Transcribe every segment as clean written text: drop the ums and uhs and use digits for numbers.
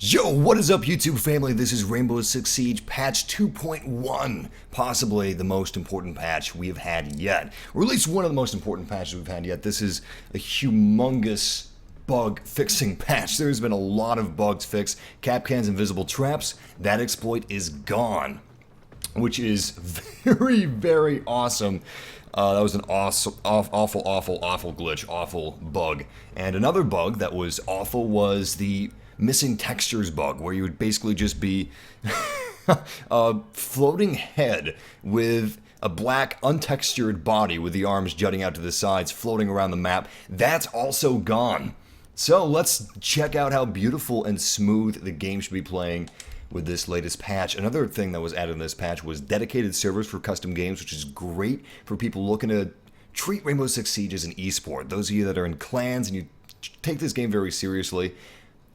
Yo, what is up YouTube family? This is Rainbow Six Siege patch 2.1, possibly the most important patch we have had yet, or at least one of the most important patches we've had yet. This is a humongous bug fixing patch. There's been a lot of bugs fixed. Capcan's invisible traps, that exploit is gone, which is very, very awesome. That was an awful glitch, awful bug. And another bug that was awful was the missing textures bug, where you would basically just be a floating head with a black untextured body with the arms jutting out to the sides floating around the map. That's also gone. So let's check out how beautiful and smooth the game should be playing with this latest patch. Another thing that was added in this patch was dedicated servers for custom games, which is great for people looking to treat Rainbow Six Siege as an esport. Those of you that are in clans and you take this game very seriously,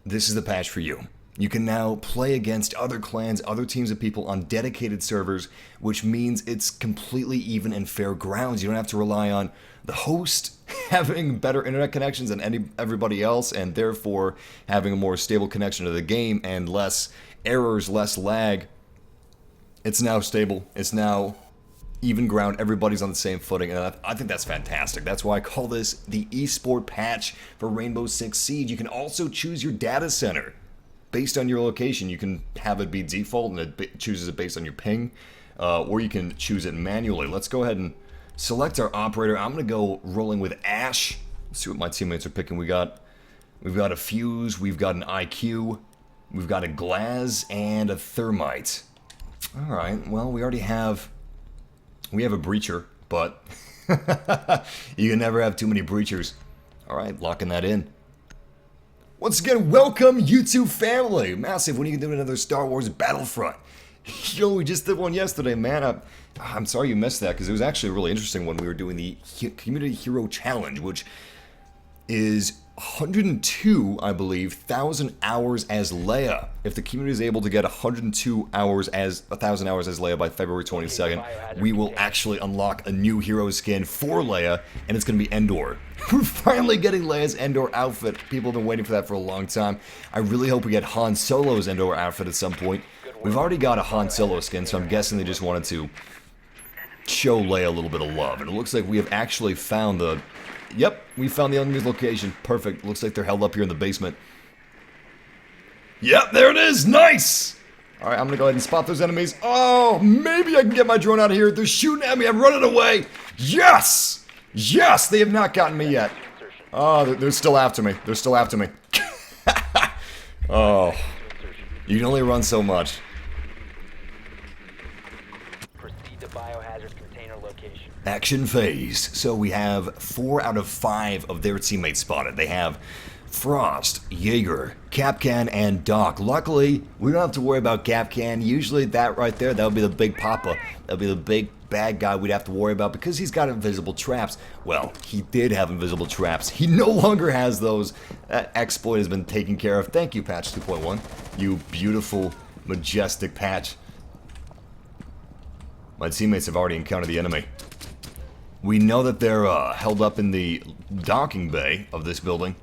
this is the patch for you. You can now play against other clans, other teams of people on dedicated servers, which means it's completely even and fair grounds. You don't have to rely on the host having better internet connections than everybody else, and therefore having a more stable connection to the game and less errors, less lag. It's now stable. It's now even ground. Everybody's on the same footing, and I think that's fantastic. That's why I call this the eSport patch for Rainbow Six Siege. You can also choose your data center based on your location. You can have it be default, and it chooses it based on your ping, or you can choose it manually. Let's go ahead and select our operator. I'm going to go rolling with Ash. Let's see what my teammates are picking. We've got a Fuse, we've got an IQ, we've got a Glaz, and a Thermite. All right, well, we have a breacher, but you can never have too many breachers. All right, locking that in. Once again, welcome YouTube family. Massive, when are you doing another Star Wars Battlefront? Yo, we just did one yesterday, man. I'm sorry you missed that, because it was actually a really interesting one. We were doing the Community Hero Challenge, which is 102, I believe, 1,000 hours as Leia. If the community is able to get 1,000 hours as Leia by February 22nd, we will actually unlock a new hero skin for Leia, and it's going to be Endor. We're finally getting Leia's Endor outfit. People have been waiting for that for a long time. I really hope we get Han Solo's Endor outfit at some point. We've already got a Han Solo skin, so I'm guessing they just wanted to show Leia a little bit of love. And it looks like we have actually found the... Yep, we found the enemy's location. Perfect. Looks like they're held up here in the basement. Yep, there it is. Nice! Alright, I'm gonna go ahead and spot those enemies. Oh, maybe I can get my drone out of here. They're shooting at me. I'm running away. Yes! Yes! They have not gotten me yet. Oh, they're still after me. They're still after me. Oh. You can only run so much. Action phase. So we have 4 out of 5 of their teammates spotted. They have Frost, Jaeger, Capcan, and Doc. Luckily, we don't have to worry about Capcan. Usually that right there, that would be the big papa. That would be the big bad guy we'd have to worry about because he's got invisible traps. Well, he did have invisible traps. He no longer has those. That exploit has been taken care of. Thank you, patch 2.1. You beautiful, majestic patch. My teammates have already encountered the enemy. We know that they're held up in the docking bay of this building,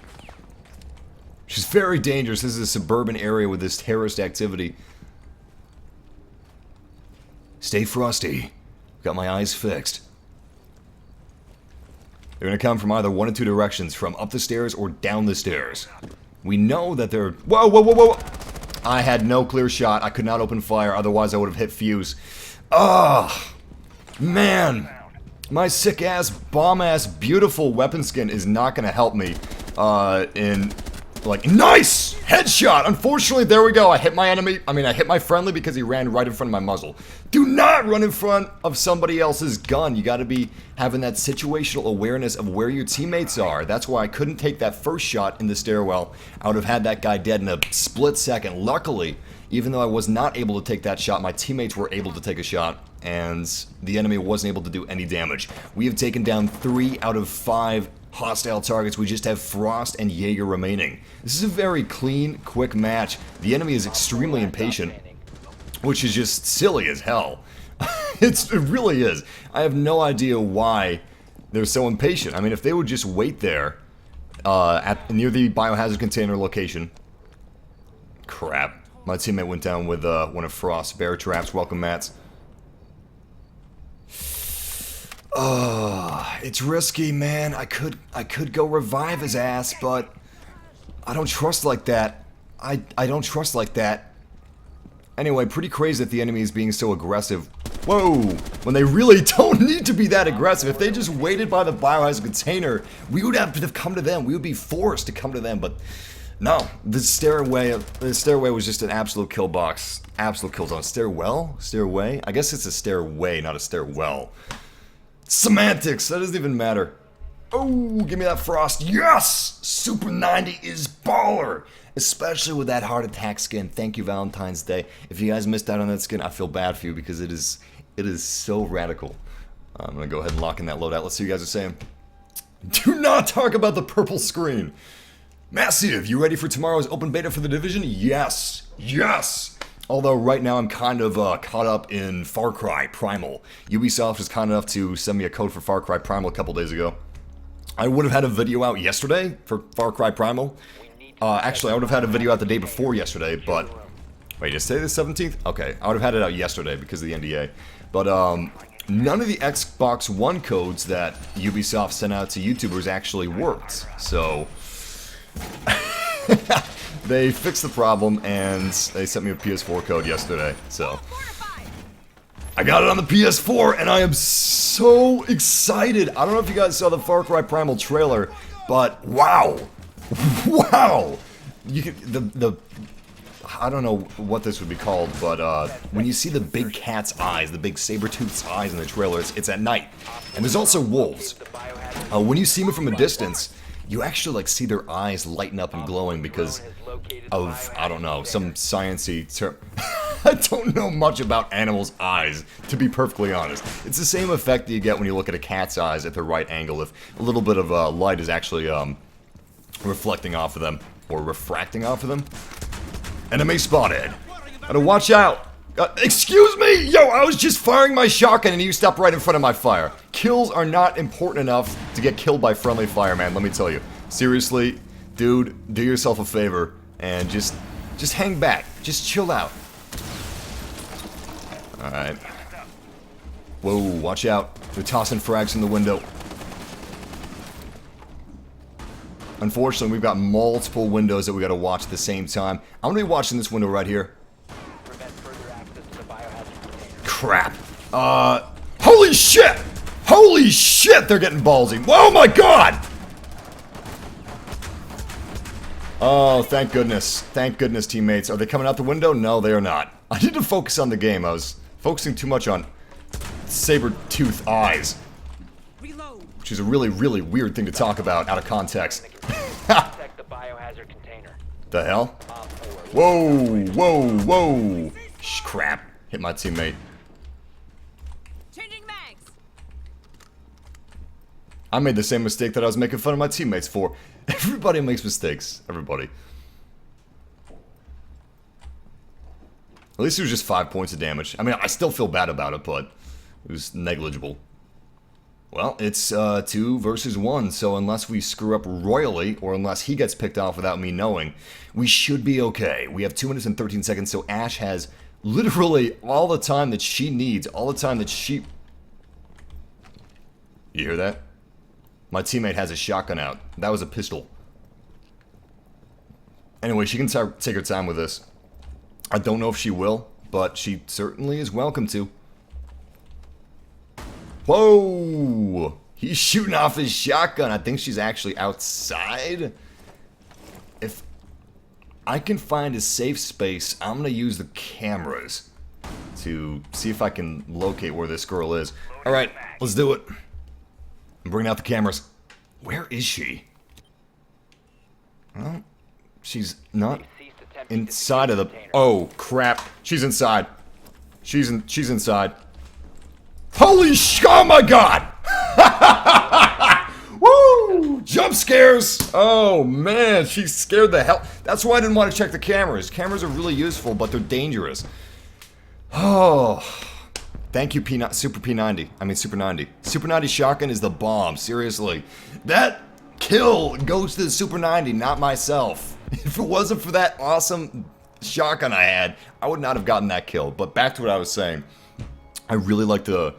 which is very dangerous. This is a suburban area with this terrorist activity. Stay frosty. Got my eyes fixed. They're going to come from either one of 2 directions, from up the stairs or down the stairs. We know that they're... Whoa, whoa, whoa, whoa! I had no clear shot. I could not open fire, otherwise I would have hit Fuse. Ah, man. My sick-ass, bomb-ass, beautiful weapon skin is not going to help me nice! Headshot! Unfortunately, there we go. I hit my enemy. I hit my friendly because he ran right in front of my muzzle. Do not run in front of somebody else's gun. You got to be having that situational awareness of where your teammates are. That's why I couldn't take that first shot in the stairwell. I would have had that guy dead in a split second. Luckily, even though I was not able to take that shot, my teammates were able to take a shot, and the enemy wasn't able to do any damage. We have taken down 3 out of 5 hostile targets. We just have Frost and Jaeger remaining. This is a very clean, quick match. The enemy is extremely impatient, which is just silly as hell. It really is. I have no idea why they're so impatient. If they would just wait there near the biohazard container location, Crap. My teammate went down with one of Frost's bear traps. Welcome, Mats. It's risky, man. I could go revive his ass, but I don't trust like that. I don't trust like that. Anyway, pretty crazy that the enemy is being so aggressive. Whoa! When they really don't need to be that aggressive. If they just waited by the biohazard container, we would have to come to them. We would be forced to come to them, but no. The stairway was just an absolute kill box. Absolute kill zone. Stairwell? Stairway? I guess it's a stairway, not a stairwell. Semantics! That doesn't even matter. Oh, give me that Frost. Yes! Super 90 is baller! Especially with that heart attack skin. Thank you, Valentine's Day. If you guys missed out on that skin, I feel bad for you because it is so radical. I'm gonna go ahead and lock in that loadout. Let's see what you guys are saying. Do not talk about the purple screen. Massive, you ready for tomorrow's open beta for the Division? Yes! Yes! Although right now I'm kind of caught up in Far Cry Primal. Ubisoft was kind enough to send me a code for Far Cry Primal a couple days ago. I would have had a video out yesterday for Far Cry Primal. Actually, I would have had a video out the day before yesterday, but... Wait, is today the 17th? Okay, I would have had it out yesterday because of the NDA. But, none of the Xbox One codes that Ubisoft sent out to YouTubers actually worked. So... they fixed the problem, and they sent me a PS4 code yesterday, so... I got it on the PS4, and I am so excited! I don't know if you guys saw the Far Cry Primal trailer, but wow! Wow! You can, I don't know what this would be called, but when you see the big cat's eyes, the big saber-toothed eyes in the trailer, it's at night. And there's also wolves. When you see them from a distance, you actually like see their eyes lighten up and glowing because of, I don't know, some sciencey term. I don't know much about animals' eyes, to be perfectly honest. It's the same effect that you get when you look at a cat's eyes at the right angle, if a little bit of light is actually reflecting off of them, or refracting off of them. Enemy spotted. Gotta watch out. Excuse me! Yo, I was just firing my shotgun and you stopped right in front of my fire. Kills are not important enough to get killed by friendly fire, man, let me tell you. Seriously, dude, do yourself a favor and just hang back. Just chill out. Alright. Whoa, watch out. They're tossing frags in the window. Unfortunately, we've got multiple windows that we gotta watch at the same time. I'm gonna be watching this window right here. Crap. Holy shit! Holy shit, they're getting ballsy. Oh my god! Oh, thank goodness. Thank goodness, teammates. Are they coming out the window? No, they are not. I need to focus on the game. I was focusing too much on saber-tooth eyes. Which is a really, really weird thing to talk about out of context. The hell? Whoa, whoa, whoa. Shh, crap. Hit my teammate. Changing mags. I made the same mistake that I was making fun of my teammates for. Everybody makes mistakes. Everybody. At least it was just 5 points of damage. I mean, I still feel bad about it, but it was negligible. Well, it's 2 versus 1, so unless we screw up royally, or unless he gets picked off without me knowing, we should be okay. We have 2 minutes and 13 seconds, so Ash has literally all the time that she needs, all the time that she... You hear that? My teammate has a shotgun out. That was a pistol. Anyway, she can take her time with this. I don't know if she will, but she certainly is welcome to. Whoa! He's shooting off his shotgun. I think she's actually outside. If I can find a safe space, I'm gonna use the cameras to see if I can locate where this girl is. Alright, let's do it. I'm bringing out the cameras. Where is she? Well, she's not inside of the... Oh, crap. She's inside. She's inside. Holy sh... Oh my god! Woo! Jump scares! Oh man, she scared the hell... That's why I didn't want to check the cameras. Cameras are really useful, but they're dangerous. Oh... Thank you, Super P90. I mean, Super 90. Super 90 shotgun is the bomb, seriously. That kill goes to the Super 90, not myself. If it wasn't for that awesome shotgun I had, I would not have gotten that kill. But back to what I was saying. I really like the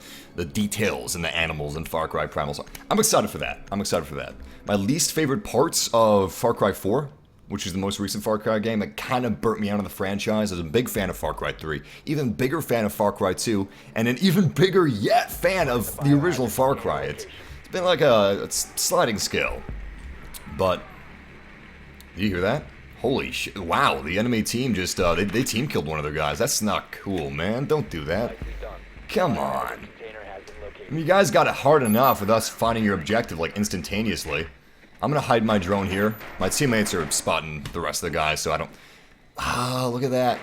details and the animals in Far Cry Primal. So I'm excited for that. I'm excited for that. My least favorite parts of Far Cry 4, which is the most recent Far Cry game, it kind of burnt me out of the franchise. I was a big fan of Far Cry 3, even bigger fan of Far Cry 2, and an even bigger yet fan of the original Far Cry. It's been like a sliding scale. But, do you hear that? Holy shit, wow, the enemy team just, they team killed one of their guys. That's not cool, man. Don't do that. Come on. I mean, you guys got it hard enough with us finding your objective, like, instantaneously. I'm gonna hide my drone here. My teammates are spotting the rest of the guys, so I don't... Ah, look at that.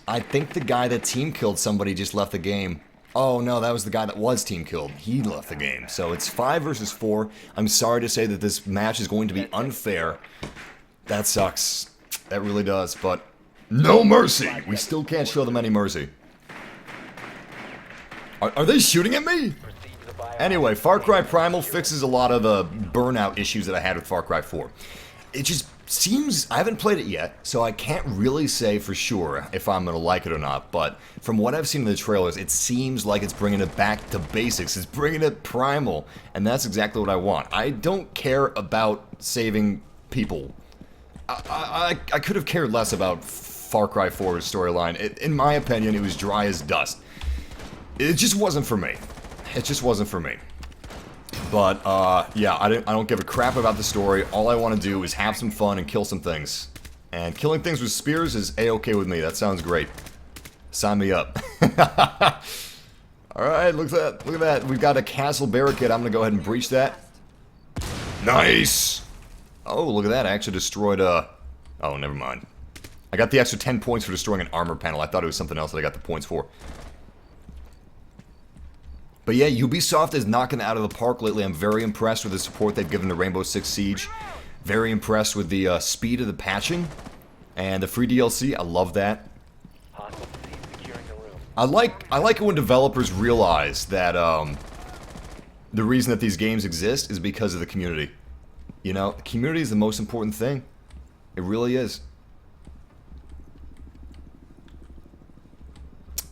I think the guy that team killed somebody just left the game. Oh, no, that was the guy that was team killed. He left the game. So it's 5 versus 4. I'm sorry to say that this match is going to be unfair. That sucks. That really does, but... No mercy! We still can't show them any mercy. Are they shooting at me? Anyway, Far Cry Primal fixes a lot of the burnout issues that I had with Far Cry 4. It just seems... I haven't played it yet, so I can't really say for sure if I'm going to like it or not, but from what I've seen in the trailers, it seems like it's bringing it back to basics. It's bringing it primal, and that's exactly what I want. I don't care about saving people. I could have cared less about Far Cry 4's storyline. In my opinion, it was dry as dust. It just wasn't for me. It just wasn't for me. But, yeah, I don't give a crap about the story. All I want to do is have some fun and kill some things. And killing things with spears is A-okay with me. That sounds great. Sign me up. Alright, look at that. Look at that. We've got a castle barricade. I'm going to go ahead and breach that. Nice! Oh, look at that. I actually destroyed, oh, never mind. I got the extra 10 points for destroying an armor panel. I thought it was something else that I got the points for. But yeah, Ubisoft is knocking it out of the park lately. I'm very impressed with the support they've given to Rainbow Six Siege. Very impressed with the speed of the patching. And the free DLC, I love that. I like it when developers realize that the reason that these games exist is because of the community. You know, the community is the most important thing. It really is.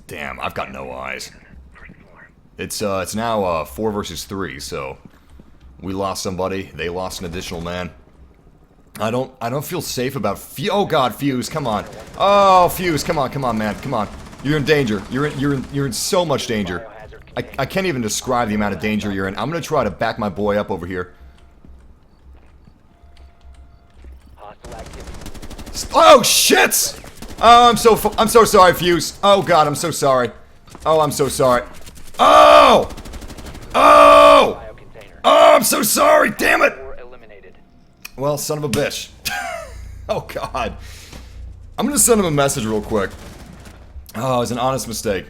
Damn, I've got no eyes. It's now 4 versus 3, so we lost somebody. They lost an additional man. I don't feel safe about oh God, Fuse, come on. Oh, Fuse, come on, man, come on. You're in danger. You're in so much danger. I can't even describe the amount of danger you're in. I'm gonna try to back my boy up over here. Oh shit! Oh, I'm so sorry, Fuse. Oh God, I'm so sorry. Oh, I'm so sorry. Oh! Oh! Oh, I'm so sorry, damn it! Well, son of a bitch. Oh God. I'm gonna send him a message real quick. Oh, it's an honest mistake.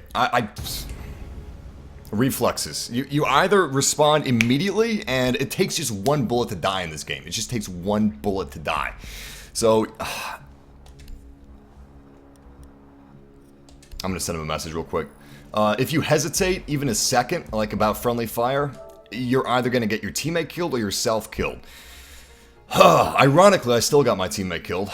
Reflexes. You either respond immediately, and it takes just one bullet to die in this game. It just takes one bullet to die. So, I'm gonna send him a message real quick. If you hesitate even a second, like about friendly fire, you're either gonna get your teammate killed or yourself killed. Ironically, I still got my teammate killed.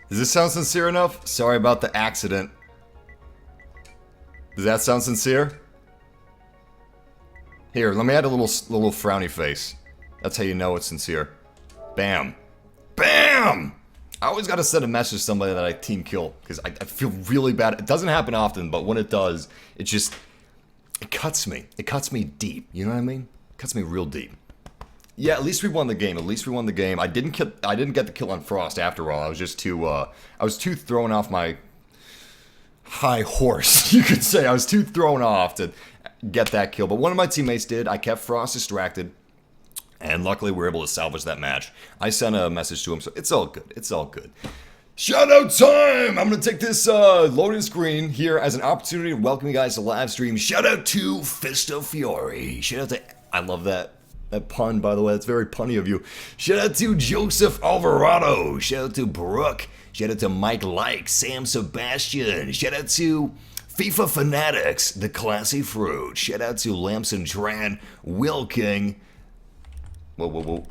Does this sound sincere enough? Sorry about the accident. Does that sound sincere? Here, let me add a little frowny face. That's how you know it's sincere. Bam. BAM! I always gotta send a message to somebody that I team kill, because I feel really bad. It doesn't happen often, but when it does, it cuts me. It cuts me deep, you know what I mean? It cuts me real deep. Yeah, at least we won the game. At least we won the game. I didn't get the kill on Frost after all. I was just too thrown off my high horse, you could say. I was too thrown off to get that kill. But one of my teammates did. I kept Frost distracted. And luckily we were able to salvage that match. I sent a message to him, so it's all good. It's all good. Shout out time! I'm gonna take this loading screen here as an opportunity to welcome you guys to live stream. Shout out to Fisto Fiore. Shout out to... I love that pun, by the way. That's very punny of you. Shout out to Joseph Alvarado. Shout out to Brooke. Shout out to Mike Like, Sam Sebastian. Shout out to FIFA Fanatics, the classy fruit. Shout out to Lamson Tran, Will King. Whoa, whoa, whoa.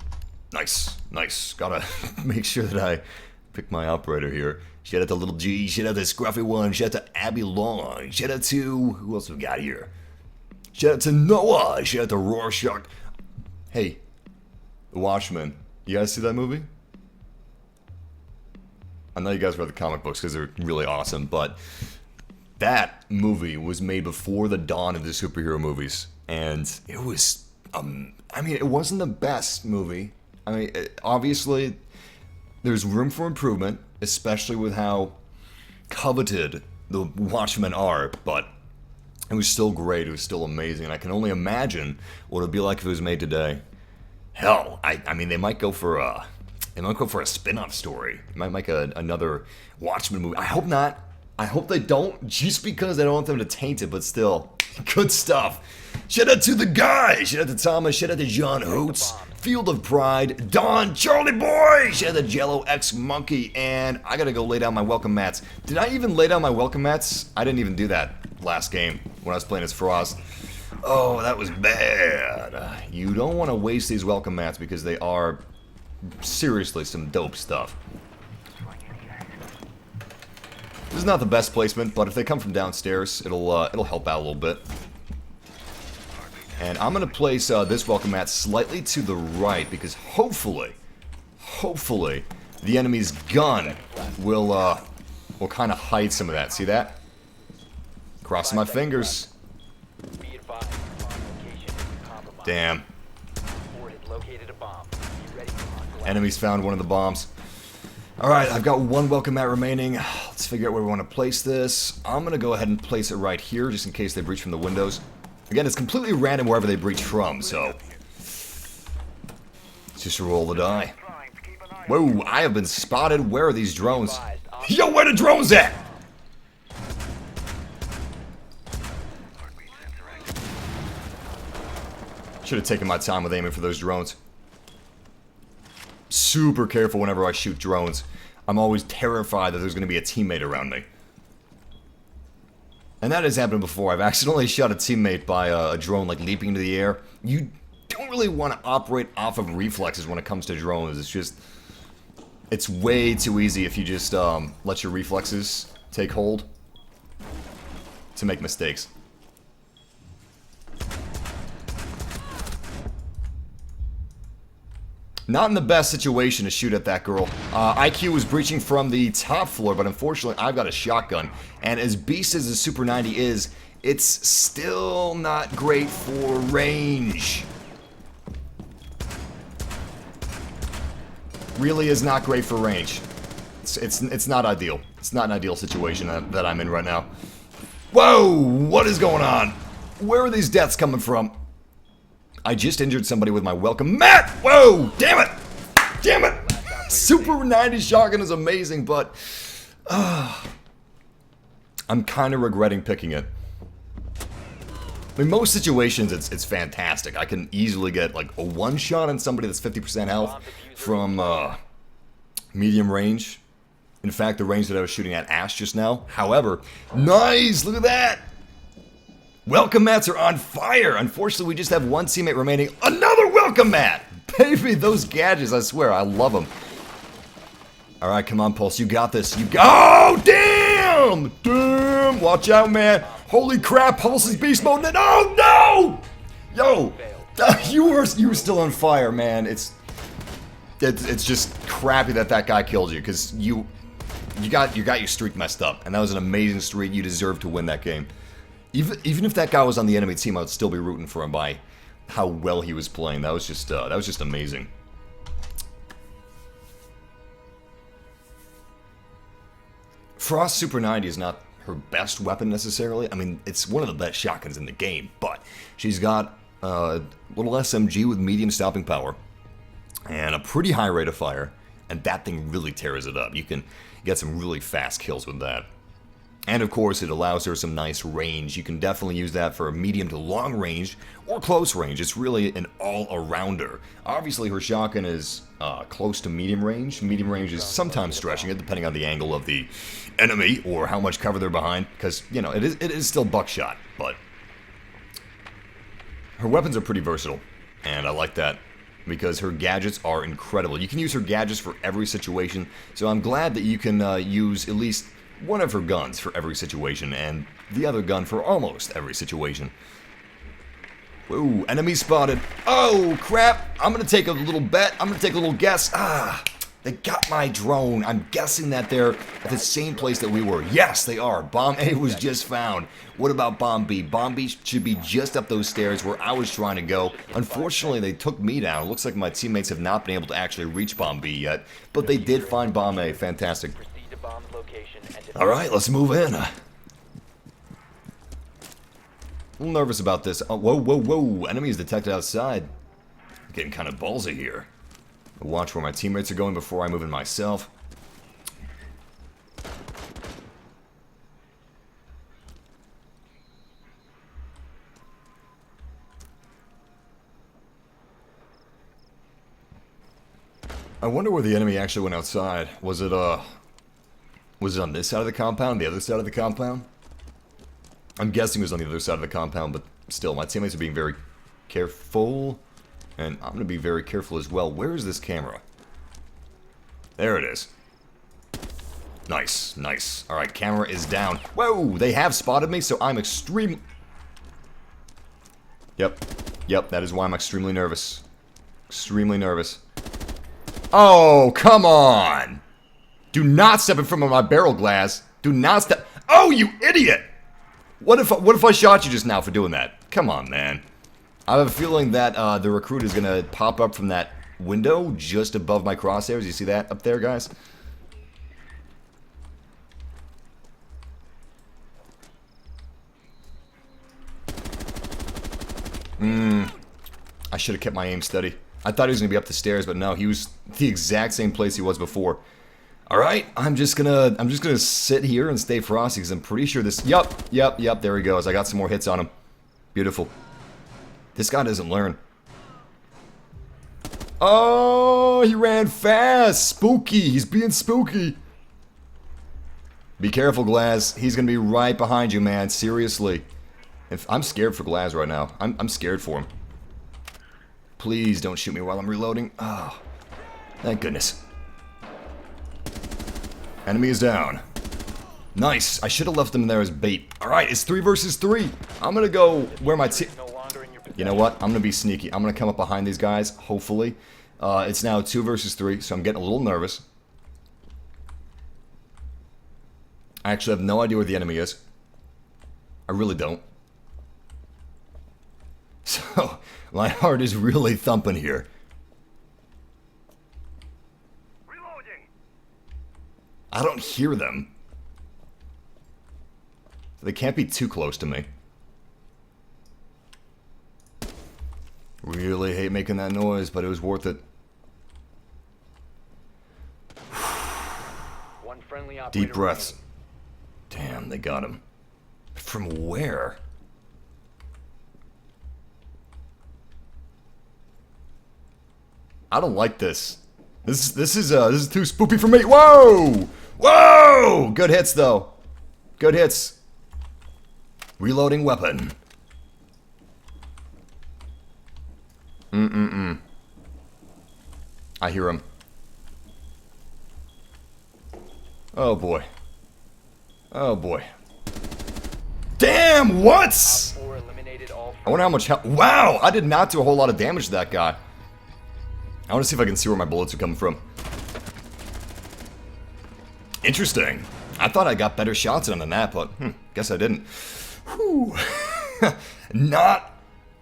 Nice, nice. Gotta make sure that I pick my operator here. Shout out to Little G, shout out to Scruffy One, shout out to Abby Long, shout out to, who else we got here? Shout out to Noah, shout out to Rorschach. Hey, The Watchmen, you guys see that movie? I know you guys read the comic books because they're really awesome, but that movie was made before the dawn of the superhero movies, and it was, I mean, it wasn't the best movie. I mean, obviously, there's room for improvement, especially with how coveted the Watchmen are, but it was still great, it was still amazing, and I can only imagine what it would be like if it was made today. Hell, I mean, they might go for a spin-off story. They might make another Watchmen movie. I hope not. I hope they don't, just because I don't want them to taint it, but still, good stuff. Shout out to the guys, shout out to Thomas, shout out to John Hoots, Field of Pride, Don, Charlie Boy, shout out to Jello X Monkey, and I gotta go lay down my welcome mats. Did I even lay down my welcome mats? I didn't even do that last game when I was playing as Frost. Oh, that was bad. You don't want to waste these welcome mats because they are seriously some dope stuff. This is not the best placement, but if they come from downstairs, it'll help out a little bit. And I'm gonna place this welcome mat slightly to the right because hopefully, the enemy's gun will kind of hide some of that. See that? Crossing my fingers. Damn. Enemies found one of the bombs. Alright, I've got one welcome mat remaining. Let's figure out where we want to place this. I'm gonna go ahead and place it right here, just in case they breach from the windows. Again, it's completely random wherever they breach from, so let's just roll the die. Whoa, I have been spotted. Where are these drones? Yo, where the drones at? Should have taken my time with aiming for those drones. Super careful whenever I shoot drones. I'm always terrified that there's going to be a teammate around me. And that has happened before. I've accidentally shot a teammate by a drone like leaping into the air. You don't really want to operate off of reflexes when it comes to drones. It's just, it's way too easy if you just let your reflexes take hold to make mistakes. Not in the best situation to shoot at that girl. IQ was breaching from the top floor, but unfortunately I've got a shotgun. And as beast as the Super 90 is, it's still not great for range. Really is not great for range. It's not ideal. It's not an ideal situation that I'm in right now. Whoa! What is going on? Where are these deaths coming from? I just injured somebody with my welcome mat! Whoa! Damn it! Damn it! Super 90 shotgun is amazing, but I'm kind of regretting picking it. I mean, most situations it's fantastic. I can easily get like a one-shot on somebody that's 50% health from medium range. In fact, the range that I was shooting at Ash just now. However, nice! Look at that! Welcome mats are on fire! Unfortunately, we just have one teammate remaining. Another welcome mat! Baby, those gadgets, I swear, I love them. Alright, come on, Pulse, you got this. Oh, damn! Damn! Watch out, man! Holy crap, Pulse is beast mode. Oh, no! Yo! You were still on fire, man. It's just crappy that guy killed you, because you got your streak messed up. And that was an amazing streak. You deserved to win that game. Even if that guy was on the enemy team, I would still be rooting for him by how well he was playing. That was just amazing. Frost Super 90 is not her best weapon necessarily. I mean, it's one of the best shotguns in the game, but she's got a little SMG with medium stopping power and a pretty high rate of fire, and that thing really tears it up. You can get some really fast kills with that. And of course, it allows her some nice range. You can definitely use that for a medium to long range or close range. It's really an all-arounder. Obviously, her shotgun is close to medium range. Medium range is sometimes stretching it, depending on the angle of the enemy or how much cover they're behind. Because, you know, it is still buckshot, but her weapons are pretty versatile. And I like that because her gadgets are incredible. You can use her gadgets for every situation. So I'm glad that you can use at least one of her guns for every situation, and the other gun for almost every situation. Ooh, enemy spotted. Oh, crap. I'm going to take a little bet. I'm going to take a little guess. They got my drone. I'm guessing that they're at the same place that we were. Yes, they are. Bomb A was just found. What about Bomb B? Bomb B should be just up those stairs where I was trying to go. Unfortunately, they took me down. It looks like my teammates have not been able to actually reach Bomb B yet, but they did find Bomb A. Fantastic. Alright, let's move in. A little nervous about this. Oh, whoa, whoa, whoa. Enemy is detected outside. Getting kind of ballsy here. I'll watch where my teammates are going before I move in myself. I wonder where the enemy actually went outside. Was it on this side of the compound, the other side of the compound? I'm guessing it was on the other side of the compound, but still, my teammates are being very careful. And I'm going to be very careful as well. Where is this camera? There it is. Nice, nice. Alright, camera is down. Whoa, they have spotted me, so I'm extreme... Yep, that is why I'm extremely nervous. Extremely nervous. Oh, come on! Do not step in front of my barrel glass. Do not step... Oh, you idiot! What if I shot you just now for doing that? Come on, man. I have a feeling that the recruit is going to pop up from that window just above my crosshairs. You see that up there, guys? I should have kept my aim steady. I thought he was going to be up the stairs, but no, he was the exact same place he was before. Alright, I'm just gonna sit here and stay frosty because I'm pretty sure this... Yep, there he goes. I got some more hits on him. Beautiful. This guy doesn't learn. Oh, he ran fast. Spooky. He's being spooky. Be careful, Glaz. He's gonna be right behind you, man. Seriously. I'm scared for Glaz right now. I'm scared for him. Please don't shoot me while I'm reloading. Oh, thank goodness. Enemy is down. Nice. I should have left them there as bait. Alright, it's 3 versus 3. I'm gonna go where my team... You know what? I'm gonna be sneaky. I'm gonna come up behind these guys, hopefully. It's now 2 versus 3, so I'm getting a little nervous. I actually have no idea where the enemy is. I really don't. So, my heart is really thumping here. I don't hear them. They can't be too close to me. Really hate making that noise, but it was worth it. Deep breaths. Damn, they got him. From where? I don't like this. This is too spoopy for me. Whoa! Whoa! Good hits though. Good hits. Reloading weapon. I hear him. Oh boy. Oh boy. Damn, what? I wonder how much help. Wow, I did not do a whole lot of damage to that guy. I want to see if I can see where my bullets are coming from. Interesting. I thought I got better shots on than that, but guess I didn't. Whew. Not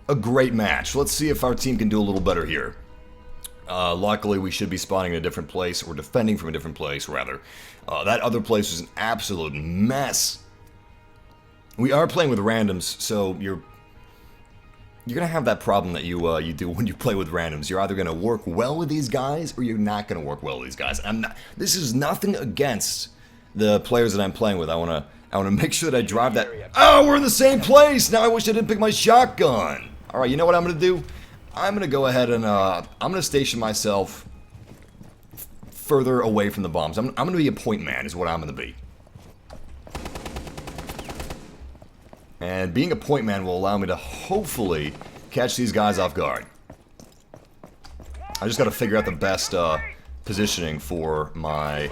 a great match. Let's see if our team can do a little better here. Luckily, we should be spawning in a different place, or defending from a different place, rather. That other place was an absolute mess. We are playing with randoms, so you're gonna have that problem that you do when you play with randoms. You're either gonna work well with these guys, or you're not gonna work well with these guys. This is nothing against the players that I'm playing with. I wanna I want to make sure that I drive that. Oh, we're in the same place! Now I wish I didn't pick my shotgun. Alright, you know what I'm going to do? I'm going to go ahead and, I'm going to station myself further away from the bombs. I'm going to be a point man is what I'm going to be. And being a point man will allow me to hopefully catch these guys off guard. I just got to figure out the best positioning for my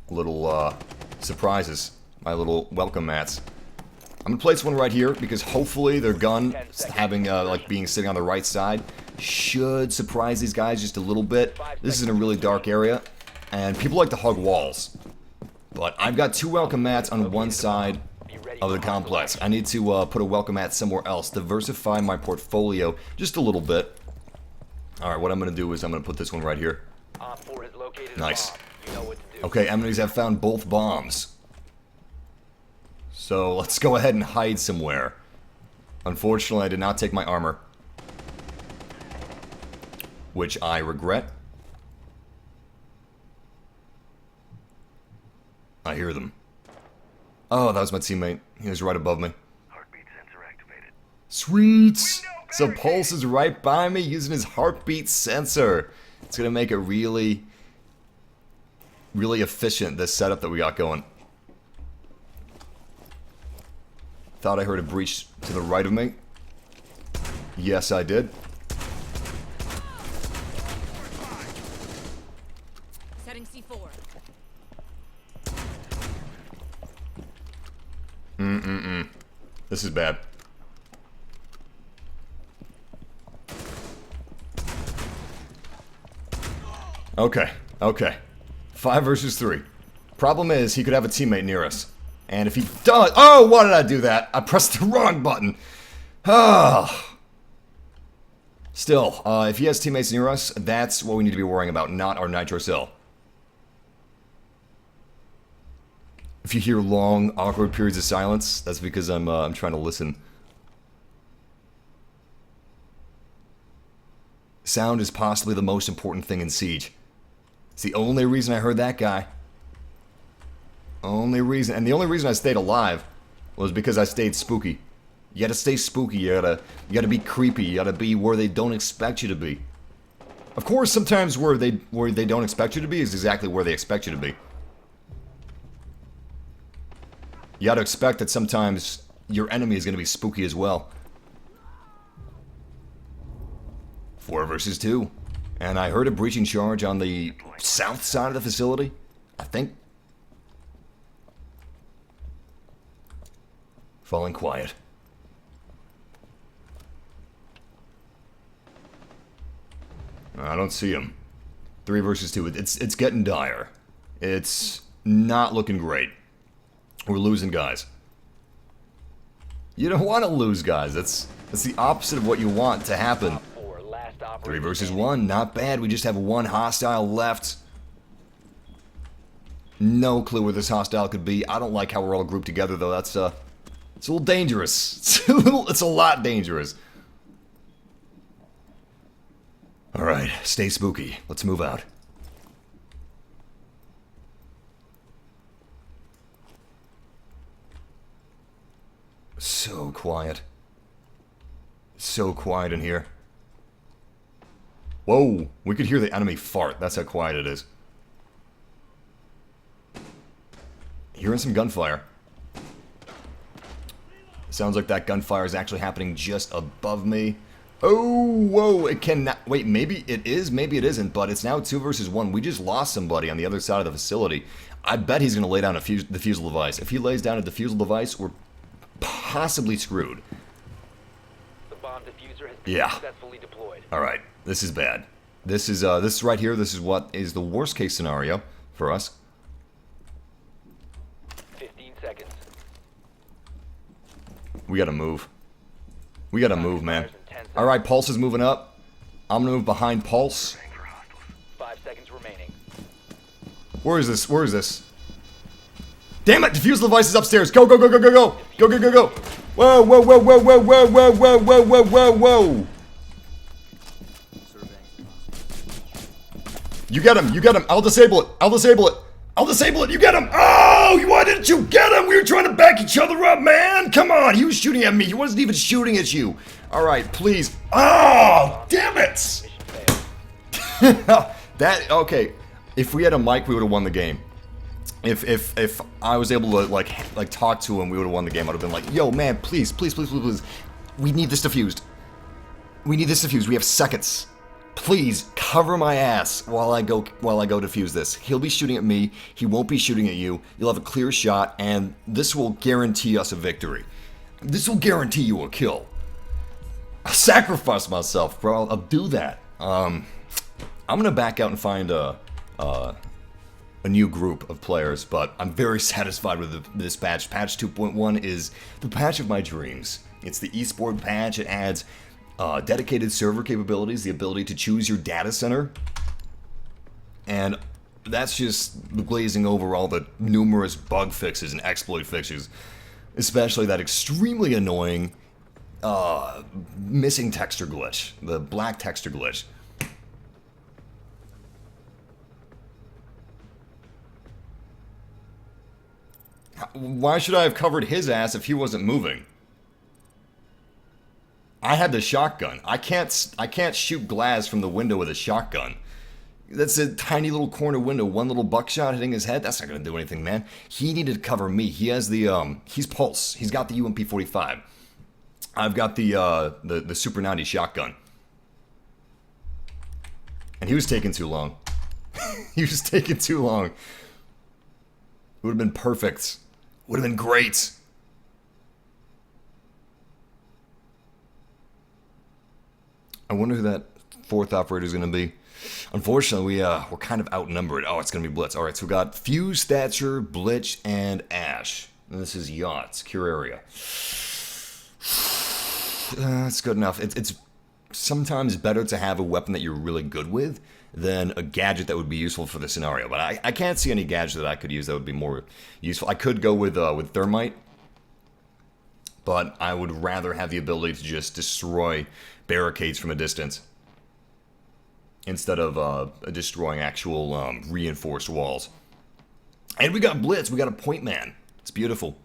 little surprises, my little welcome mats. I'm gonna place one right here because hopefully their gun, having like being sitting on the right side, should surprise these guys just a little bit. This is in a really dark area, and people like to hug walls. But I've got 2 welcome mats on one side of the complex. I need to put a welcome mat somewhere else, diversify my portfolio just a little bit. Alright, what I'm gonna do is I'm gonna put this one right here. Nice. Okay, enemies have found both bombs. So let's go ahead and hide somewhere. Unfortunately, I did not take my armor, which I regret. I hear them. Oh, that was my teammate. He was right above me. Heartbeat sensor activated. Sweet! So Pulse is right by me using his heartbeat sensor. It's gonna make it really efficient, this setup that we got going. Thought I heard a breach to the right of me. Yes, I did. Setting C4. This is bad. Okay, okay. 5 versus 3. Problem is, he could have a teammate near us. And if he does... Oh, why did I do that? I pressed the wrong button. Ah. Still, if he has teammates near us, that's what we need to be worrying about, not our nitro cell. If you hear long, awkward periods of silence, that's because I'm trying to listen. Sound is possibly the most important thing in Siege. It's the only reason I heard that guy. Only reason, and the only reason I stayed alive was because I stayed spooky. You gotta stay spooky, you gotta be creepy, you gotta be where they don't expect you to be. Of course, sometimes where they don't expect you to be is exactly where they expect you to be. You gotta expect that sometimes your enemy is gonna be spooky as well. 4 versus 2. And I heard a breaching charge on the south side of the facility, I think. Falling quiet. I don't see him. 3 versus 2. It's getting dire. It's not looking great. We're losing guys. You don't want to lose guys. That's the opposite of what you want to happen. 3 versus 1. Not bad. We just have 1 hostile left. No clue where this hostile could be. I don't like how we're all grouped together though. That's it's a little dangerous. It's a lot dangerous. Alright, stay spooky. Let's move out. So quiet. So quiet in here. Whoa, we could hear the enemy fart. That's how quiet it is. Hearing some gunfire. Sounds like that gunfire is actually happening just above me. Oh, whoa, it cannot... Wait, maybe it is, maybe it isn't, but it's now 2 versus 1. We just lost somebody on the other side of the facility. I bet he's going to lay down a defusal device. If he lays down a defusal device, we're possibly screwed. The bomb diffuser has been successfully deployed. Alright, this is bad. This is right here, this is what is the worst case scenario for us. 15 seconds. We gotta move. We gotta move, man. Alright, Pulse is moving up. I'm gonna move behind Pulse. 5 seconds remaining. Where is this? Where is this? Damn it! Defuse the device is upstairs. Go, go, go, go, go, go! Go, go, go, go! Whoa, whoa, whoa, whoa, whoa, whoa, whoa, whoa, whoa, whoa, whoa, whoa! You get him! You get him! I'll disable it! I'll disable it! I'll disable it! You get him! Oh! No, why didn't you get him? We were trying to back each other up, man. Come on, he was shooting at me. He wasn't even shooting at you. All right, please. Oh, damn it. Okay. If we had a mic, we would have won the game. If I was able to like talk to him, we would have won the game. I'd have been like, yo, man, please. We need this defused. We need this defused. We have seconds. Please cover my ass while I go defuse this. He'll be shooting at me. He won't be shooting at you. You'll have a clear shot, and this will guarantee us a victory. This will guarantee you a kill. I'll sacrifice myself, bro. I'll do that. I'm gonna back out and find a new group of players, but I'm very satisfied with this patch. Patch 2.1 is the patch of my dreams. It's the eSport patch. It adds dedicated server capabilities, the ability to choose your data center, and that's just glazing over all the numerous bug fixes and exploit fixes, especially that extremely annoying missing texture glitch, the black texture glitch. Why should I have covered his ass if he wasn't moving? I had the shotgun. I can't shoot glass from the window with a shotgun. That's a tiny little corner window, one little buckshot hitting his head. That's not gonna do anything, man. He needed to cover me. He has the he's Pulse. He's got the UMP-45. I've got the Super 90 shotgun. And he was taking too long. He was taking too long. It would have been perfect. Would have been great. I wonder who that fourth operator is going to be. Unfortunately, we're kind of outnumbered. Oh, it's going to be Blitz. All right, so we got Fuse, Thatcher, Blitz, and Ash. And this is Yacht, secure area. That's good enough. It's sometimes better to have a weapon that you're really good with than a gadget that would be useful for the scenario. But I can't see any gadget that I could use that would be more useful. I could go with Thermite, but I would rather have the ability to just destroy barricades from a distance instead of destroying actual reinforced walls. And we got Blitz. We got a point man. It's beautiful.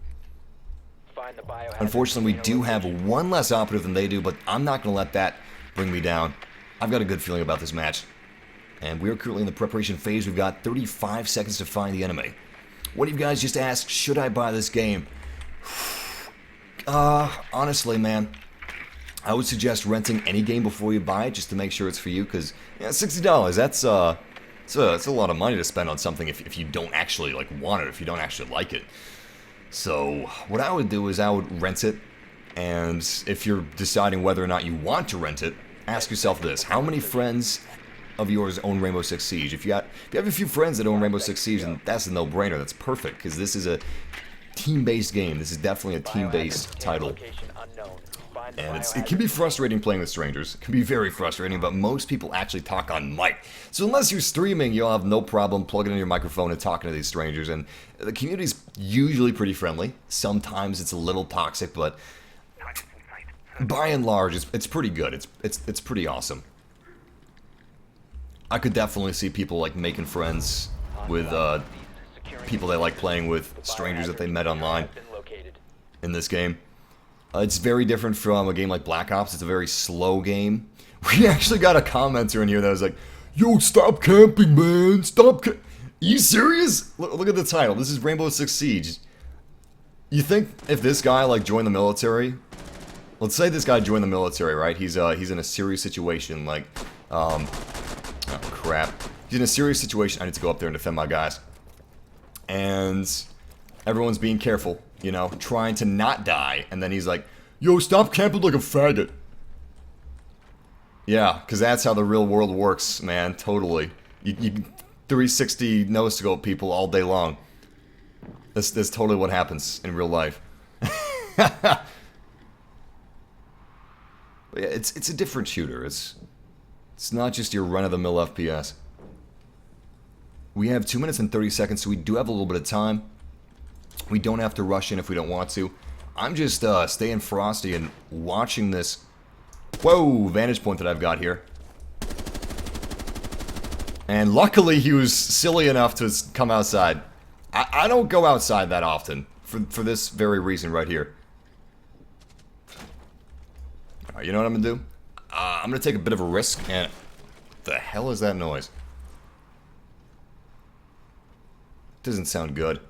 Unfortunately, we do have one less operative than they do, but I'm not going to let that bring me down. I've got a good feeling about this match. And we're currently in the preparation phase. We've got 35 seconds to find the enemy. One of you guys just asked, should I buy this game? Honestly, man, I would suggest renting any game before you buy it, just to make sure it's for you, because $60, that's a lot of money to spend on something if you don't actually want it, if you don't actually like it. So what I would do is I would rent it, and if you're deciding whether or not you want to rent it, ask yourself this: how many friends of yours own Rainbow Six Siege? If you have a few friends that own Rainbow Six Siege, then that's a no-brainer. That's perfect, because this is a team-based game. This is definitely a team-based title. And it can be frustrating playing with strangers. It can be very frustrating, but most people actually talk on mic. So unless you're streaming, you'll have no problem plugging in your microphone and talking to these strangers. And the community's usually pretty friendly. Sometimes it's a little toxic, but by and large, it's pretty good. It's pretty awesome. I could definitely see people making friends with people they like playing with, strangers that they met online in this game. It's very different from a game like Black Ops. It's a very slow game. We actually got a commenter in here that was like, yo, stop camping, man. Stop Are you serious? Look at the title. This is Rainbow Six Siege. You think if this guy, joined the military... Let's say this guy joined the military, right? He's in a serious situation, oh, crap. He's in a serious situation. I need to go up there and defend my guys. And everyone's being careful. Trying to not die, and then he's like, yo, stop camping like a faggot. Yeah, because that's how the real world works, man, totally. You 360 no-scope people all day long. That's totally what happens in real life. But yeah, it's a different shooter. It's not just your run-of-the-mill FPS. We have 2 minutes and 30 seconds, so we do have a little bit of time. We don't have to rush in if we don't want to. I'm just staying frosty and watching this, vantage point that I've got here. And luckily he was silly enough to come outside. I don't go outside that often for this very reason right here. Alright, you know what I'm gonna do? I'm gonna take a bit of a risk, and... the hell is that noise? Doesn't sound good.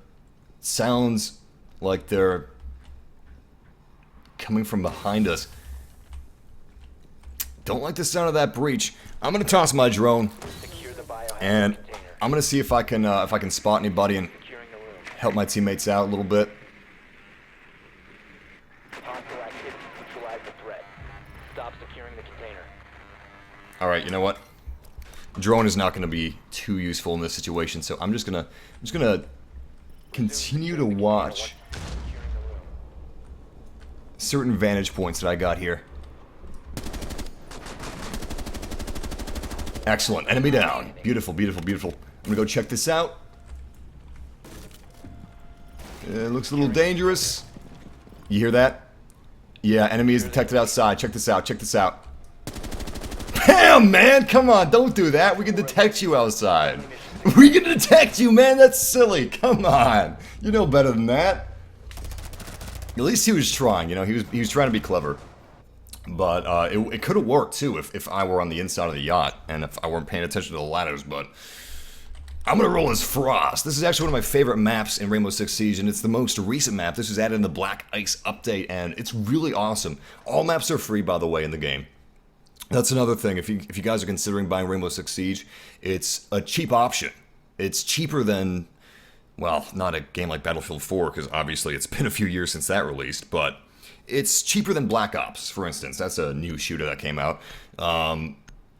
Sounds like they're coming from behind us. Don't like the sound of that breach. I'm gonna toss my drone, and I'm gonna see if I can spot anybody and help my teammates out a little bit. All right, you know what? Drone is not going to be too useful in this situation, so I'm just gonna continue to watch certain vantage points that I got here. Excellent, enemy down. Beautiful, beautiful, beautiful. I'm gonna go check this out. It looks a little dangerous. You hear that? Yeah, enemy is detected outside. Check this out. Check this out. Damn, man! Come on, don't do that. We can detect you outside. We can detect you, man. That's silly. Come on. You know better than that. At least he was trying. You know, he was trying to be clever. But it could have worked too if I were on the inside of the yacht and if I weren't paying attention to the ladders. But I'm gonna roll as Frost. This is actually one of my favorite maps in Rainbow Six Siege, and it's the most recent map. This was added in the Black Ice update, and it's really awesome. All maps are free, by the way, in the game. That's another thing. If you guys are considering buying Rainbow Six Siege, it's a cheap option. It's cheaper than, well, not a game like Battlefield 4, because obviously it's been a few years since that released, but it's cheaper than Black Ops, for instance. That's a new shooter that came out.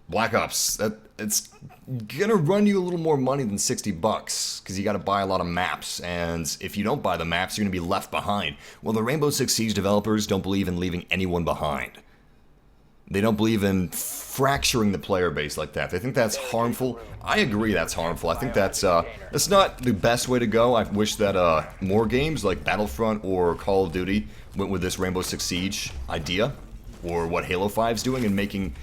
Black Ops, it's gonna run you a little more money than $60, because you gotta buy a lot of maps, and if you don't buy the maps, you're gonna be left behind. Well, the Rainbow Six Siege developers don't believe in leaving anyone behind. They don't believe in fracturing the player base like that. They think that's harmful. I agree that's harmful. I think that's not the best way to go. I wish that more games like Battlefront or Call of Duty went with this Rainbow Six Siege idea, or what Halo 5's doing and making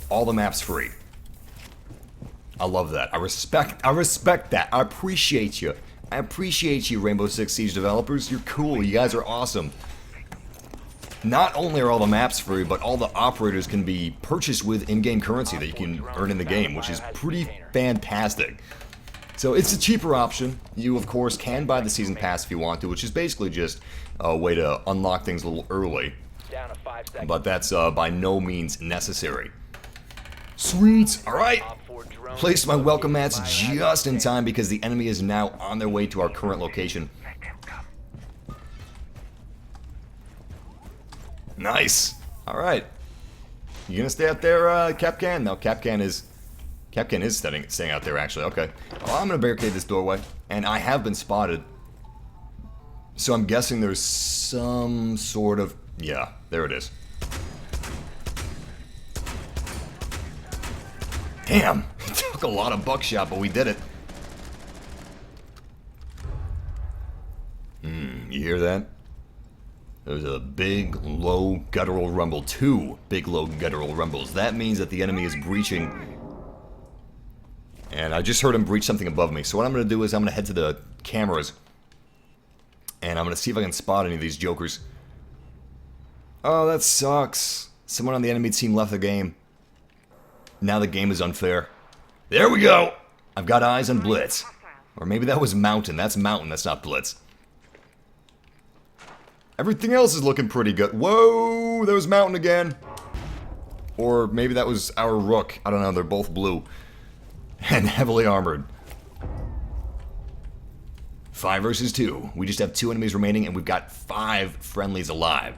all the maps free. I love that. I respect that. I appreciate you. I appreciate you, Rainbow Six Siege developers. You're cool. You guys are awesome. Not only are all the maps free, but all the operators can be purchased with in-game currency that you can earn in the game, which is pretty fantastic. So it's a cheaper option. You, of course, can buy the Season Pass if you want to, which is basically just a way to unlock things a little early. But that's by no means necessary. Sweet! Alright! Placed my welcome mats just in time because the enemy is now on their way to our current location. Nice. All right. You gonna stay out there, Capcan? No, Capcan is staying out there actually. Okay. Well, I'm gonna barricade this doorway, and I have been spotted. So I'm guessing there's some sort of, yeah, there it is. Damn, it took a lot of buckshot, but we did it. You hear that? There's a big, low, guttural rumble. 2 big, low, guttural rumbles. That means that the enemy is breaching. And I just heard him breach something above me. So what I'm going to do is I'm going to head to the cameras. And I'm going to see if I can spot any of these jokers. Oh, that sucks. Someone on the enemy team left the game. Now the game is unfair. There we go! I've got eyes on Blitz. Or maybe that was Mountain. That's Mountain, that's not Blitz. Everything else is looking pretty good. Whoa, there was Mountain again. Or maybe that was our Rook. I don't know, they're both blue. And heavily armored. 5 versus 2. We just have 2 enemies remaining and we've got 5 friendlies alive.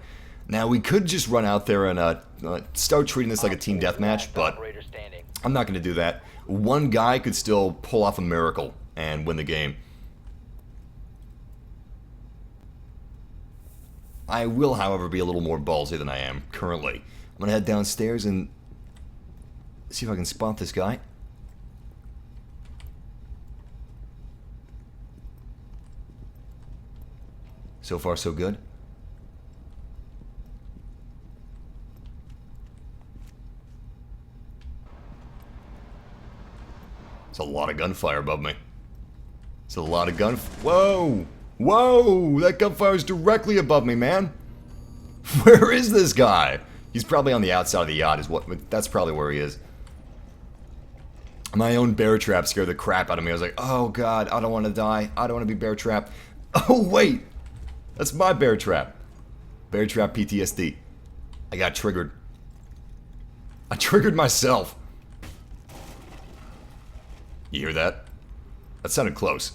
Now we could just run out there and start treating this like a team deathmatch, but I'm not going to do that. One guy could still pull off a miracle and win the game. I will, however, be a little more ballsy than I am currently. I'm going to head downstairs and see if I can spot this guy. So far, so good. It's a lot of gunfire above me. It's a lot of gun... Whoa! Whoa! That gunfire is directly above me, man! Where is this guy? He's probably on the outside of the yacht, is what... That's probably where he is. My own bear trap scared the crap out of me. I was like, oh god, I don't want to die. I don't want to be bear trapped. Oh wait! That's my bear trap. Bear trap PTSD. I got triggered. I triggered myself. You hear that? That sounded close.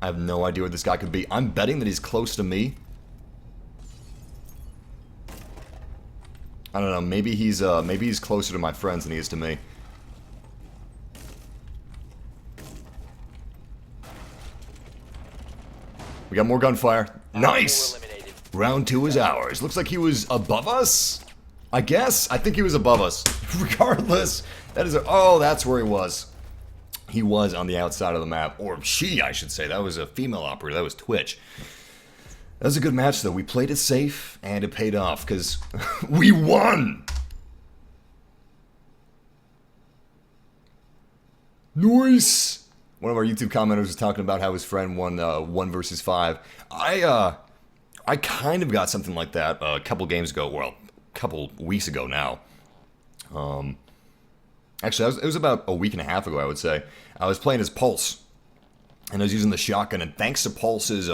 I have no idea where this guy could be. I'm betting that he's close to me. I don't know, maybe he's closer to my friends than he is to me. We got more gunfire. Nice! Round 2 is ours. Looks like he was above us? I guess? I think he was above us. Regardless, that is oh, that's where he was. He was on the outside of the map. Or she, I should say. That was a female operator. That was Twitch. That was a good match, though. We played it safe, and it paid off, because we won! Nice! One of our YouTube commenters was talking about how his friend won 1 versus 5. I kind of got something like that a couple games ago. Well, a couple weeks ago now. Actually, it was about a week and a half ago, I would say. I was playing as Pulse, and I was using the shotgun, and thanks to Pulse's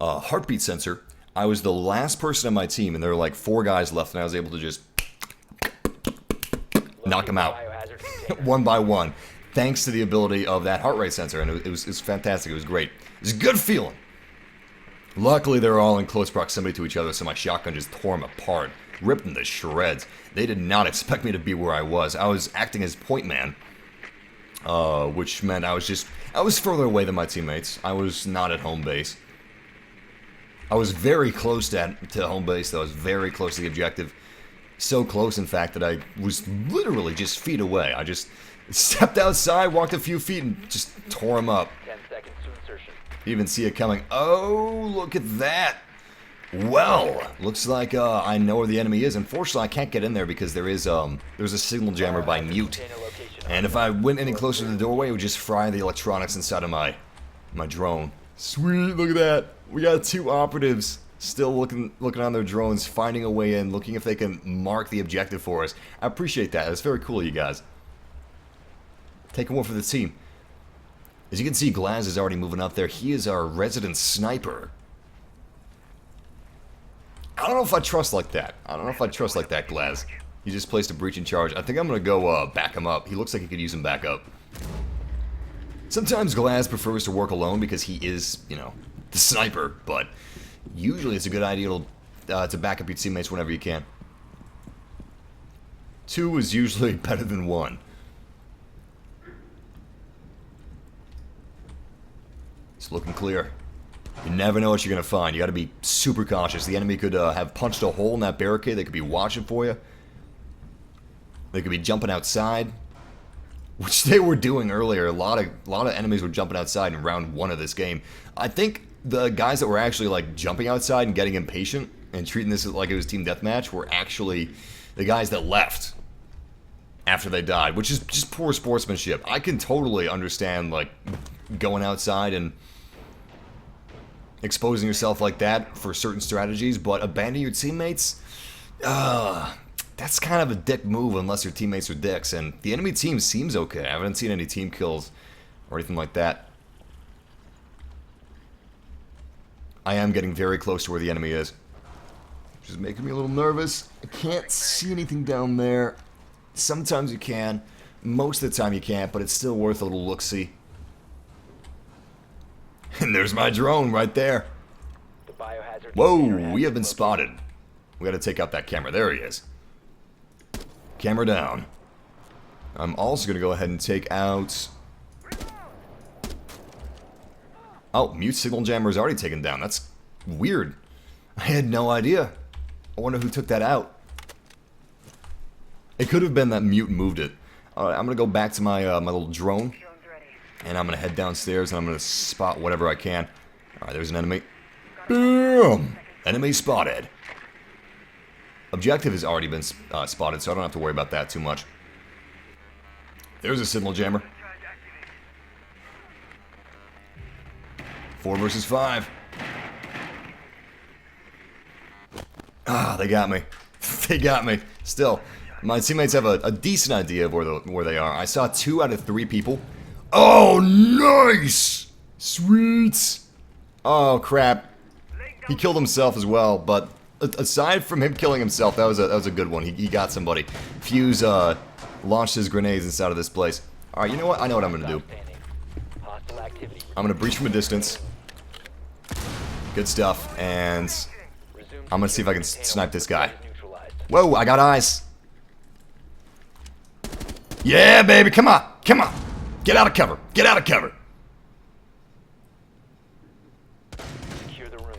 heartbeat sensor, I was the last person on my team, and there were like 4 guys left, and I was able to just knock them out one by one, thanks to the ability of that heart rate sensor, and it was fantastic. It was great. It was a good feeling. Luckily, they were all in close proximity to each other, so my shotgun just tore them apart, ripped them to shreds. They did not expect me to be where I was. I was acting as point man, which meant I was further away than my teammates. I was not at home base. I was very close to home base, though. I was very close to the objective. So close, in fact, that I was literally just feet away. I just stepped outside, walked a few feet, and just tore him up. 10 seconds to insertion. You even see it coming. Oh, look at that. Well, looks like I know where the enemy is. Unfortunately, I can't get in there because there's a signal jammer by Mute. And if I went any closer to the doorway, it would just fry the electronics inside of my drone. Sweet, look at that. We got 2 operatives still looking on their drones, finding a way in, looking if they can mark the objective for us. I appreciate that. That's very cool, you guys. Taking one for the team. As you can see, Glaz is already moving up there. He is our resident sniper. I don't know if I trust like that. Glaz. He just placed a breaching charge. I think I'm going to go back him up. He looks like he could use him back up. Sometimes Glaz prefers to work alone because he is, you know, the sniper, but usually it's a good idea to back up your teammates whenever you can. 2 is usually better than 1. It's looking clear. You never know what you're going to find. You got to be super cautious. The enemy could have punched a hole in that barricade. They could be watching for you. They could be jumping outside, which they were doing earlier. A lot of enemies were jumping outside in round 1 of this game. I think the guys that were actually like jumping outside and getting impatient and treating this like it was team deathmatch were actually the guys that left after they died, which is just poor sportsmanship. I can totally understand like going outside and exposing yourself like that for certain strategies, but abandoning your teammates, that's kind of a dick move unless your teammates are dicks, and the enemy team seems okay. I haven't seen any team kills or anything like that. I am getting very close to where the enemy is, which is making me a little nervous. I can't see anything down there. Sometimes you can, most of the time you can't, but it's still worth a little look-see. And there's my drone right there. The biohazard Whoa, we have been spotted. We gotta take out that camera. There he is. Camera down. I'm also gonna go ahead and take out... Oh, Mute signal jammer is already taken down. That's weird. I had no idea. I wonder who took that out. It could have been that Mute moved it. Alright, I'm gonna go back to my my little drone. And I'm going to head downstairs and I'm going to spot whatever I can. Alright, there's an enemy. Boom! Enemy spotted. Objective has already been spotted, so I don't have to worry about that too much. There's a signal jammer. 4 versus 5. Ah, they got me. They got me. Still, my teammates have a decent idea of where they are. I saw 2 out of 3 people. Oh, nice! Sweet! Oh, crap. He killed himself as well, but aside from him killing himself, that was a good one. He got somebody. Fuse launched his grenades inside of this place. Alright, you know what? I know what I'm gonna do. I'm gonna breach from a distance. Good stuff, and I'm gonna see if I can snipe this guy. Whoa, I got eyes. Yeah, baby, come on, come on. Get out of cover, get out of cover.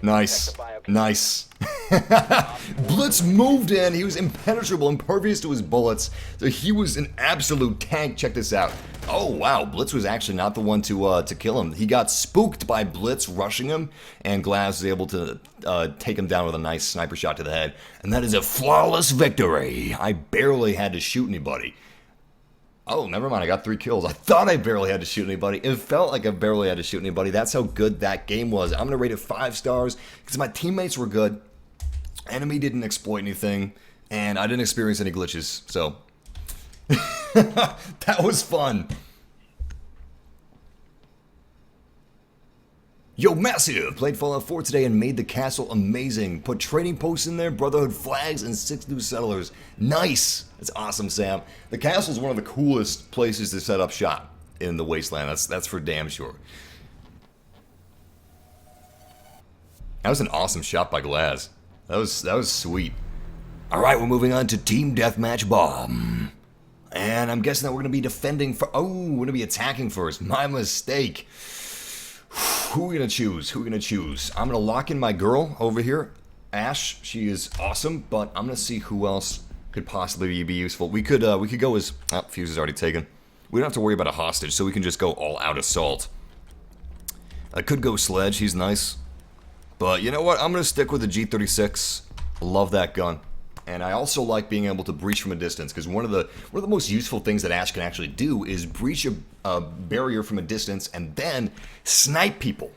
Nice, nice. Blitz moved in, he was impenetrable, impervious to his bullets. So he was an absolute tank, check this out. Oh wow, Blitz was actually not the one to kill him. He got spooked by Blitz rushing him, and Glass was able to take him down with a nice sniper shot to the head. And that is a flawless victory. I barely had to shoot anybody. Oh, never mind, I got 3 kills. I thought I barely had to shoot anybody. It felt like I barely had to shoot anybody. That's how good that game was. I'm gonna rate it 5 stars, because my teammates were good. Enemy didn't exploit anything, and I didn't experience any glitches, so... that was fun. Yo, Massive! Played Fallout 4 today and made the castle amazing. Put trading posts in there, Brotherhood flags, and 6 new settlers. Nice! That's awesome, Sam. The castle is one of the coolest places to set up shop in the Wasteland. That's for damn sure. That was an awesome shot by Glaz. That was sweet. Alright, we're moving on to Team Deathmatch Bomb. And I'm guessing that we're going to be defending for... Oh, we're going to be attacking first. My mistake. Who are we going to choose? Who are we going to choose? I'm going to lock in my girl over here. Ash, she is awesome, but I'm going to see who else could possibly be useful. We could go as... Oh, Fuse is already taken. We don't have to worry about a hostage, so we can just go all-out assault. I could go Sledge, he's nice. But you know what? I'm going to stick with the G36. Love that gun. And I also like being able to breach from a distance, because one of the most useful things that Ash can actually do is breach a barrier from a distance and then snipe people.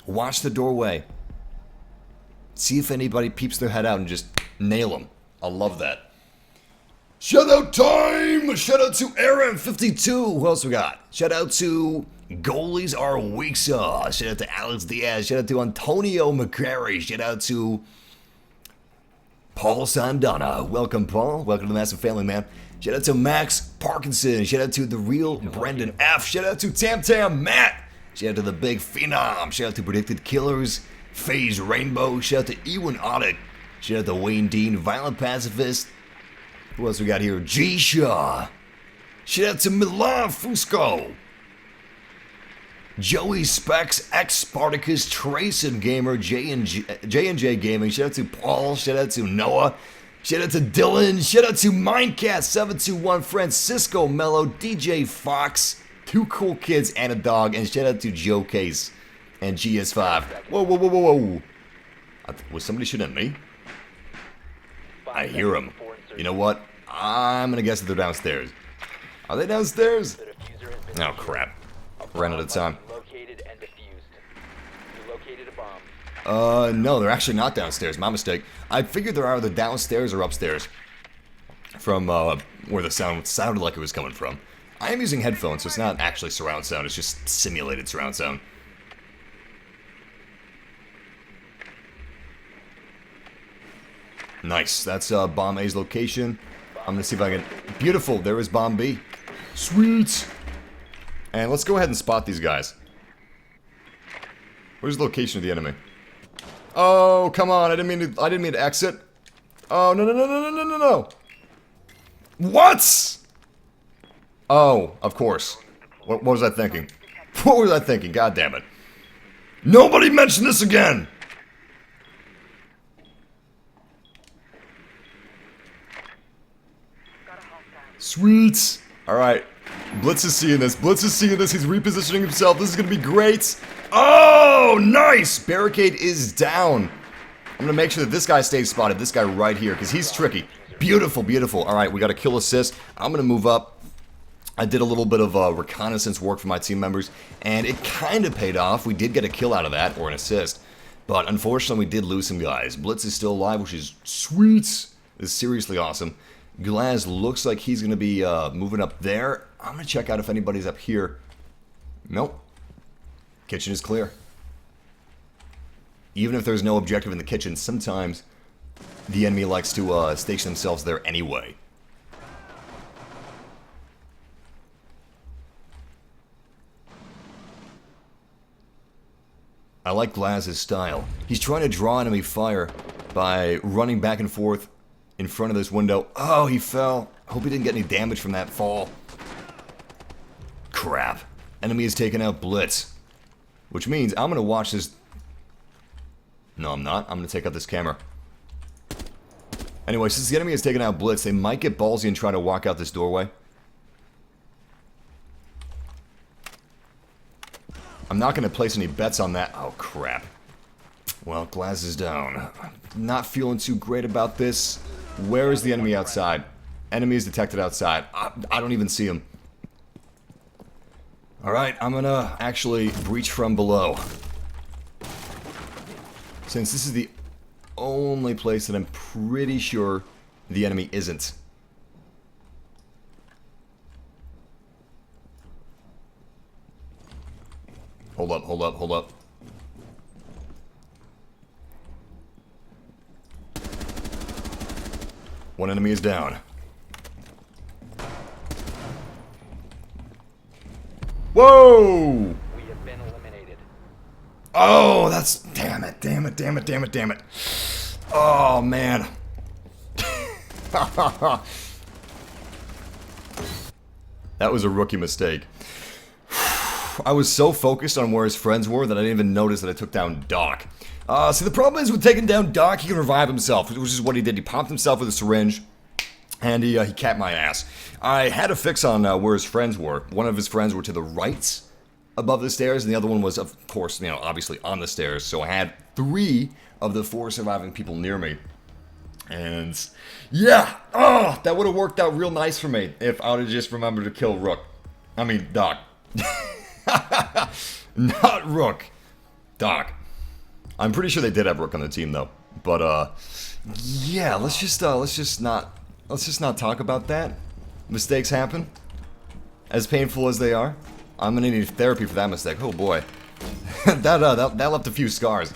Watch the doorway. See if anybody peeps their head out and just nail them. I love that. Shout out time! Shout out to Aaron52. Who else we got? Shout out to Goalies Are Weak Sauce. Shout out to Alex Diaz. Shout out to Antonio McCrary. Shout out to Paul Sandana. Welcome, Paul. Welcome to the Massive Family, man. Shout out to Max Parkinson. Shout out to The Real Brendan F. Shout out to Tam Tam Matt. Shout out to The Big Phenom. Shout out to Predicted Killers. FaZe Rainbow. Shout out to Ewan Audit. Shout out to Wayne Dean. Violent Pacifist. Who else we got here? G Shaw. Shout out to Milan Fusco. Joey Specs, X Spartacus, Trace and Gamer, J&J Gaming. Shout out to Paul. Shout out to Noah. Shout out to Dylan. Shout out to Mindcat721, Francisco Mello, DJ Fox, 2 Cool Kids and a Dog, and shout out to Joe Case and GS5. Whoa, whoa, whoa, whoa, whoa. Was somebody shooting at me? I hear them. You know what? I'm gonna guess that they're downstairs. Are they downstairs? Oh crap. Ran out of time. No, they're actually not downstairs. My mistake. I figured they're either downstairs or upstairs. From, where the sound sounded like it was coming from. I am using headphones, so it's not actually surround sound. It's just simulated surround sound. Nice. That's, Bomb A's location. I'm gonna see if I can... Beautiful. There is Bomb B. Sweet. And let's go ahead and spot these guys. Where's the location of the enemy? Oh, come on! I didn't mean to exit. Oh no no no no no no no no! What? Oh, of course. What was I thinking? What was I thinking? God damn it! Nobody mention this again. Sweet. All right. Blitz is seeing this. Blitz is seeing this. He's repositioning himself. This is going to be great. Oh, nice. Barricade is down. I'm going to make sure that this guy stays spotted. This guy right here, because he's tricky. Beautiful, beautiful. All right, we got a kill assist. I'm going to move up. I did a little bit of reconnaissance work for my team members, and it kind of paid off. We did get a kill out of that, or an assist. But unfortunately, we did lose some guys. Blitz is still alive, which is sweet. It's seriously awesome. Glaz looks like he's going to be moving up there. I'm going to check out if anybody's up here. Nope. Kitchen is clear. Even if there's no objective in the kitchen, sometimes the enemy likes to station themselves there anyway. I like Glaz's style. He's trying to draw enemy fire by running back and forth in front of this window. Oh, he fell. Hope he didn't get any damage from that fall. Crap. Enemy has taken out Blitz. Which means I'm going to watch this. No, I'm not. I'm going to take out this camera. Anyway, since the enemy has taken out Blitz, they might get ballsy and try to walk out this doorway. I'm not going to place any bets on that. Oh, crap. Well, Glaz is down. Not feeling too great about this. Where is the enemy outside? Enemy is detected outside. I don't even see him. Alright, I'm going to actually breach from below. Since this is the only place that I'm pretty sure the enemy isn't. Hold up, hold up, hold up. One enemy is down. Whoa! We have been eliminated. Oh, that's... Damn it, damn it, damn it, damn it, damn it. Oh, man. That was a rookie mistake. I was so focused on where his friends were that I didn't even notice that I took down Doc. See, the problem is with taking down Doc, he can revive himself, which is what he did. He popped himself with a syringe, and he capped my ass. I had a fix on where his friends were. One of his friends were to the right above the stairs, and the other one was, of course, obviously on the stairs. So I had 3 of the 4 surviving people near me. And, yeah, oh, that would have worked out real nice for me if I would have just remembered to kill Doc. Not Rook. Doc. I'm pretty sure they did have Rook on the team though. But yeah, let's just not talk about that. Mistakes happen. As painful as they are. I'm gonna need therapy for that mistake. Oh boy. that left a few scars.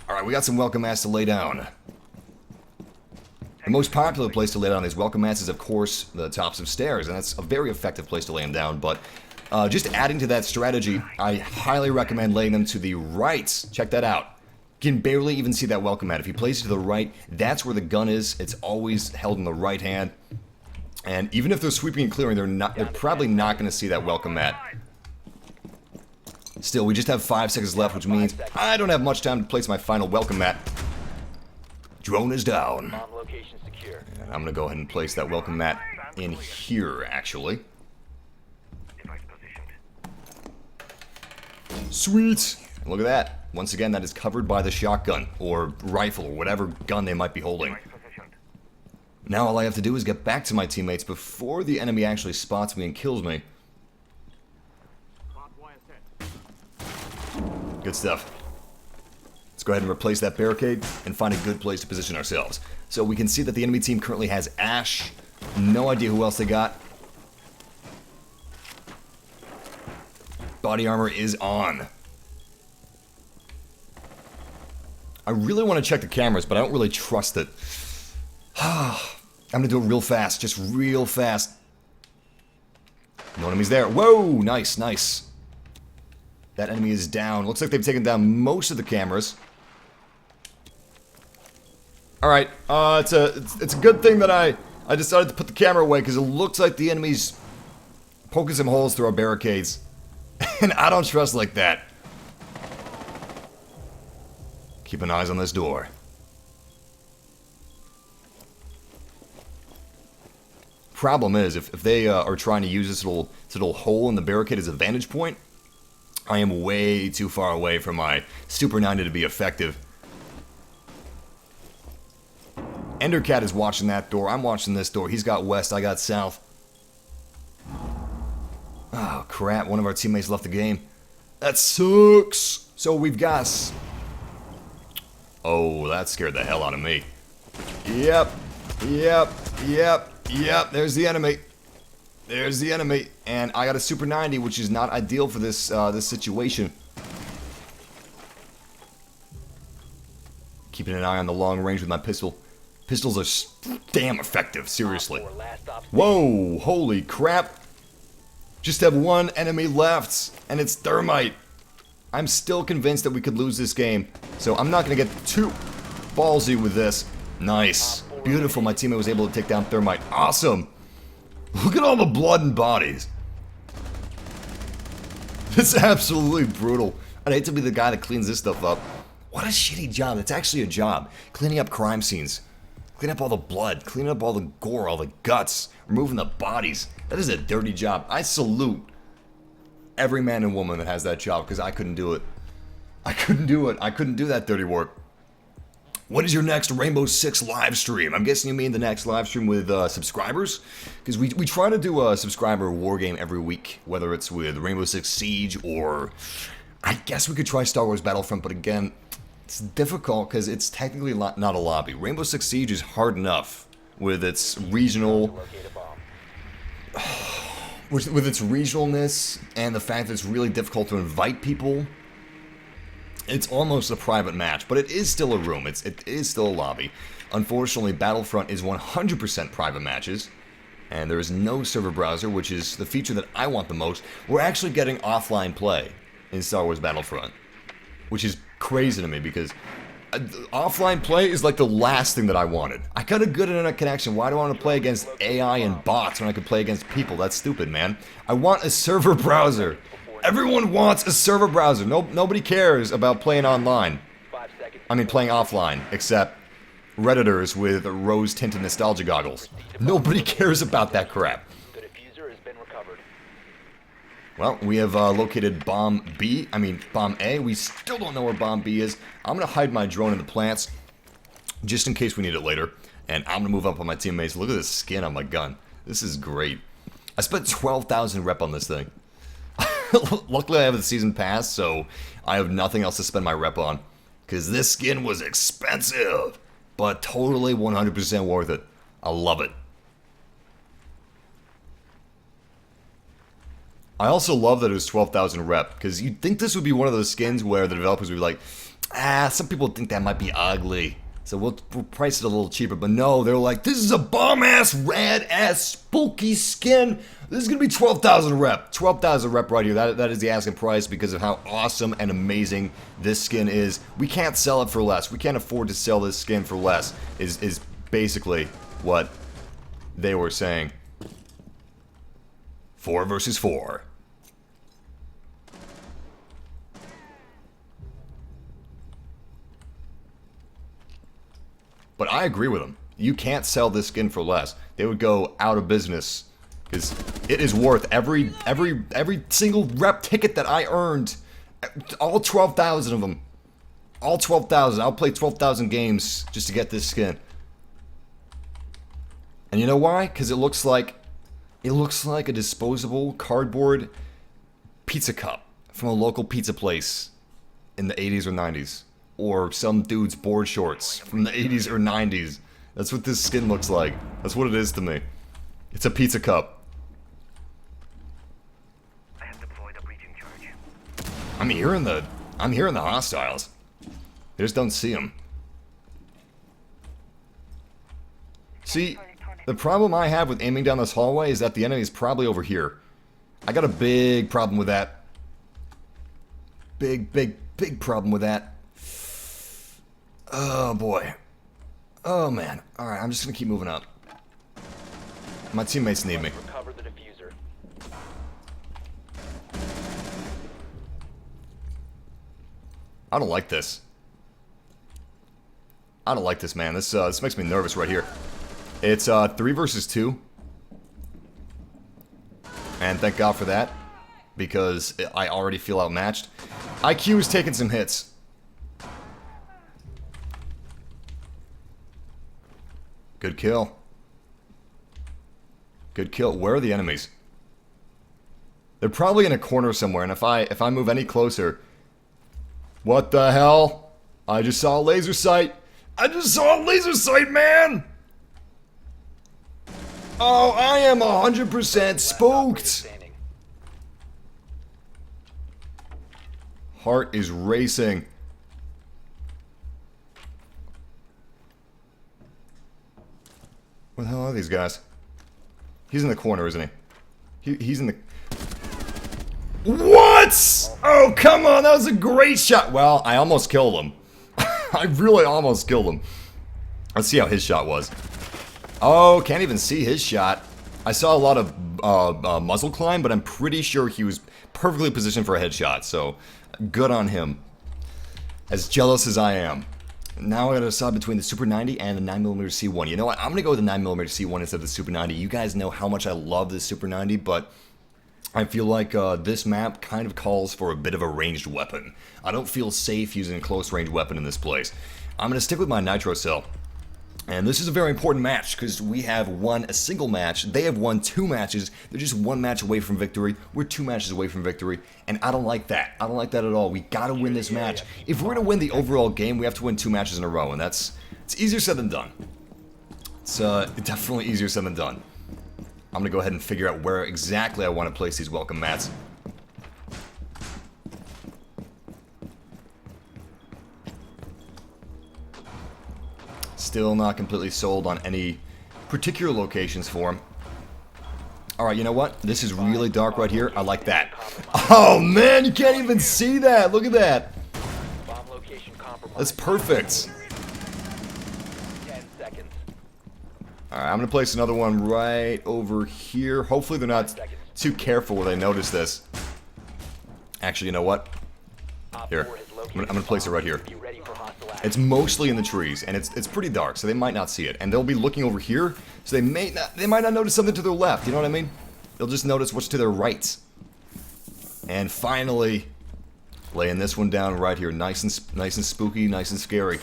Alright, we got some welcome mats to lay down. The most popular place to lay down these welcome mats is, of course, the tops of stairs, and that's a very effective place to lay them down, but just adding to that strategy, I highly recommend laying them to the right. Check that out. You can barely even see that welcome mat. If you place it to the right, that's where the gun is. It's always held in the right hand. And even if they're sweeping and clearing, they're probably not going to see that welcome mat. Still, we just have 5 seconds left, which means I don't have much time to place my final welcome mat. Drone is down. Bomb location secure. And I'm going to go ahead and place that welcome mat in here, actually. Sweet! Look at that. Once again, that is covered by the shotgun, or rifle, or whatever gun they might be holding. Now all I have to do is get back to my teammates before the enemy actually spots me and kills me. Good stuff. Let's go ahead and replace that barricade and find a good place to position ourselves. So we can see that the enemy team currently has Ash. No idea who else they got. Body armor is on. I really want to check the cameras, but I don't really trust it. I'm going to do it real fast, just real fast. No enemies there. Whoa, nice, nice. That enemy is down. Looks like they've taken down most of the cameras. Alright, it's a good thing that I decided to put the camera away, because it looks like the enemy's poking some holes through our barricades. And I don't trust like that. Keep an eye on this door. Problem is, if they are trying to use this little hole in the barricade as a vantage point, I am way too far away from my Super 90 to be effective. Endercat is watching that door. I'm watching this door. He's got west, I got south. Oh, crap. One of our teammates left the game. That sucks. So we've got... Oh, that scared the hell out of me. Yep. There's the enemy. There's the enemy. And I got a Super 90, which is not ideal for this, this situation. Keeping an eye on the long range with my pistol. Pistols are damn effective, seriously. Whoa, holy crap. Just have one enemy left, and it's Thermite. I'm still convinced that we could lose this game, so I'm not going to get too ballsy with this. Nice. Beautiful, my teammate was able to take down Thermite. Awesome. Look at all the blood and bodies. It's absolutely brutal. I'd hate to be the guy that cleans this stuff up. What a shitty job. It's actually a job. Cleaning up crime scenes. Cleaning up all the blood. Cleaning up all the gore, all the guts. Removing the bodies. That is a dirty job. I salute every man and woman that has that job, because I couldn't do it. I couldn't do it. I couldn't do that dirty work. When is your next Rainbow Six live stream? I'm guessing you mean the next live stream with subscribers? Because we try to do a subscriber war game every week, whether it's with Rainbow Six Siege or... I guess we could try Star Wars Battlefront, but again, it's difficult because it's technically not a lobby. Rainbow Six Siege is hard enough with its regional... with its regionalness and the fact that it's really difficult to invite people. It's almost a private match, but it is still a room. It is still a lobby. Unfortunately, Battlefront is 100% private matches, and there is no server browser, which is the feature that I want the most. We're actually getting offline play in Star Wars Battlefront, which is crazy to me because offline play is like the last thing that I wanted. I got a good internet connection. Why do I want to play against AI and bots when I could play against people? That's stupid, man. I want a server browser. Everyone wants a server browser. Nobody cares about playing online. I mean, playing offline, except Redditors with rose-tinted nostalgia goggles. Nobody cares about that crap. Well, we have located Bomb A. We still don't know where Bomb B is. I'm going to hide my drone in the plants, just in case we need it later. And I'm going to move up on my teammates. Look at this skin on my gun. This is great. I spent 12,000 rep on this thing. Luckily, I have the season pass, so I have nothing else to spend my rep on. Because this skin was expensive, but totally 100% worth it. I love it. I also love that it was 12,000 rep, because you'd think this would be one of those skins where the developers would be like, some people think that might be ugly, so we'll price it a little cheaper. But no, they're like, this is a bomb-ass, rad-ass, spooky skin. This is going to be 12,000 rep. 12,000 rep right here. That is the asking price because of how awesome and amazing this skin is. We can't sell it for less. We can't afford to sell this skin for less, is basically what they were saying. 4 versus 4. But I agree with them. You can't sell this skin for less. They would go out of business because it is worth every single rep ticket that I earned. All 12,000 of them. All 12,000. I'll play 12,000 games just to get this skin. And you know why? Because it looks like a disposable cardboard pizza cup from a local pizza place in the 80s or 90s. Or some dude's board shorts from the 80s or 90s. That's what this skin looks like. That's what it is to me. It's a pizza cup. I have deployed a breaching charge. I'm hearing the hostiles. I just don't see them. See, the problem I have with aiming down this hallway is that the enemy is probably over here. I got a big problem with that. Big problem with that. Oh boy. Oh man. Alright, I'm just gonna keep moving up. My teammates need me. Recover the diffuser. I don't like this. I don't like this, man. This makes me nervous right here. It's 3 versus 2. And thank God for that. Because I already feel outmatched. IQ is taking some hits. Good kill. Good kill. Where are the enemies? They're probably in a corner somewhere, and if I move any closer... What the hell? I just saw a laser sight! I just saw a laser sight, man! Oh, I am 100% spooked! Heart is racing. Where the hell are these guys? He's in the corner, isn't he? He's in the... What? Oh, come on, that was a great shot. Well, I almost killed him. I really almost killed him. Let's see how his shot was. Oh, can't even see his shot. I saw a lot of muzzle climb, but I'm pretty sure he was perfectly positioned for a headshot, so good on him. As jealous as I am. Now I gotta decide between the Super 90 and the 9mm C1. You know what? I'm gonna go with the 9mm C1 instead of the Super 90. You guys know how much I love this Super 90, but I feel like this map kind of calls for a bit of a ranged weapon. I don't feel safe using a close range weapon in this place. I'm gonna stick with my nitro cell. And this is a very important match because we have won a single match. They have won 2 matches. They're just 1 match away from victory. We're 2 matches away from victory. And I don't like that. I don't like that at all. We gotta win this match. If we're gonna win the overall game, we have to win 2 matches in a row. And it's easier said than done. It's definitely easier said than done. I'm gonna go ahead and figure out where exactly I want to place these welcome mats. Still not completely sold on any particular locations for him. Alright, you know what? This is really dark right here. I like that. Oh man, you can't even see that! Look at that! That's perfect. 10 seconds. Alright, I'm gonna place another one right over here. Hopefully they're not too careful when they notice this. Actually, you know what? Here. I'm gonna place it right here. It's mostly in the trees, and it's pretty dark, so they might not see it. And they'll be looking over here, so they might not notice something to their left, you know what I mean? They'll just notice what's to their right. And finally, laying this one down right here, nice and spooky, nice and scary.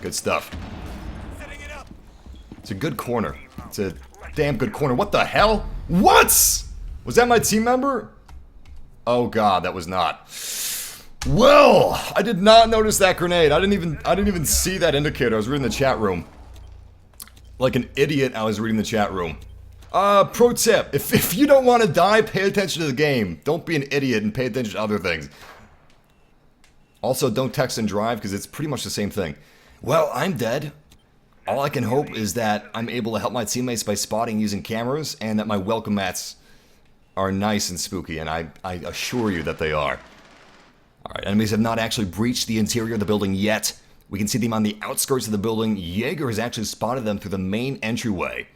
Good stuff. It's a good corner. It's a damn good corner. What the hell? What? Was that my team member? Oh god, that was not. Well, I did not notice that grenade. I didn't even see that indicator. I was reading the chat room. Like an idiot, I was reading the chat room. Pro tip, if you don't want to die, pay attention to the game. Don't be an idiot and pay attention to other things. Also, don't text and drive, because it's pretty much the same thing. Well, I'm dead. All I can hope is that I'm able to help my teammates by spotting using cameras, and that my welcome mats are nice and spooky, and I assure you that they are. Alright, enemies have not actually breached the interior of the building yet. We can see them on the outskirts of the building. Jaeger has actually spotted them through the main entryway.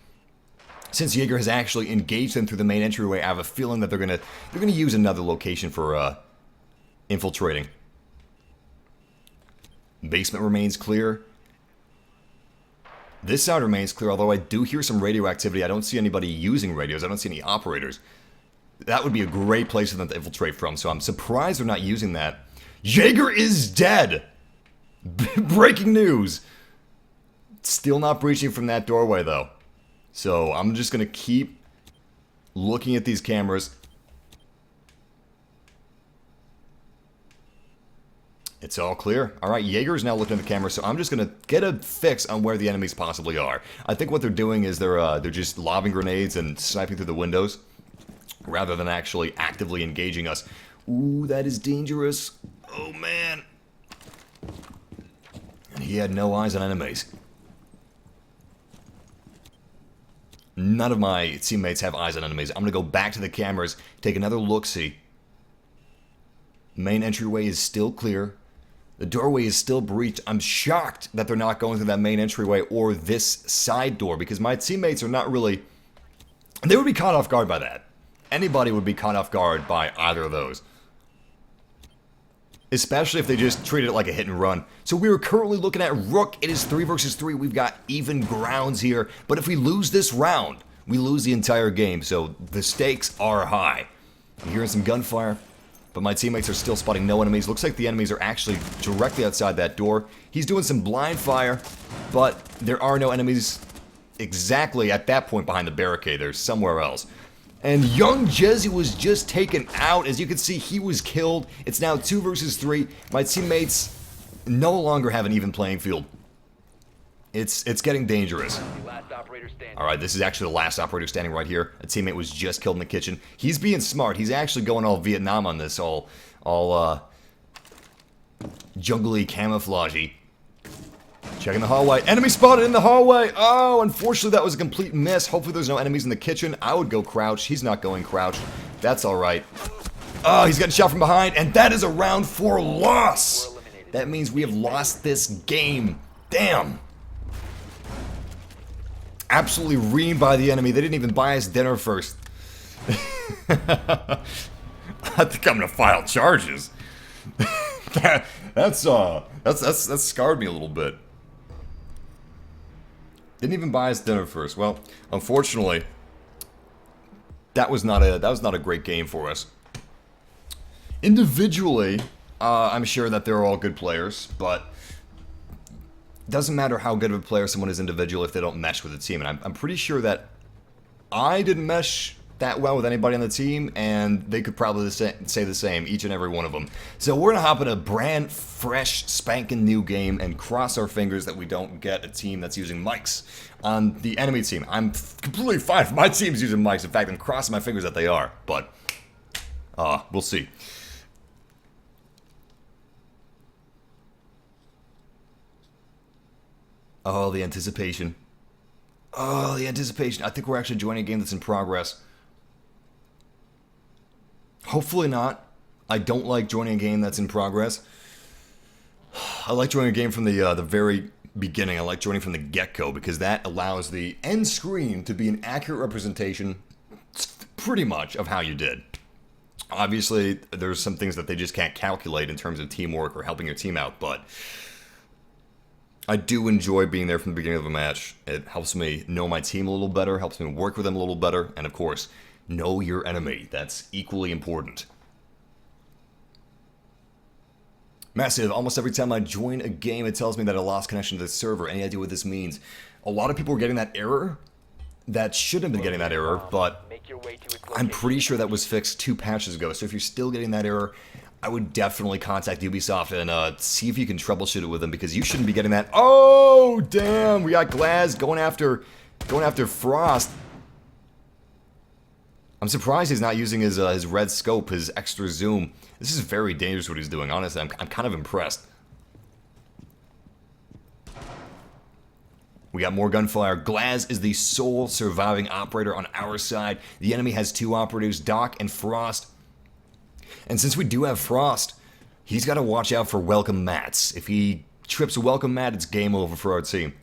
Since Jaeger has actually engaged them through the main entryway, I have a feeling that they're gonna use another location for infiltrating. Basement remains clear. This side remains clear, although I do hear some radio activity. I don't see anybody using radios. I don't see any operators. That would be a great place for them to infiltrate from, so I'm surprised they're not using that. Jaeger is dead! Breaking news! Still not breaching from that doorway, though. So, I'm just gonna keep looking at these cameras. It's all clear. Alright, Jaeger is now looking at the camera, so I'm just gonna get a fix on where the enemies possibly are. I think what they're doing is they're just lobbing grenades and sniping through the windows, rather than actually actively engaging us. Ooh, that is dangerous. Oh, man. And he had no eyes on enemies. None of my teammates have eyes on enemies. I'm going to go back to the cameras, take another look-see. Main entryway is still clear. The doorway is still breached. I'm shocked that they're not going through that main entryway or this side door, because my teammates are not really... They would be caught off guard by that. Anybody would be caught off guard by either of those. Especially if they just treated it like a hit and run. So we are currently looking at Rook. It is 3 versus 3. We've got even grounds here. But if we lose this round, we lose the entire game. So the stakes are high. I'm hearing some gunfire, but my teammates are still spotting no enemies. Looks like the enemies are actually directly outside that door. He's doing some blind fire, but there are no enemies exactly at that point behind the barricade. They're somewhere else. And young Jesse was just taken out. As you can see, he was killed. It's now 2 versus 3. My teammates no longer have an even playing field. It's getting dangerous. Last operator standing. All right, this is actually the last operator standing right here. A teammate was just killed in the kitchen. He's being smart. He's actually going all Vietnam on this, all jungly camouflagey. Checking the hallway. Enemy spotted in the hallway. Oh, unfortunately, that was a complete miss. Hopefully, there's no enemies in the kitchen. I would go crouch. He's not going crouch. That's all right. Oh, he's getting shot from behind, and that is a round 4 loss. That means we have lost this game. Damn. Absolutely reamed by the enemy. They didn't even buy us dinner first. I think I'm gonna file charges. That's scarred me a little bit. Didn't even buy us dinner first. Well, unfortunately, that was not a great game for us. Individually, I'm sure that they're all good players, but it doesn't matter how good of a player someone is individual if they don't mesh with the team. And I'm pretty sure that I didn't mesh that well with anybody on the team, and they could probably say the same, each and every one of them. So we're gonna hop in a brand fresh, spanking new game and cross our fingers that we don't get a team that's using mics on the enemy team. I'm completely fine if my team's using mics. In fact, I'm crossing my fingers that they are, but we'll see. Oh, the anticipation. Oh, the anticipation. I think we're actually joining a game that's in progress. Hopefully not. I don't like joining a game that's in progress. I like joining a game from the very beginning. I like joining from the get-go because that allows the end screen to be an accurate representation, pretty much, of how you did. Obviously, there's some things that they just can't calculate in terms of teamwork or helping your team out, but I do enjoy being there from the beginning of a match. It helps me know my team a little better, helps me work with them a little better, and of course, know your enemy. That's equally important. Massive, almost every time I join a game, it tells me that I lost connection to the server. Any idea what this means? A lot of people were getting that error. That shouldn't have been getting that error, but I'm pretty sure that was fixed 2 patches ago. So if you're still getting that error, I would definitely contact Ubisoft and see if you can troubleshoot it with them, because you shouldn't be getting that. Oh, damn! We got Glaz going after Frost. I'm surprised he's not using his red scope, his extra zoom. This is very dangerous what he's doing. Honestly, I'm kind of impressed. We got more gunfire. Glaz is the sole surviving operator on our side. The enemy has 2 operatives, Doc and Frost. And since we do have Frost, he's got to watch out for welcome mats. If he trips a welcome mat, it's game over for our team.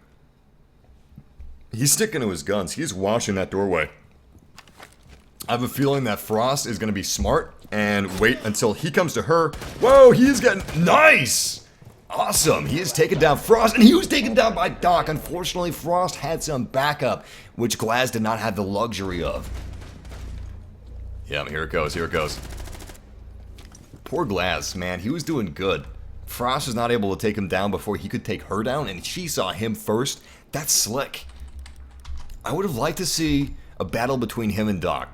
He's sticking to his guns. He's watching that doorway. I have a feeling that Frost is going to be smart and wait until he comes to her. Whoa, he is getting... Nice! Awesome. He has taken down Frost, and he was taken down by Doc. Unfortunately, Frost had some backup, which Glaz did not have the luxury of. Yeah, here it goes. Here it goes. Poor Glaz, man. He was doing good. Frost was not able to take him down before he could take her down, and she saw him first. That's slick. I would have liked to see a battle between him and Doc.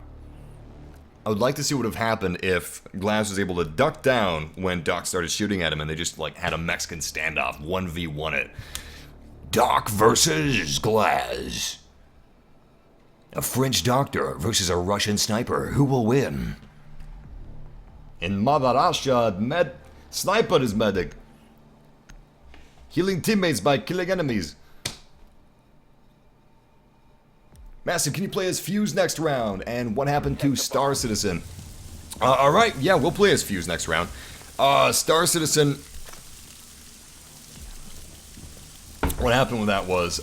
I would like to see what would have happened if Glaz was able to duck down when Doc started shooting at him and they just like had a Mexican standoff, 1v1 it. Doc versus Glaz. A French doctor versus a Russian sniper. Who will win? In Mother Russia, sniper is medic. Healing teammates by killing enemies. Massive, can you play as Fuse next round? And what happened to Star Citizen? Alright, yeah, we'll play as Fuse next round. Star Citizen... What happened with that was,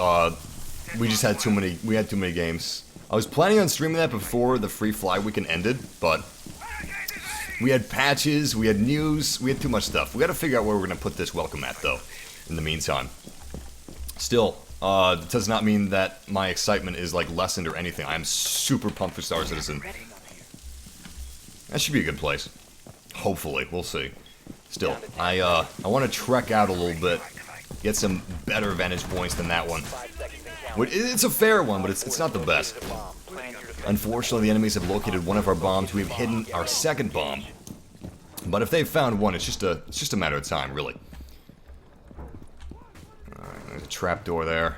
we just had too many games. I was planning on streaming that before the free fly weekend ended, but we had patches, we had news, we had too much stuff. We gotta figure out where we're gonna put this welcome at, though, in the meantime. Still, it does not mean that my excitement is, like, lessened or anything. I'm super pumped for Star Citizen. That should be a good place. Hopefully, we'll see. Still, I want to trek out a little bit, get some better vantage points than that one. It's a fair one, but it's not the best. Unfortunately, the enemies have located one of our bombs. We've hidden our second bomb. But if they've found one, it's just a matter of time, really. Alright, there's a trapdoor there.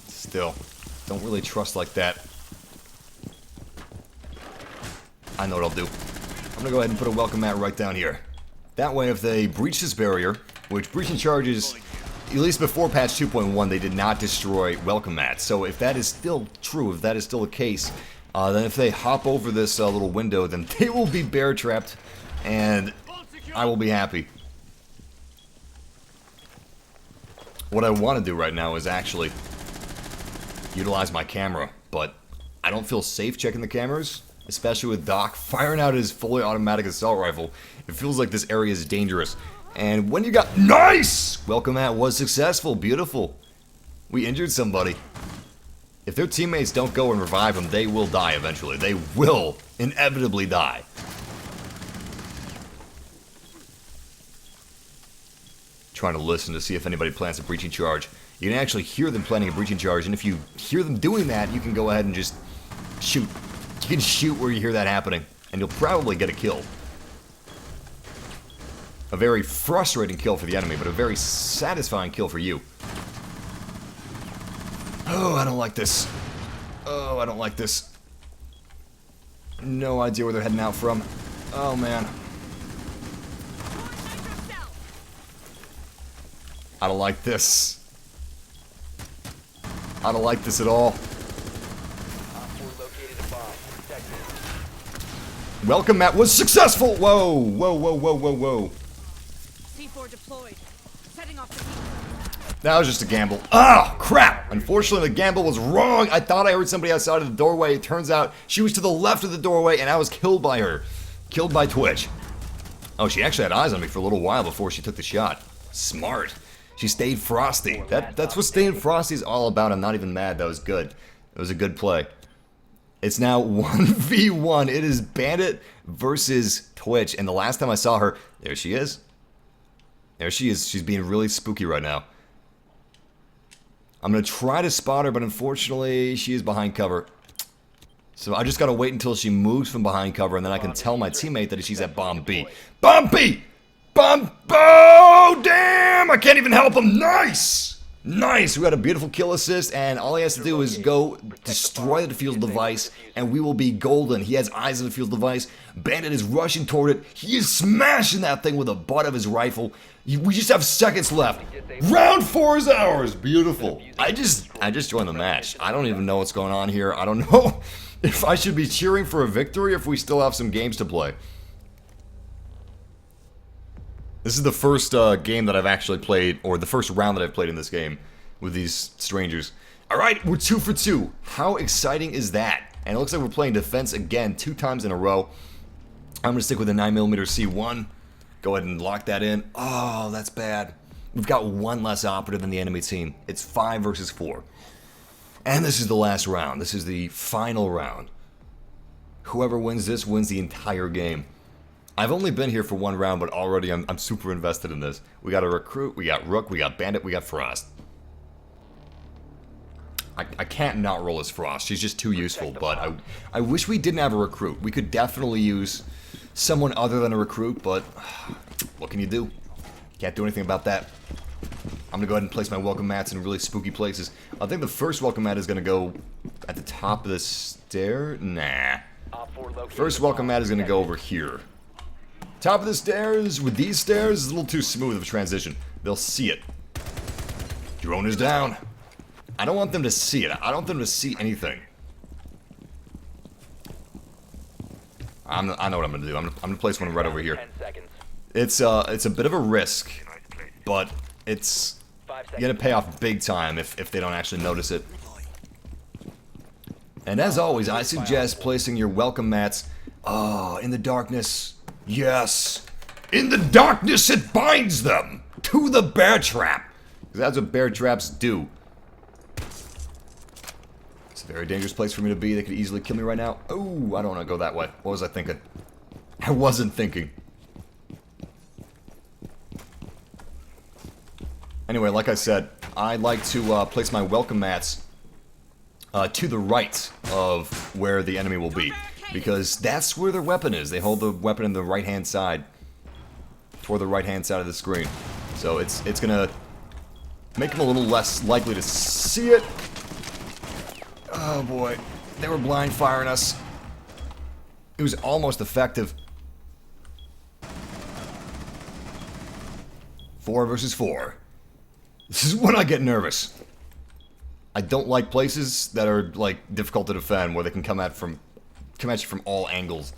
Still, don't really trust like that. I know what I'll do. I'm gonna go ahead and put a welcome mat right down here. That way, if they breach this barrier, which breaching charges, at least before patch 2.1, they did not destroy welcome mats. So if that is still true, if that is still the case, then if they hop over this little window, then they will be bear trapped, and I will be happy. What I want to do right now is actually utilize my camera, but I don't feel safe checking the cameras, especially with Doc firing out his fully automatic assault rifle. It feels like this area is dangerous. And when you got... Nice! Welcome mat was successful. Beautiful. We injured somebody. If their teammates don't go and revive them, they will die eventually. They will inevitably die. Trying to listen to see if anybody plants a breaching charge. You can actually hear them planting a breaching charge, and if you hear them doing that, you can go ahead and just shoot. You can shoot where you hear that happening, and you'll probably get a kill. A very frustrating kill for the enemy, but a very satisfying kill for you. Oh, I don't like this. Oh, I don't like this. No idea where they're heading out from. Oh, man. I don't like this. I don't like this at all. Welcome mat was successful! Whoa, whoa, whoa, whoa, whoa, whoa. C4 deployed. Setting off the That was just a gamble. Oh, crap! Unfortunately, the gamble was wrong. I thought I heard somebody outside of the doorway. It turns out she was to the left of the doorway, and I was killed by her. Killed by Twitch. Oh, she actually had eyes on me for a little while before she took the shot. Smart. She stayed frosty. That's what staying frosty is all about. I'm not even mad. That was good. It was a good play. It's now 1v1. It is Bandit versus Twitch. And the last time I saw her, there she is. There she is. She's being really spooky right now. I'm going to try to spot her, but unfortunately, she is behind cover. So I just got to wait until she moves from behind cover, and then I can tell my teammate that she's at Bomb B. Bomb B! Bomb... Oh, damn! I can't even help him. Nice! Nice! We got a beautiful kill assist, and all he has to do is go destroy the defusal device, and we will be golden. He has eyes on the defusal device. Bandit is rushing toward it. He is smashing that thing with the butt of his rifle. We just have seconds left. Round 4 is ours. Beautiful. I just joined the match. I don't even know what's going on here. I don't know if I should be cheering for a victory or if we still have some games to play. This is the first game that I've actually played, or the first round that I've played in this game with these strangers. Alright, we're 2 for 2. How exciting is that? And it looks like we're playing defense again 2 times in a row. I'm going to stick with the 9mm C1. Go ahead and lock that in. Oh, that's bad. We've got one less operative than the enemy team. It's 5 versus 4. And this is the last round. This is the final round. Whoever wins this wins the entire game. I've only been here for 1 round, but already I'm super invested in this. We got a recruit, we got Rook, we got Bandit, we got Frost. I can't not roll as Frost. She's just too useful, but I wish we didn't have a recruit. We could definitely use someone other than a recruit, but what can you do? Can't do anything about that. I'm going to go ahead and place my welcome mats in really spooky places. I think the first welcome mat is going to go at the top of the stair. Nah. First welcome mat is going to go over here. Top of the stairs, with these stairs, is a little too smooth of a transition. They'll see it. Drone is down. I don't want them to see it. I don't want them to see anything. I know what I'm going to do. I'm going to place one right over here. It's a bit of a risk, but it's going to pay off big time if they don't actually notice it. And as always, I suggest placing your welcome mats in the darkness. Yes! In the darkness it binds them to the bear trap! Because that's what bear traps do. It's a very dangerous place for me to be. They could easily kill me right now. Oh, I don't want to go that way. What was I thinking? I wasn't thinking. Anyway, like I said, I like to place my welcome mats to the right of where the enemy will be, because that's where their weapon is. They hold the weapon in the right-hand side, toward the right-hand side of the screen. So it's gonna make them a little less likely to see it. Oh boy, they were blind firing us. It was almost effective. 4 versus 4. This is when I get nervous. I don't like places that are like difficult to defend, where they can come at you from all angles.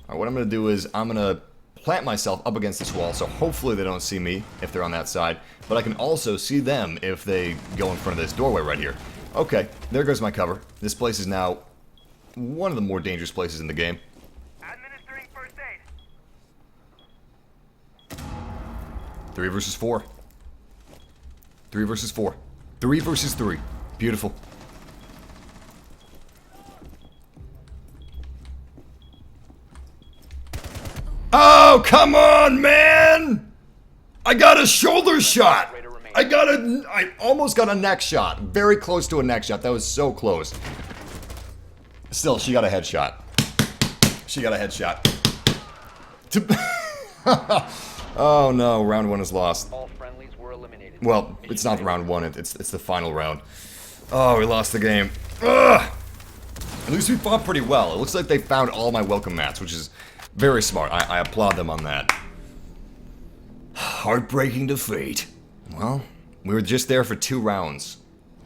Alright, what I'm gonna do is I'm gonna plant myself up against this wall, so hopefully they don't see me if they're on that side, but I can also see them if they go in front of this doorway right here. Okay, there goes my cover. This place is now one of the more dangerous places in the game. Administering first aid. 3 versus 4. 3 versus 4. 3 versus 3. Beautiful. Oh, come on, man! I got a shoulder shot! I almost got a neck shot. Very close to a neck shot. That was so close. Still, she got a headshot. She got a headshot. Oh no, round 1 is lost. All friendlies were eliminated. Well, it's not round 1, it's the final round. Oh, we lost the game. Ugh! At least we fought pretty well. It looks like they found all my welcome mats, which is very smart. I applaud them on that. Heartbreaking defeat. Well, we were just there for 2 rounds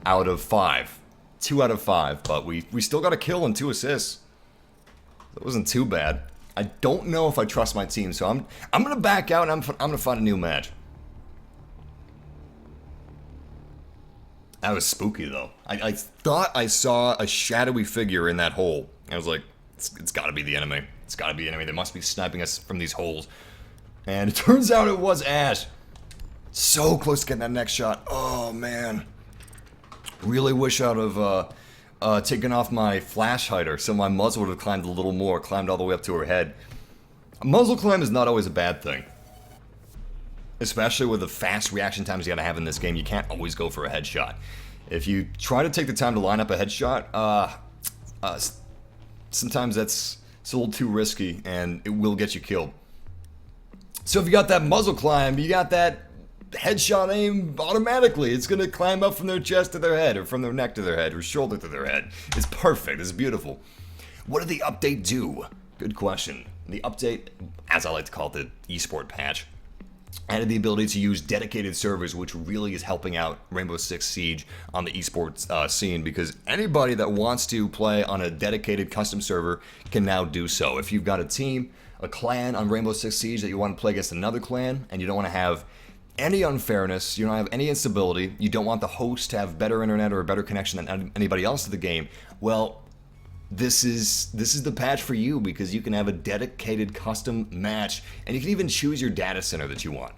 out of 5. 2 out of 5, but we still got a kill and 2 assists. That wasn't too bad. I don't know if I trust my team, so I'm gonna back out and I'm gonna find a new match. That was spooky though. I thought I saw a shadowy figure in that hole. I was like, it's gotta be the enemy. It's gotta be the enemy. They must be sniping us from these holes. And it turns out it was Ash. So close to getting that next shot. Oh man. Really wish I'd have taken off my flash hider so my muzzle would have climbed a little more, climbed all the way up to her head. A muzzle climb is not always a bad thing. Especially with the fast reaction times you gotta have in this game, you can't always go for a headshot. If you try to take the time to line up a headshot, sometimes it's a little too risky and it will get you killed. So if you got that muzzle climb, you got that headshot aim automatically. It's gonna climb up from their chest to their head, or from their neck to their head, or shoulder to their head. It's perfect. It's beautiful. What did the update do? Good question. The update, as I like to call it, the eSport patch, added the ability to use dedicated servers, which really is helping out Rainbow Six Siege on the esports scene, because anybody that wants to play on a dedicated custom server can now do so. If you've got a team, a clan on Rainbow Six Siege that you want to play against another clan, and you don't want to have any unfairness, you don't have any instability, you don't want the host to have better internet or a better connection than anybody else to the game, well, this is the patch for you, because you can have a dedicated custom match, and you can even choose your data center that you want.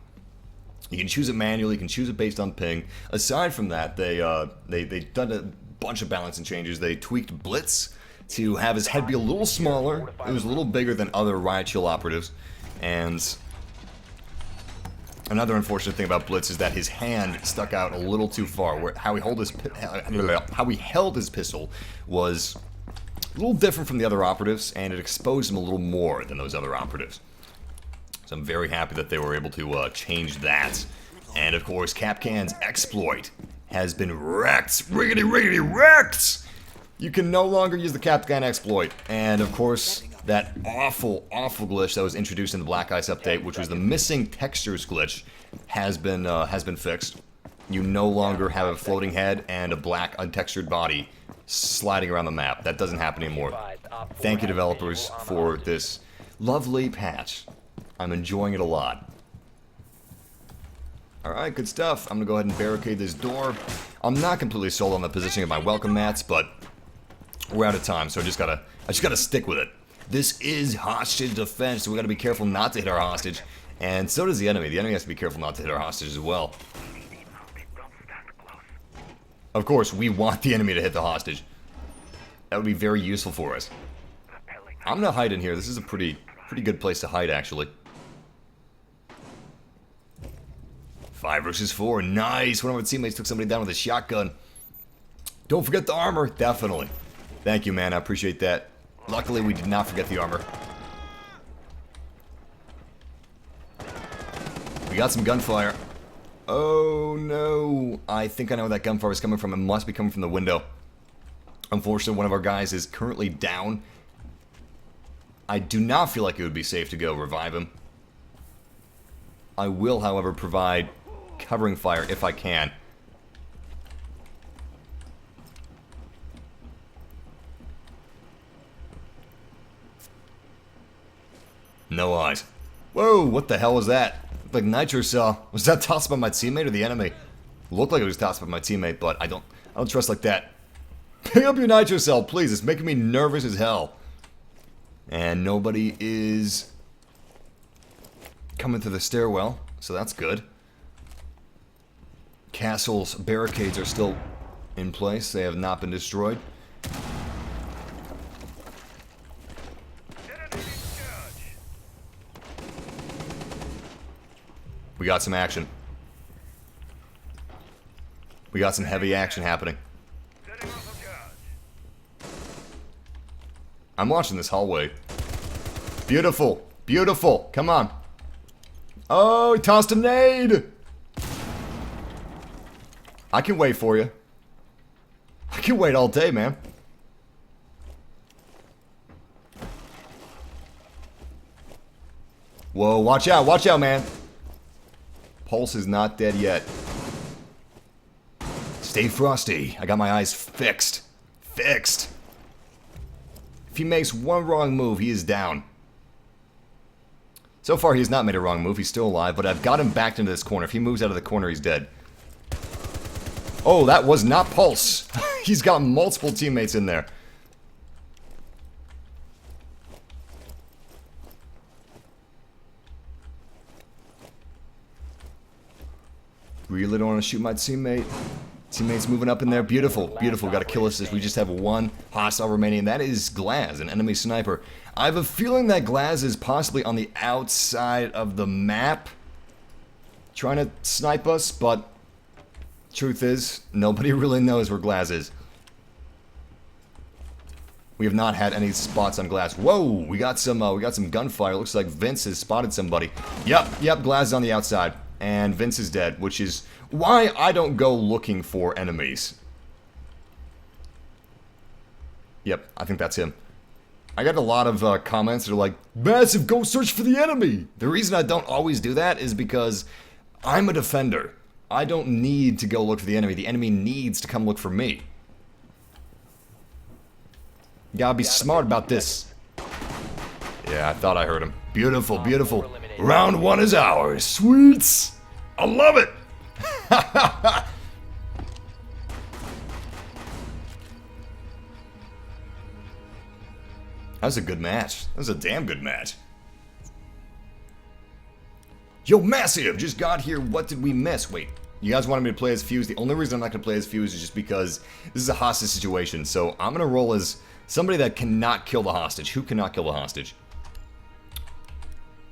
You can choose it manually, you can choose it based on ping. Aside from that, they done a bunch of balancing changes. They tweaked Blitz to have his head be a little smaller. It was a little bigger than other Riot Shield operatives, and another unfortunate thing about Blitz is that his hand stuck out a little too far. How he held his pistol was a little different from the other operatives, and it exposed him a little more than those other operatives. So I'm very happy that they were able to change that. And of course, Capcan's exploit has been wrecked. Riggedy wrecked! You can no longer use the Capcan exploit. And of course, that awful glitch that was introduced in the Black Ice update, which was the missing textures glitch, has been fixed. You no longer have a floating head and a black untextured body sliding around the map. That doesn't happen anymore. Thank you, developers, for this lovely patch. I'm enjoying it a lot. Alright, good stuff. I'm gonna go ahead and barricade this door. I'm not completely sold on the positioning of my welcome mats, but we're out of time, so I just gotta stick with it. This is hostage defense, so we gotta be careful not to hit our hostage. And so does the enemy. The enemy has to be careful not to hit our hostage as well. Of course, we want the enemy to hit the hostage. That would be very useful for us. I'm gonna hide in here. This is a pretty good place to hide, actually. 5 versus 4. Nice. One of our teammates took somebody down with a shotgun. Don't forget the armor. Definitely. Thank you, man. I appreciate that. Luckily, we did not forget the armor. We got some gunfire. Oh, no. I think I know where that gunfire is coming from. It must be coming from the window. Unfortunately, one of our guys is currently down. I do not feel like it would be safe to go revive him. I will, however, provide covering fire if I can. No eyes. Whoa, what the hell was that? Looked like nitro cell. Was that tossed by my teammate or the enemy? Looked like it was tossed by my teammate, but I don't trust like that. Pick up your nitro cell, please. It's making me nervous as hell. And nobody is coming to the stairwell, so that's good. Castle's barricades are still in place. They have not been destroyed. We got some action. We got some heavy action happening. I'm watching this hallway. Beautiful. Beautiful. Come on. Oh, he tossed a nade. I can wait for you. I can wait all day, man. Whoa, watch out, man. Pulse is not dead yet. Stay frosty. I got my eyes fixed. Fixed. If he makes one wrong move, he is down. So far, he has not made a wrong move. He's still alive, but I've got him backed into this corner. If he moves out of the corner, he's dead. Oh, that was not Pulse. He's got multiple teammates in there. Really don't want to shoot my teammate. Teammates moving up in there. Beautiful, beautiful. Got to kill assist. We just have one hostile remaining, and that is Glaz, an enemy sniper. I have a feeling that Glaz is possibly on the outside of the map, trying to snipe us, but truth is, nobody really knows where Glaz is. We have not had any spots on Glaz. Whoa, we got some gunfire. Looks like Vince has spotted somebody. Yep, Glaz is on the outside. And Vince is dead, which is why I don't go looking for enemies. Yep, I think that's him. I got a lot of comments that are like, Massive, go search for the enemy! The reason I don't always do that is because I'm a defender. I don't need to go look for the enemy. The enemy needs to come look for me. You gotta be smart about this. Yeah, I thought I heard him. Beautiful, beautiful. Round one is ours. Sweets! I love it! That was a good match. That was a damn good match. Yo, Massive! Just got here. What did we miss? Wait, you guys wanted me to play as Fuse. The only reason I'm not going to play as Fuse is just because this is a hostage situation. So I'm going to roll as somebody that cannot kill the hostage. Who cannot kill the hostage?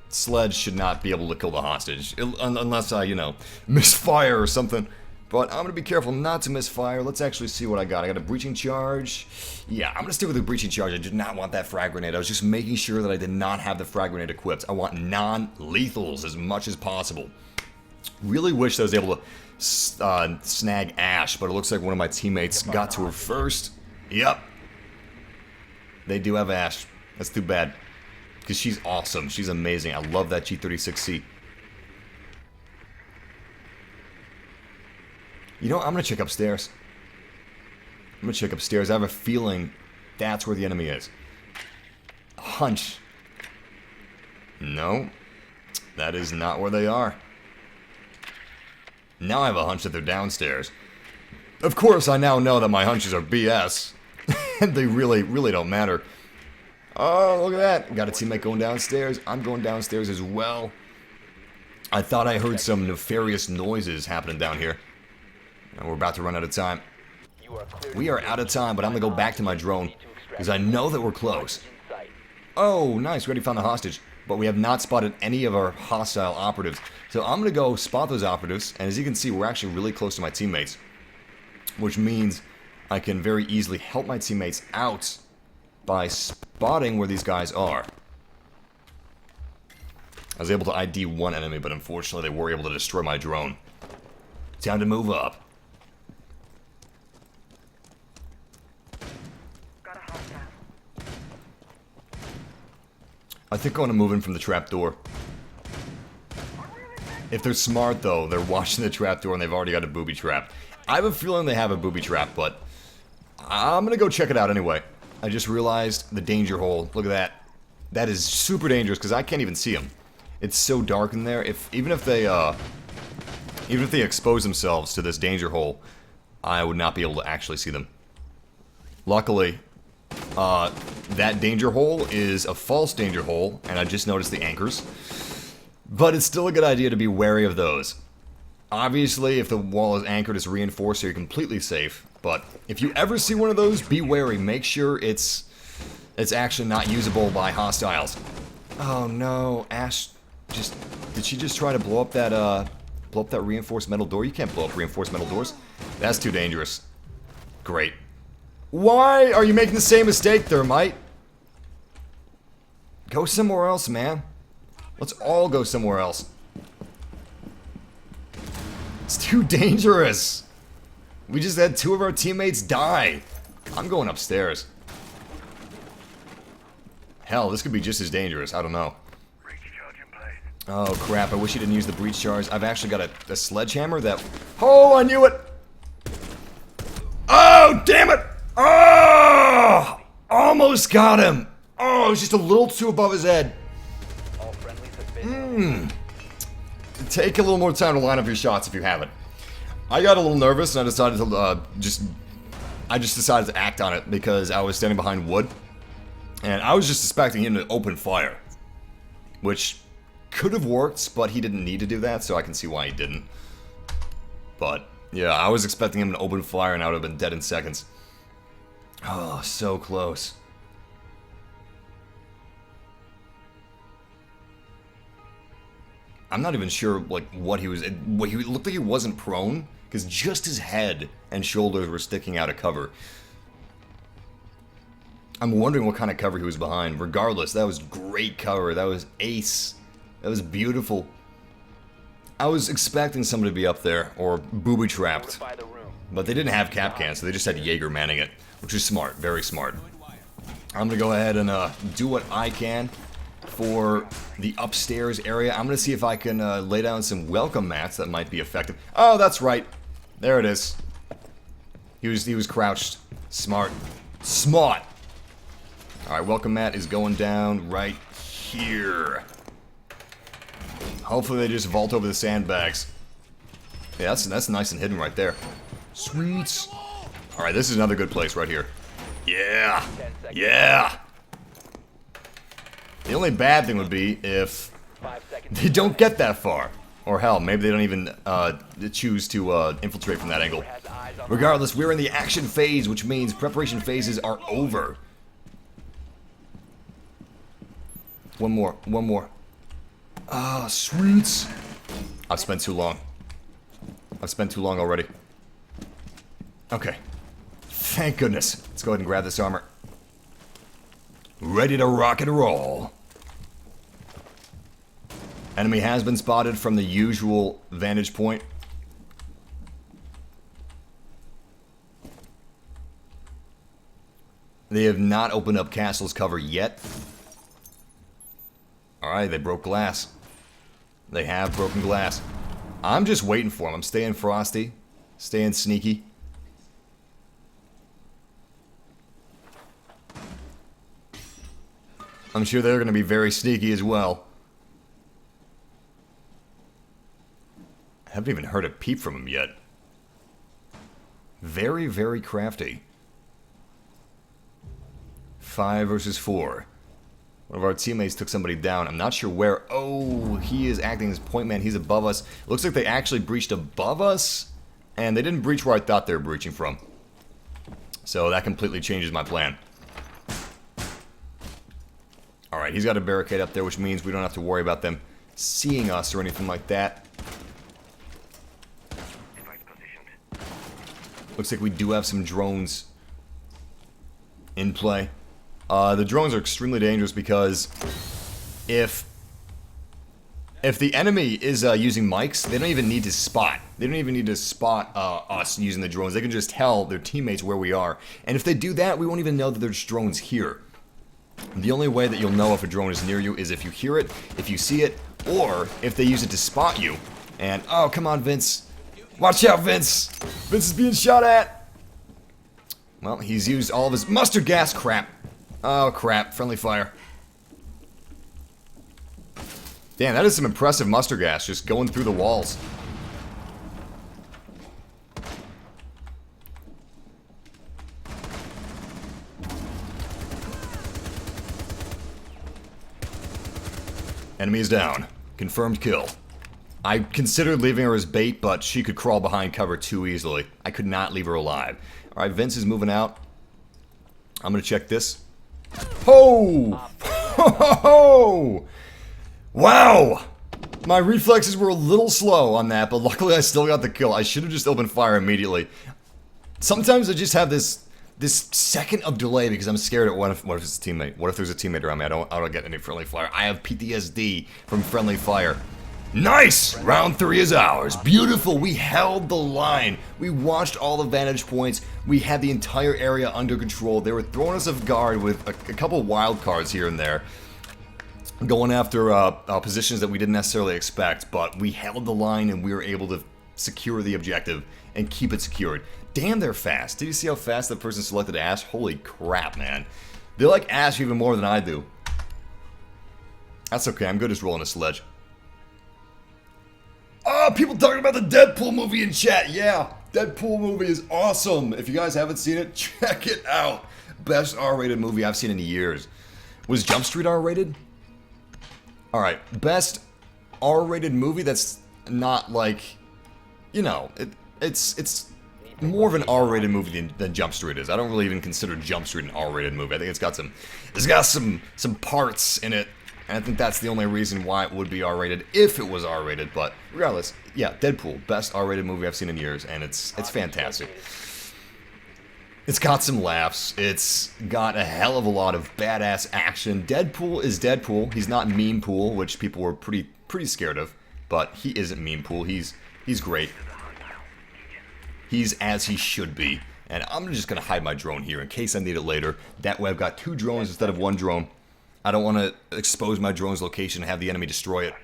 Sledge should not be able to kill the hostage, unless I, misfire or something. But I'm going to be careful not to misfire. Let's actually see what I got. I got a breaching charge. Yeah, I'm going to stick with the breaching charge. I did not want that frag grenade. I was just making sure that I did not have the frag grenade equipped. I want non-lethals as much as possible. Really wish I was able to snag Ash, but it looks like one of my teammates got to her first. Yep. They do have Ash. That's too bad. Because she's awesome. She's amazing. I love that G36C. You know, I'm going to check upstairs. I'm going to check upstairs. I have a feeling that's where the enemy is. A hunch. No. That is not where they are. Now I have a hunch that they're downstairs. Of course, I now know that my hunches are BS. And they really, really don't matter. Oh, look at that. Got a teammate going downstairs. I'm going downstairs as well. I thought I heard some nefarious noises happening down here. And we're about to run out of time. We are out of time, but I'm going to go back to my drone. Because I know that we're close. Oh, nice. We already found the hostage. But we have not spotted any of our hostile operatives. So I'm going to go spot those operatives. And as you can see, we're actually really close to my teammates. Which means I can very easily help my teammates out by spotting where these guys are. I was able to ID one enemy, but unfortunately they were able to destroy my drone. Time to move up. Got a hostile. I think I want to move in from the trapdoor. If they're smart, though, they're watching the trapdoor and they've already got a booby trap. I have a feeling they have a booby trap, but I'm gonna go check it out anyway. I just realized the danger hole. Look at that. That is super dangerous because I can't even see them. It's so dark in there. Even if they expose themselves to this danger hole, I would not be able to actually see them. Luckily, that danger hole is a false danger hole, and I just noticed the anchors. But it's still a good idea to be wary of those. Obviously, if the wall is anchored, it's reinforced, so you're completely safe. But if you ever see one of those, be wary. Make sure it's actually not usable by hostiles. Oh no, Ash did she just try to blow up that reinforced metal door? You can't blow up reinforced metal doors. That's too dangerous. Great. Why are you making the same mistake, Thermite? Go somewhere else, man. Let's all go somewhere else. It's too dangerous. We just had 2 of our teammates die. I'm going upstairs. Hell, this could be just as dangerous. I don't know. Breach charge in place. Oh crap, I wish he didn't use the breach charge. I've actually got a sledgehammer that... Oh, I knew it! Oh, damn it! Oh! Almost got him! Oh, it was just a little too above his head. All friendlies have been Take a little more time to line up your shots if you haven't. I got a little nervous and I decided to I just decided to act on it because I was standing behind wood. And I was just expecting him to open fire. Which could have worked, but he didn't need to do that, so I can see why he didn't. But, yeah, I was expecting him to open fire and I would have been dead in seconds. Oh, so close. I'm not even sure, like, what he was... He looked like he wasn't prone, because just his head and shoulders were sticking out of cover. I'm wondering what kind of cover he was behind. Regardless, that was great cover. That was ace. That was beautiful. I was expecting somebody to be up there, or booby-trapped. by the room. But they didn't have Capcan, so they just had Jaeger manning it, which is smart, very smart. I'm gonna go ahead and do what I can for the upstairs area. I'm gonna see if I can lay down some welcome mats that might be effective. Oh, that's right. There it is. He was crouched. Smart. Smart. All right, welcome mat is going down right here. Hopefully they just vault over the sandbags. Yeah, that's nice and hidden right there. Sweet. All right, this is another good place right here. Yeah. Yeah. The only bad thing would be if 5 seconds. they don't get that far. Or hell, maybe they don't even choose to infiltrate from that angle. Has eyes on Regardless, we're in the action phase, which means preparation phases are over. One more, one more. Ah, sweet. I've spent too long. I've spent too long already. Okay. Thank goodness. Let's go ahead and grab this armor. Ready to rock and roll. Enemy has been spotted from the usual vantage point. They have not opened up Castle's cover yet. Alright, they broke glass. They have broken glass. I'm just waiting for them. I'm staying frosty. Staying sneaky. I'm sure they're going to be very sneaky as well. I haven't even heard a peep from him yet. Very, very crafty. 5 versus 4. One of our teammates took somebody down. I'm not sure where. Oh, he is acting as point man. He's above us. It looks like they actually breached above us. And they didn't breach where I thought they were breaching from. So that completely changes my plan. Alright, he's got a barricade up there, which means we don't have to worry about them seeing us or anything like that. Device positioned. Looks like we do have some drones in play. The drones are extremely dangerous because if the enemy is using mics, they don't even need to spot. They don't even need to spot us using the drones. They can just tell their teammates where we are. And if they do that, we won't even know that there's drones here. The only way that you'll know if a drone is near you is if you hear it, if you see it, or if they use it to spot you. And, oh, come on, Vince. Watch out, Vince. Vince is being shot at. Well, he's used all of his mustard gas. Crap. Oh, crap. Friendly fire. Damn, that is some impressive mustard gas just going through the walls. Enemy is down. Confirmed kill. I considered leaving her as bait, but she could crawl behind cover too easily. I could not leave her alive. Alright, Vince is moving out. I'm gonna check this. Ho! Ho ho ho! Wow! My reflexes were a little slow on that, but luckily I still got the kill. I should have just opened fire immediately. Sometimes I just have this second of delay because I'm scared of what if it's a teammate? What if there's a teammate around me? I don't get any friendly fire. I have PTSD from friendly fire. Nice! Round 3 is ours. Beautiful. We held the line. We watched all the vantage points. We had the entire area under control. They were throwing us off guard with a couple wild cards here and there, going after positions that we didn't necessarily expect, but we held the line and we were able to secure the objective and keep it secured. Damn, they're fast. Did you see how fast that person selected Ash? Holy crap, man. They like Ash even more than I do. That's okay, I'm good as rolling a sledge. Oh, people talking about the Deadpool movie in chat. Yeah, Deadpool movie is awesome. If you guys haven't seen it, check it out. Best R-rated movie I've seen in years. Was Jump Street R-rated? Alright, best R-rated movie that's not like, you know, it's more of an R-rated movie than Jump Street is. I don't really even consider Jump Street an R-rated movie. I think it's got some parts in it, and I think that's the only reason why it would be R-rated if it was R-rated. But regardless, yeah, Deadpool, best R-rated movie I've seen in years, and it's fantastic. It's got some laughs. It's got a hell of a lot of badass action. Deadpool is Deadpool. He's not Meme Pool, which people were pretty scared of, but he isn't Meme Pool. He's great. He's as he should be. And I'm just gonna hide my drone here in case I need it later. That way I've got 2 drones instead of 1 drone. I don't want to expose my drone's location and have the enemy destroy it.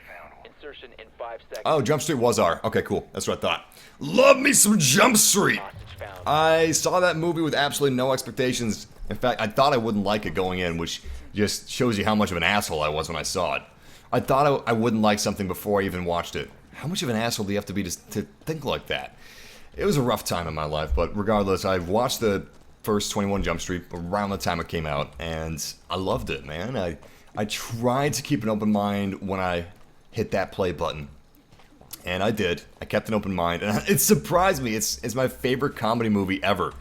Insertion in 5 seconds. Oh, Jump Street was R. Okay, cool. That's what I thought. Love me some Jump Street! I saw that movie with absolutely no expectations. In fact, I thought I wouldn't like it going in, which just shows you how much of an asshole I was when I saw it. I thought I wouldn't like something before I even watched it. How much of an asshole do you have to be to think like that? It was a rough time in my life, but regardless, I watched the first 21 Jump Street around the time it came out, and I loved it, man. I tried to keep an open mind when I hit that play button. And I did. I kept an open mind, and it surprised me. It's my favorite comedy movie ever.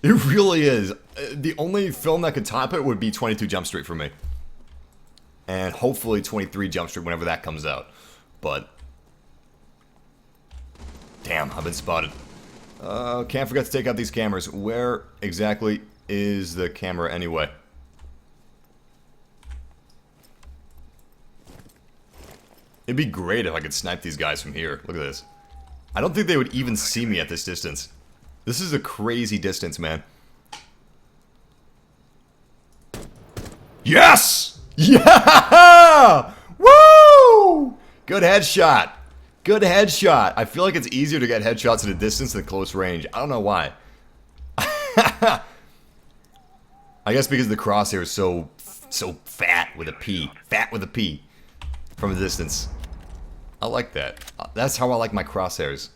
It really is. The only film that could top it would be 22 Jump Street for me. And hopefully 23 Jump Street whenever that comes out. But damn, I've been spotted. Can't forget to take out these cameras. Where exactly is the camera anyway? It'd be great if I could snipe these guys from here. Look at this. I don't think they would even see me at this distance. This is a crazy distance, man. Yes! Yeah! Woo! Good headshot. Good headshot. I feel like it's easier to get headshots at a distance than close range. I don't know why. I guess because the crosshair is so fat with a P. Fat with a P. From a distance. I like that. That's how I like my crosshairs.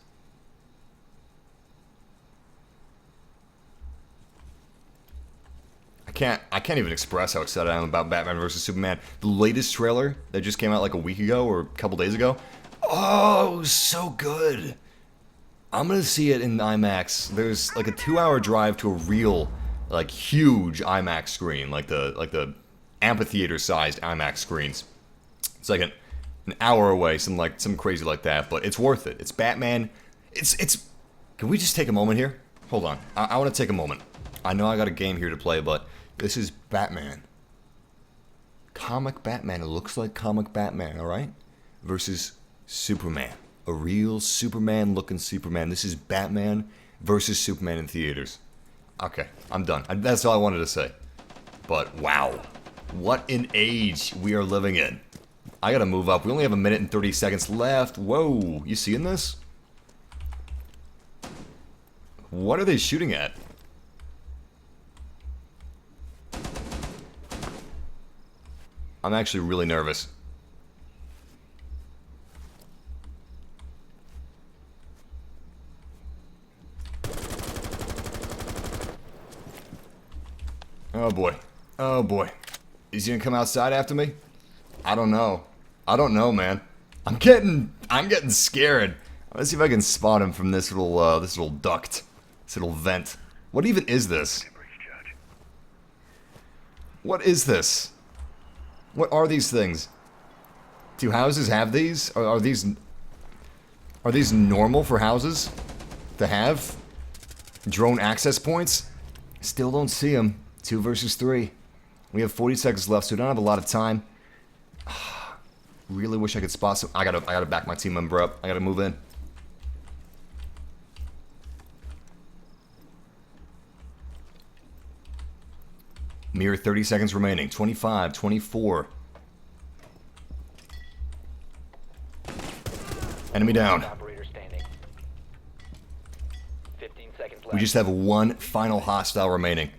I can't even express how excited I am about Batman vs. Superman. The latest trailer that just came out like a week ago or a couple days ago. Oh, it was so good. I'm gonna see it in IMAX. There's like a 2-hour drive to a real, like, huge IMAX screen, like the amphitheater-sized IMAX screens. It's like an hour away, some crazy like that, but it's worth it. It's Batman. It's. Can we just take a moment here? Hold on. I want to take a moment. I know I got a game here to play, but this is Batman. Comic Batman. It looks like comic Batman, alright? Versus Superman. A real Superman-looking Superman. This is Batman versus Superman in theaters. Okay, I'm done. That's all I wanted to say. But, wow. What an age we are living in. I gotta move up. We only have 1 minute and 30 seconds left. Whoa, you seeing this? What are they shooting at? I'm actually really nervous. Oh boy. Oh boy. Is he gonna come outside after me? I don't know. I don't know, man. I'm getting scared. Let's see if I can spot him from this little duct. This little vent. What even is this? What is this? What are these things? Do houses have these? Are these normal for houses to have? Drone access points? Still don't see them. 2 versus 3. We have 40 seconds left, so we don't have a lot of time. Really wish I could spot some. I gotta back my team member up. I gotta move in. Mere 30 seconds remaining. 25, 24. Enemy down. Operator standing. 15 seconds left. We just have one final hostile remaining.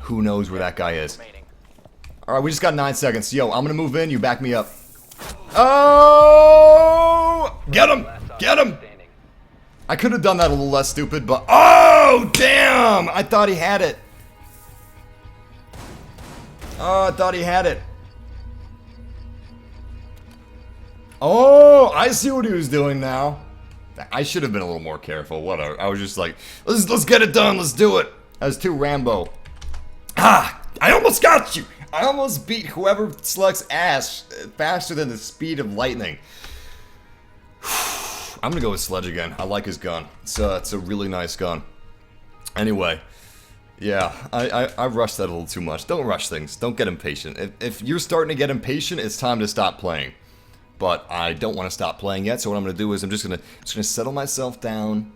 Who knows where that guy is? Remaining. Alright, we just got 9 seconds. Yo, I'm gonna move in. You back me up. Oh! Get him! Get him! Standing. I could have done that a little less stupid, but... Oh, damn! I thought he had it. Oh, I thought he had it. Oh, I see what he was doing now. I should have been a little more careful. Whatever. I was just like, let's get it done. Let's do it. I was too Rambo. Ah, I almost got you. I almost beat whoever selects Ash faster than the speed of lightning. I'm gonna go with Sledge again. I like his gun. It's a really nice gun. Anyway. Yeah, I rushed that a little too much. Don't rush things. Don't get impatient. If you're starting to get impatient, it's time to stop playing. But I don't want to stop playing yet, so what I'm going to do is I'm just gonna settle myself down.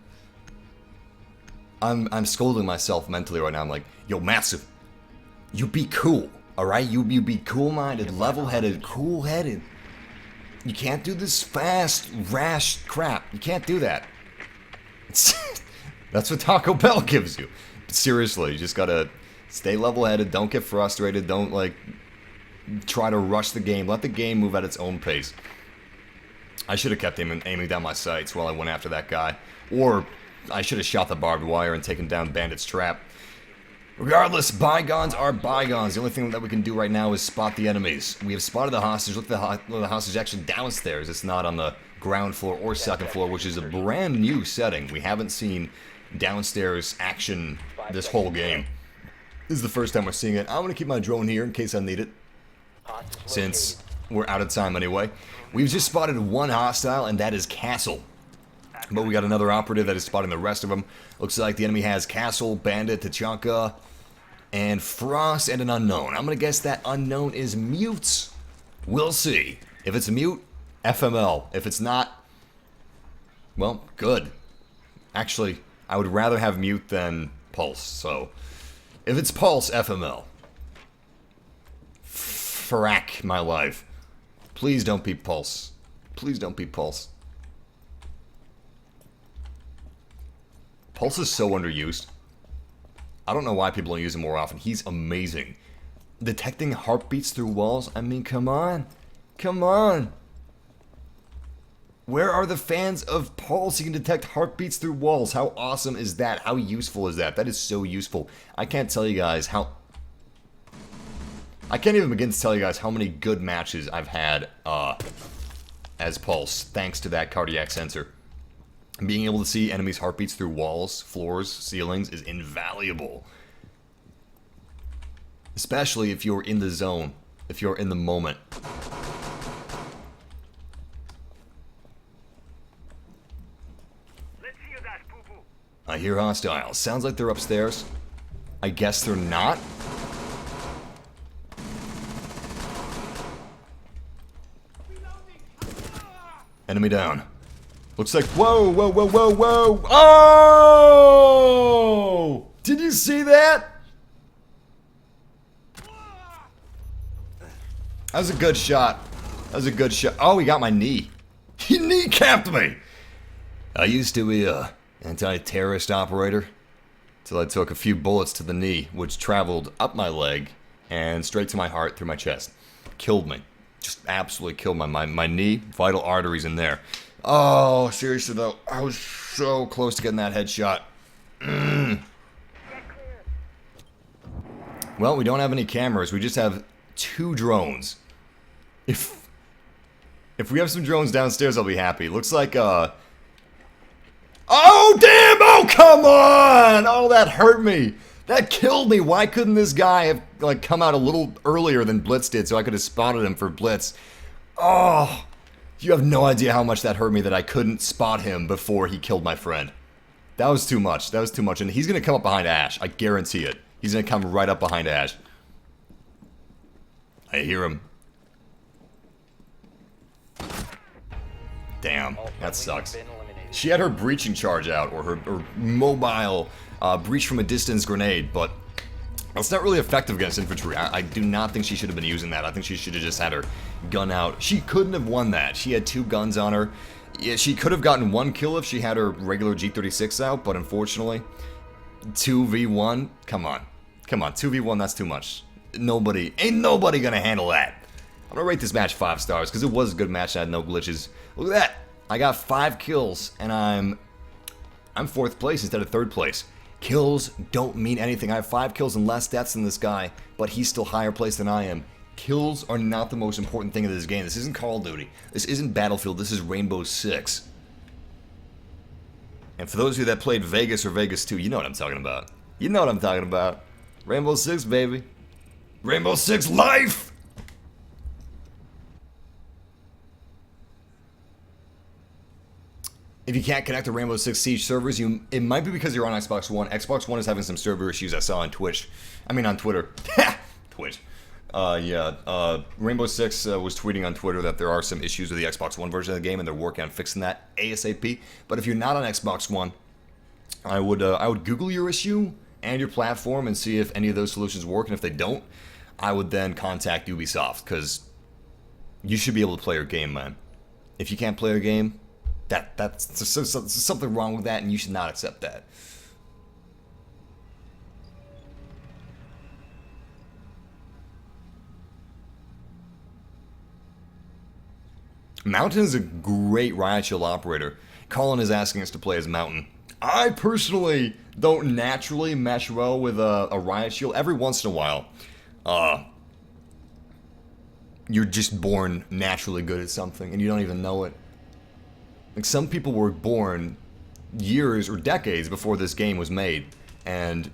I'm scolding myself mentally right now. I'm like, yo, Massive, you be cool, alright? You be cool-minded, level-headed, cool-headed. You can't do this fast, rash crap. You can't do that. That's what Taco Bell gives you. Seriously, you just gotta stay level-headed, don't get frustrated, don't, like, try to rush the game. Let the game move at its own pace. I should have kept aiming down my sights while I went after that guy. Or, I should have shot the barbed wire and taken down Bandit's trap. Regardless, bygones are bygones. The only thing that we can do right now is spot the enemies. We have spotted the hostage. Look, the hostage is actually downstairs. It's not on the ground floor or second floor, which is a brand new setting. We haven't seen downstairs action this whole game. This is the first time we're seeing it. I'm going to keep my drone here in case I need it, since we're out of time anyway. We've just spotted one hostile, and that is Castle. But we got another operative that is spotting the rest of them. Looks like the enemy has Castle, Bandit, Tachanka, and Frost, and an unknown. I'm going to guess that unknown is Mute. We'll see. If it's Mute, FML. If it's not, well, good. Actually, I would rather have Mute than Pulse, so if it's Pulse, FML. Frack my life. Please don't be Pulse. Please don't be Pulse. Pulse is so underused. I don't know why people don't use him more often. He's amazing. Detecting heartbeats through walls? I mean, come on. Come on. Where are the fans of Pulse? You can detect heartbeats through walls. How awesome is that? How useful is that? That is so useful. I can't tell you guys how... I can't even begin to tell you guys how many good matches I've had as Pulse, thanks to that cardiac sensor. Being able to see enemies' heartbeats through walls, floors, ceilings is invaluable. Especially if you're in the zone, if you're in the moment. Let's hear that, boo-boo. I hear hostiles. Sounds like they're upstairs. I guess they're not. Enemy down. Looks like, whoa, whoa, whoa, whoa, whoa. Oh! Did you see that? That was a good shot. That was a good shot. Oh, he got my knee. He kneecapped me. I used to be a anti-terrorist operator till I took a few bullets to the knee, which traveled up my leg and straight to my heart through my chest. Killed me. Just absolutely killed my knee, vital arteries in there. Oh, seriously though, I was so close to getting that headshot. Well, we don't have any cameras. We just have 2 drones. If we have some drones downstairs, I'll be happy. Looks like, oh, damn! Oh, come on! Oh, that hurt me. That killed me. Why couldn't this guy have, like, come out a little earlier than Blitz did so I could have spotted him for Blitz? Oh, you have no idea how much that hurt me that I couldn't spot him before he killed my friend. That was too much. That was too much. And he's going to come up behind Ash. I guarantee it. He's going to come right up behind Ash. I hear him. Damn, that sucks. She had her breaching charge out, or her mobile breach from a distance grenade, but that's not really effective against infantry. I do not think she should have been using that. I think she should have just had her gun out. She couldn't have won that. She had 2 guns on her. Yeah, she could have gotten 1 kill if she had her regular G36 out, but unfortunately, 2v1, come on. Come on, 2v1, that's too much. Ain't nobody gonna handle that. I'm gonna rate this match 5 stars, because it was a good match and I had no glitches. Look at that. I got 5 kills, and I'm 4th place instead of 3rd place. Kills don't mean anything. I have 5 kills and less deaths than this guy, but he's still higher placed than I am. Kills are not the most important thing in this game. This isn't Call of Duty. This isn't Battlefield. This is Rainbow Six. And for those of you that played Vegas or Vegas 2, you know what I'm talking about. You know what I'm talking about. Rainbow Six, baby. Rainbow Six life! If you can't connect to Rainbow Six Siege servers, it might be because you're on Xbox One. Xbox One is having some server issues I saw on Twitch. I mean on Twitter. Twitch. Rainbow Six was tweeting on Twitter that there are some issues with the Xbox One version of the game, and they're working on fixing that ASAP. But if you're not on Xbox One, I would Google your issue and your platform and see if any of those solutions work. And if they don't, I would then contact Ubisoft, because you should be able to play your game, man. If you can't play your game, that's something wrong with that, and you should not accept that. Mountain is a great riot shield operator. Colin is asking us to play as Mountain. I personally don't naturally mesh well with a riot shield. Every once in a while, you're just born naturally good at something, and you don't even know it. Like, some people were born years or decades before this game was made, and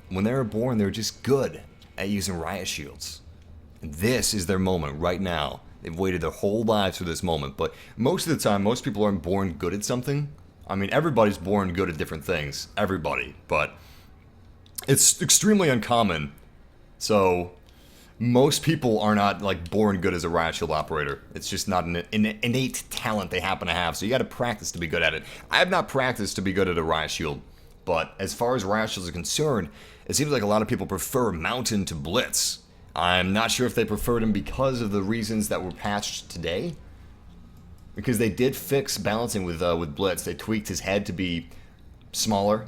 when they were born, they were just good at using riot shields. And this is their moment right now. They've waited their whole lives for this moment, but most of the time, most people aren't born good at something. I mean, everybody's born good at different things. Everybody. But it's extremely uncommon. So most people are not, like, born good as a riot shield operator. It's just not an innate talent they happen to have. So you got to practice to be good at it. I have not practiced to be good at a riot shield. But as far as riot shields are concerned, it seems like a lot of people prefer Mountain to Blitz. I'm not sure if they preferred him because of the reasons that were patched today. Because they did fix balancing with Blitz. They tweaked his head to be smaller,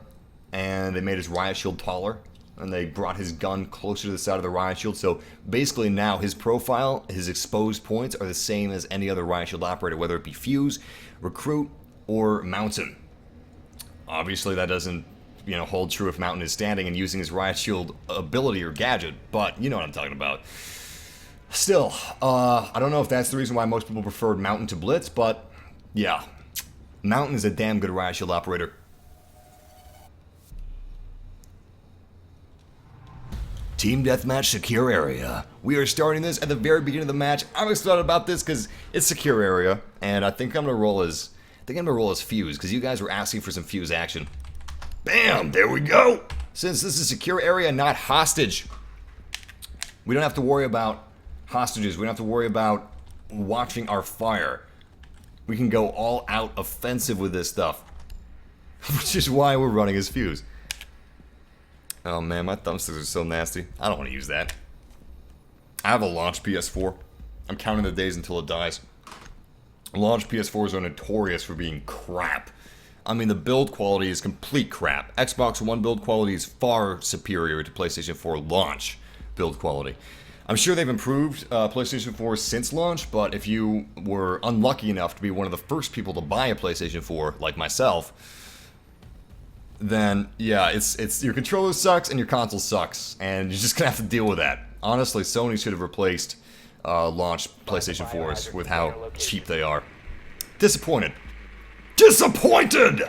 and they made his riot shield taller, and they brought his gun closer to the side of the riot shield. So basically now his profile, his exposed points are the same as any other riot shield operator, whether it be Fuse, Recruit, or Mountain. Obviously that doesn't, hold true if Mountain is standing and using his riot shield ability or gadget, but you know what I'm talking about. Still, I don't know if that's the reason why most people preferred Mountain to Blitz, but yeah, Mountain is a damn good riot shield operator. Team Deathmatch Secure Area. We are starting this at the very beginning of the match. I'm excited about this because it's Secure Area, and I think I'm gonna roll as Fuse, because you guys were asking for some Fuse action. Bam! There we go! Since this is a secure area, not hostage, we don't have to worry about hostages. We don't have to worry about watching our fire. We can go all out offensive with this stuff. Which is why we're running as Fuse. Oh man, my thumbsticks are so nasty. I don't want to use that. I have a launch PS4. I'm counting the days until it dies. Launch PS4s are notorious for being crap. I mean, the build quality is complete crap. Xbox One build quality is far superior to PlayStation 4 launch build quality. I'm sure they've improved PlayStation 4 since launch, but if you were unlucky enough to be one of the first people to buy a PlayStation 4, like myself, then yeah, it's your controller sucks and your console sucks, and you're just gonna have to deal with that. Honestly, Sony should have replaced launch PlayStation 4s with how cheap they are. Disappointed. Disappointed!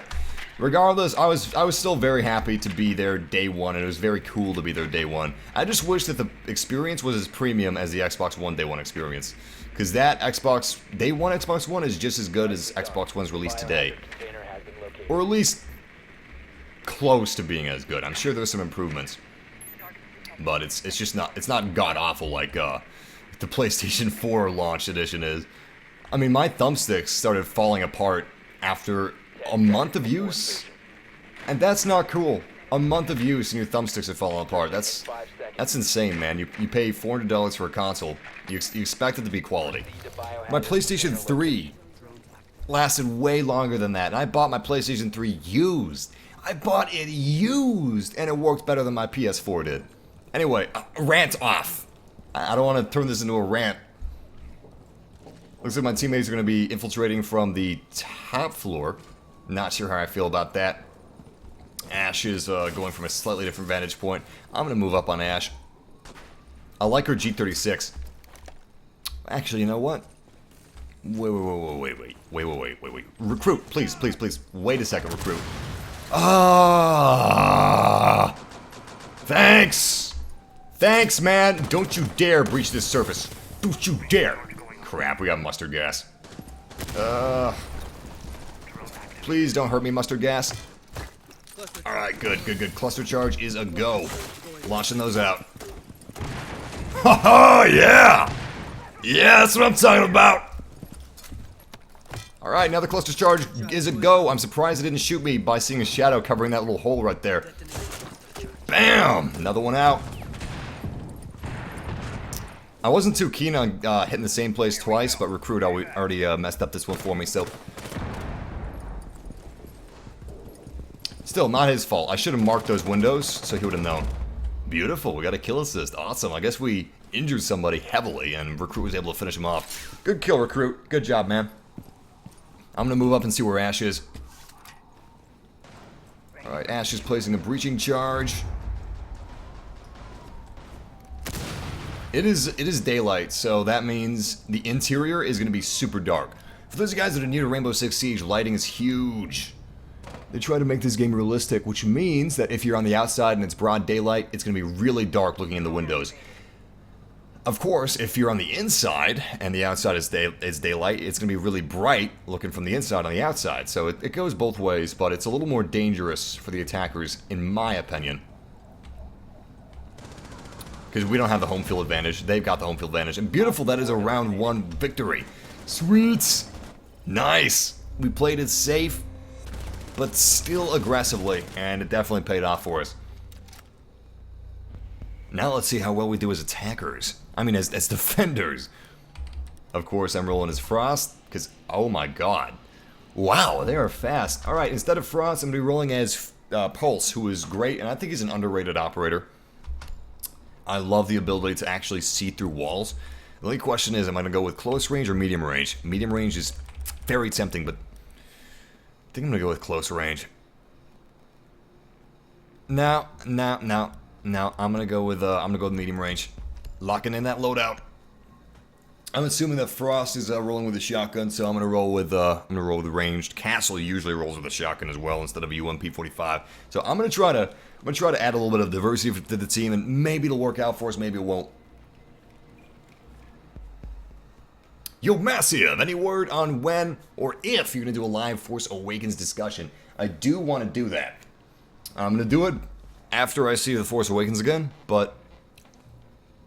Regardless, I was still very happy to be there day one, and it was very cool to be there day one. I just wish that the experience was as premium as the Xbox One day one experience. Because that Xbox, day one Xbox One is just as good as Xbox One's released today. Or at least close to being as good. I'm sure there's some improvements. But it's just not, it's not god-awful like the PlayStation 4 launch edition is. I mean, my thumbsticks started falling apart after a month of use, and that's not cool. A month of use and your thumbsticks are falling apart. That's insane, man. You pay $400 for a console. You expect it to be quality. My PlayStation 3 lasted way longer than that, and I bought my PlayStation 3 used. I bought it used, and it worked better than my PS4 did. Anyway, rant off. I don't want to turn this into a rant. Looks like my teammates are going to be infiltrating from the top floor. Not sure how I feel about that. Ash is going from a slightly different vantage point. I'm going to move up on Ash. I like her G36. Actually, you know what? Wait. Recruit, please. Wait a second, recruit. Ah! Thanks! Thanks, man! Don't you dare breach this surface. Don't you dare! Crap, we got mustard gas. Please don't hurt me, mustard gas. Alright, good. Cluster charge is a go. Launching those out. Haha, yeah! Yeah, that's what I'm talking about! Alright, now the cluster charge is a go. I'm surprised it didn't shoot me by seeing a shadow covering that little hole right there. Bam! Another one out. I wasn't too keen on hitting the same place twice, but Recruit already messed up this one for me, so... Still, not his fault. I should have marked those windows, so he would have known. Beautiful, we got a kill assist. Awesome, I guess we injured somebody heavily, and Recruit was able to finish him off. Good kill, Recruit. Good job, man. I'm gonna move up and see where Ash is. Alright, Ash is placing a breaching charge. It is daylight, so that means the interior is going to be super dark. For those guys that are new to Rainbow Six Siege, lighting is huge. They try to make this game realistic, which means that if you're on the outside and it's broad daylight, it's going to be really dark looking in the windows. Of course, if you're on the inside and the outside is daylight, it's going to be really bright looking from the inside on the outside. So it goes both ways, but it's a little more dangerous for the attackers, in my opinion. Because we don't have the home field advantage. They've got the home field advantage. And beautiful, that is a round one victory. Sweet. Nice. We played it safe, but still aggressively. And it definitely paid off for us. Now let's see how well we do as attackers. I mean, as defenders. Of course, I'm rolling as Frost. Because, oh my god. Wow, they are fast. Alright, instead of Frost, I'm going to be rolling as Pulse, who is great. And I think he's an underrated operator. I love the ability to actually see through walls. The only question is, am I going to go with close range or medium range? Medium range is very tempting, but I think I'm going to go with close range. No. I'm going to go with medium range. Locking in that loadout. I'm assuming that Frost is rolling with a shotgun, so I'm going to roll with ranged. Castle usually rolls with a shotgun as well instead of a UMP-45. So I'm going to try to add a little bit of diversity to the team, and maybe it'll work out for us, maybe it won't. Yo, Massive, any word on when or if you're going to do a live Force Awakens discussion? I do want to do that. I'm gonna do it after I see The Force Awakens again, but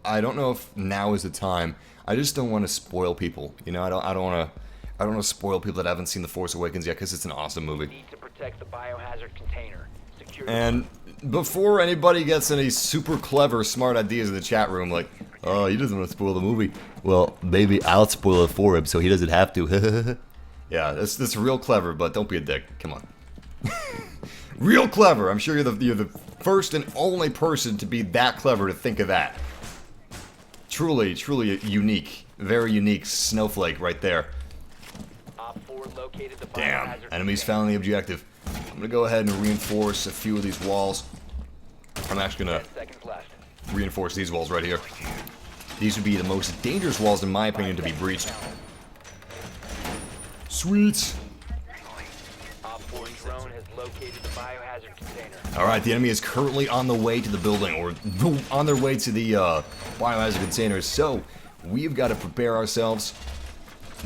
I don't know if now is the time. I just don't want to spoil people. You know, I don't want to spoil people that haven't seen The Force Awakens yet, because it's an awesome movie. Need to protect the biohazard container. Secure the And before anybody gets any super clever, smart ideas in the chat room, like, oh, he doesn't want to spoil the movie. Well, maybe I'll spoil it for him so he doesn't have to. Yeah, that's real clever, but don't be a dick. Come on. Real clever. I'm sure you're the first and only person to be that clever to think of that. Truly unique. Very unique snowflake right there. Op 4 located the Damn. biohazard Enemies container. found the objective. I'm gonna go ahead and reinforce a few of these walls. I'm actually gonna 10 seconds left. reinforce these walls right here. These would be the most dangerous walls, in my opinion, to be breached. Sweet. Op 4 drone has located the biohazard container. Alright, the enemy is currently on the way to the building, or on their way to the biohazard containers, so we've got to prepare ourselves.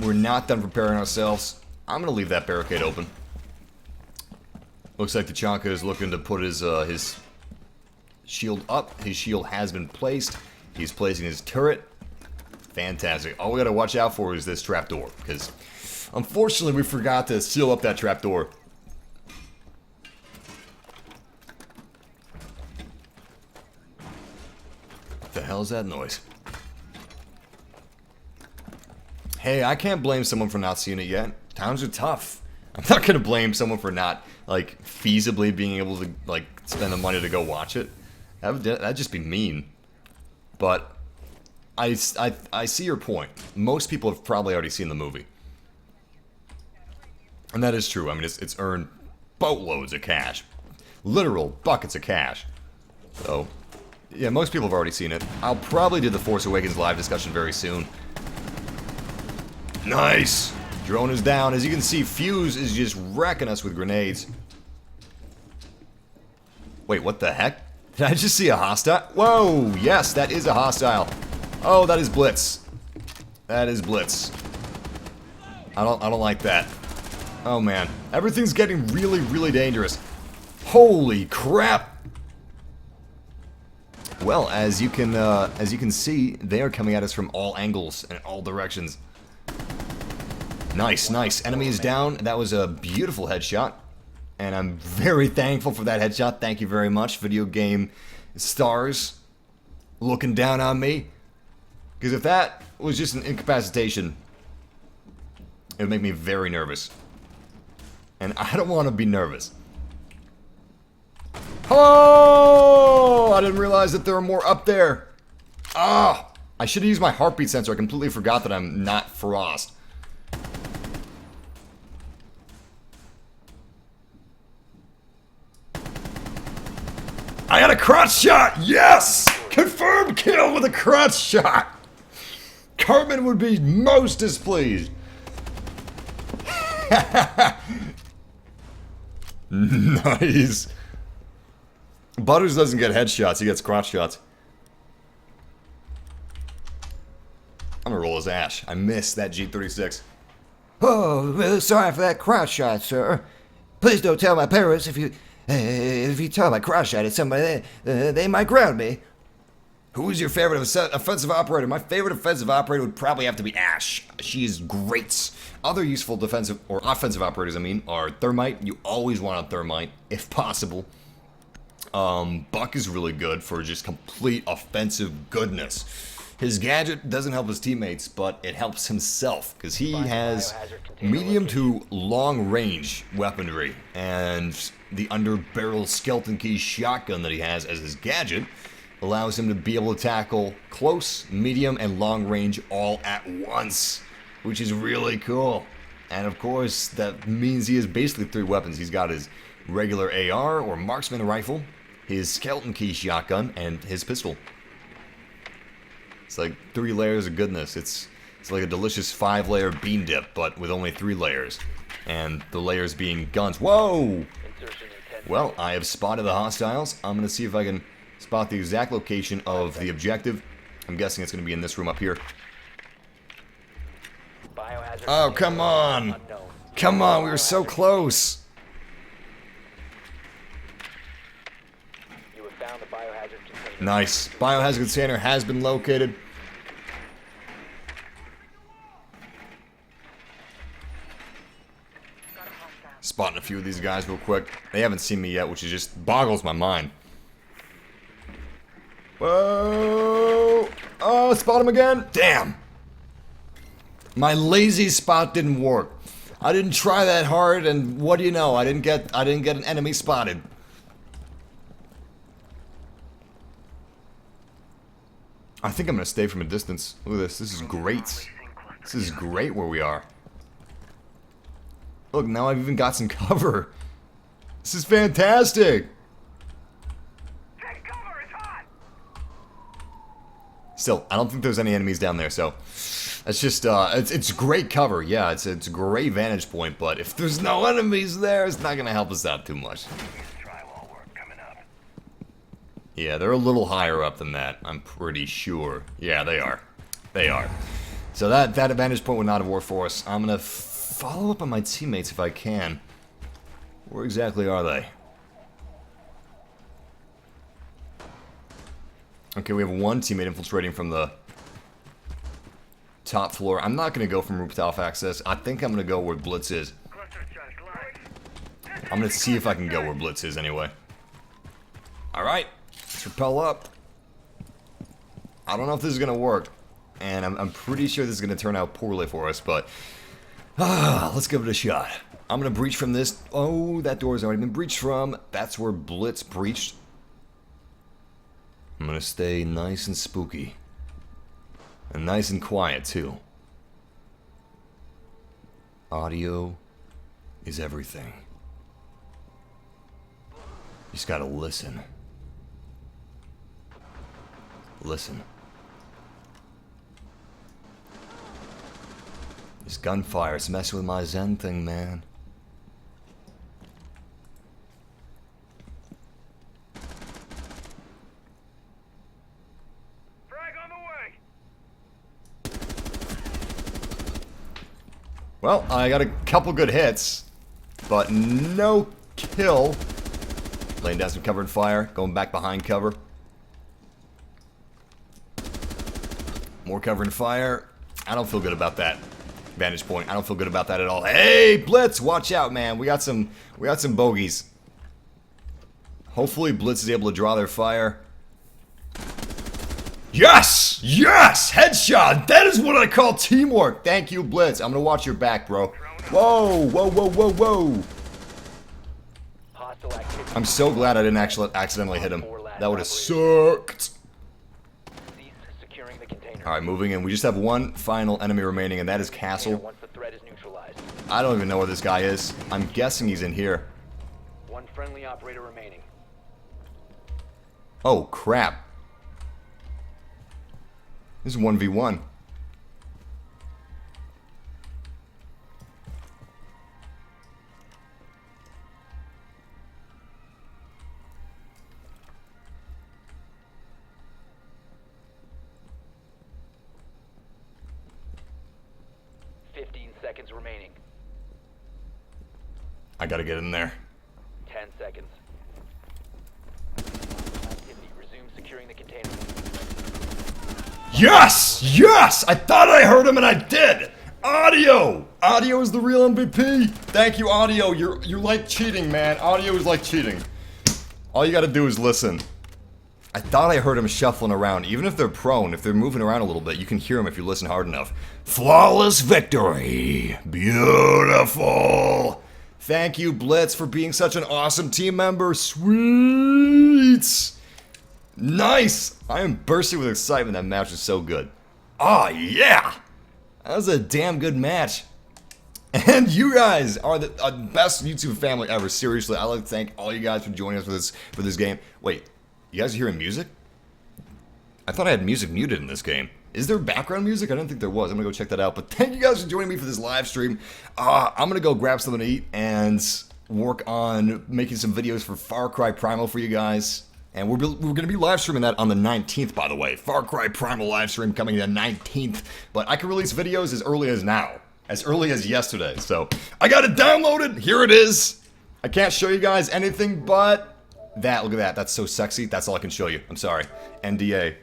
We're not done preparing ourselves. I'm going to leave that barricade open. Looks like the Chaka is looking to put his shield up. His shield has been placed. He's placing his turret. Fantastic. All we got to watch out for is this trapdoor, because unfortunately we forgot to seal up that trapdoor. What the hell is that noise? Hey, I can't blame someone for not seeing it yet. Times are tough. I'm not gonna blame someone for not, like, feasibly being able to, like, spend the money to go watch it. That'd just be mean. But I see your point. Most people have probably already seen the movie. And that is true. I mean, it's earned boatloads of cash. Literal buckets of cash. So, yeah, most people have already seen it. I'll probably do the Force Awakens live discussion very soon. Nice! Drone is down. As you can see, Fuse is just wrecking us with grenades. Wait, what the heck? Did I just see a hostile? Whoa! Yes, that is a hostile. Oh, that is Blitz. That is Blitz. I don't like that. Oh man, everything's getting really dangerous. Holy crap! Well, as you can see, they are coming at us from all angles and all directions. Nice, nice. Enemy is down. That was a beautiful headshot. And I'm very thankful for that headshot. Thank you very much, video game stars. Looking down on me. Because if that was just an incapacitation, it would make me very nervous. And I don't want to be nervous. Oh! I didn't realize that there were more up there. Ah! I should have used my heartbeat sensor. I completely forgot that I'm not Frost. I got a crotch shot! Yes! Confirmed kill with a crotch shot! Cartman would be most displeased. Nice. Butters doesn't get headshots, he gets crotch shots. I'm gonna roll his ash. I missed that G36. Oh, really sorry for that crotch shot, sir. Please don't tell my parents if you tell my crotch shot at somebody, they might ground me. Who is your favorite offensive operator? My favorite offensive operator would probably have to be Ash. She is great. Other useful defensive or offensive operators, I mean, are Thermite. You always want a Thermite, if possible. Buck is really good for just complete offensive goodness. His gadget doesn't help his teammates, but it helps himself, because he has medium to long range weaponry, and the underbarrel skeleton key shotgun that he has as his gadget allows him to be able to tackle close, medium, and long range all at once, which is really cool. And of course, that means he has basically 3 weapons. He's got his regular AR or marksman rifle, his skeleton key shotgun, and his pistol. It's like 3 layers of goodness. It's like a delicious 5-layer bean dip, but with only 3 layers. And the layers being guns. Whoa! Well, I have spotted the hostiles. I'm going to see if I can spot the exact location of the objective. I'm guessing it's going to be in this room up here. Oh, come on! Come on, we were so close! Nice. Biohazard container has been located. Spotting a few of these guys real quick. They haven't seen me yet, which is just boggles my mind. Whoa! Oh, spot him again. Damn. My lazy spot didn't work. I didn't try that hard, and what do you know? I didn't get an enemy spotted. I think I'm gonna stay from a distance. Look at this. This is great. This is great where we are. Look, now I've even got some cover. This is fantastic. Take cover, it's hot! Still, I don't think there's any enemies down there, so it's just it's great cover. Yeah, it's a great vantage point, but if there's no enemies there, it's not gonna help us out too much. Drywall work coming up. Yeah, they're a little higher up than that, I'm pretty sure. Yeah, they are. They are. So that vantage point would not have worked for us. I'm gonna follow up on my teammates if I can. Where exactly are they? Okay, we have one teammate infiltrating from the top floor. I'm not going to go from rooftop access. I think I'm going to go where Blitz is. Cluster charge live. I'm going to see if I can go where Blitz is anyway. Alright, let's rappel up. I don't know if this is going to work. And I'm pretty sure this is going to turn out poorly for us, but let's give it a shot. I'm going to breach from this. Oh, that door's already been breached from. That's where Blitz breached. I'm going to stay nice and spooky. And nice and quiet, too. Audio is everything. You just gotta listen. Listen. This gunfire is messing with my Zen thing, man. Frag on the way! Well, I got a couple good hits, but no kill. Laying down some cover and fire, going back behind cover. More cover and fire. I don't feel good about that vantage point. I don't feel good about that at all. Hey, Blitz, watch out, man. We got some bogeys. Hopefully Blitz is able to draw their fire. Yes! Yes! Headshot! That is what I call teamwork! Thank you, Blitz. I'm gonna watch your back, bro. Whoa! Whoa, whoa, whoa, whoa! Hostile activity. I'm so glad I didn't actually accidentally hit him. That would have sucked. Cease securing the container. Alright, moving in. We just have one final enemy remaining, and that is Castle. Once the threat is neutralized. I don't even know where this guy is. I'm guessing he's in here. One friendly operator remaining. Oh, crap. This is 1v1. Seconds remaining. I gotta get in there. 10 seconds. Activity. Resume securing the container. Yes! Yes! I thought I heard him and I did! Audio! Audio is the real MVP! Thank you, Audio. You're like cheating, man. Audio is like cheating. All you gotta do is listen. I thought I heard him shuffling around. Even if they're prone, if they're moving around a little bit, you can hear him if you listen hard enough. Flawless victory! Beautiful! Thank you, Blitz, for being such an awesome team member. Sweet! Nice! I am bursting with excitement. That match was so good. Oh, yeah! That was a damn good match. And you guys are the best YouTube family ever. Seriously, I'd like to thank all you guys for joining us for this game. Wait. You guys are hearing music? I thought I had music muted in this game. Is there background music? I didn't think there was. I'm gonna go check that out. But thank you guys for joining me for this live stream. I'm gonna go grab something to eat and work on making some videos for Far Cry Primal for you guys. And we're gonna be live streaming that on the 19th, by the way. Far Cry Primal live stream coming the 19th. But I can release videos as early as now. As early as yesterday. So I got it downloaded. Here it is. I can't show you guys anything but That, look at that. That's so sexy. That's all I can show you. I'm sorry. NDA.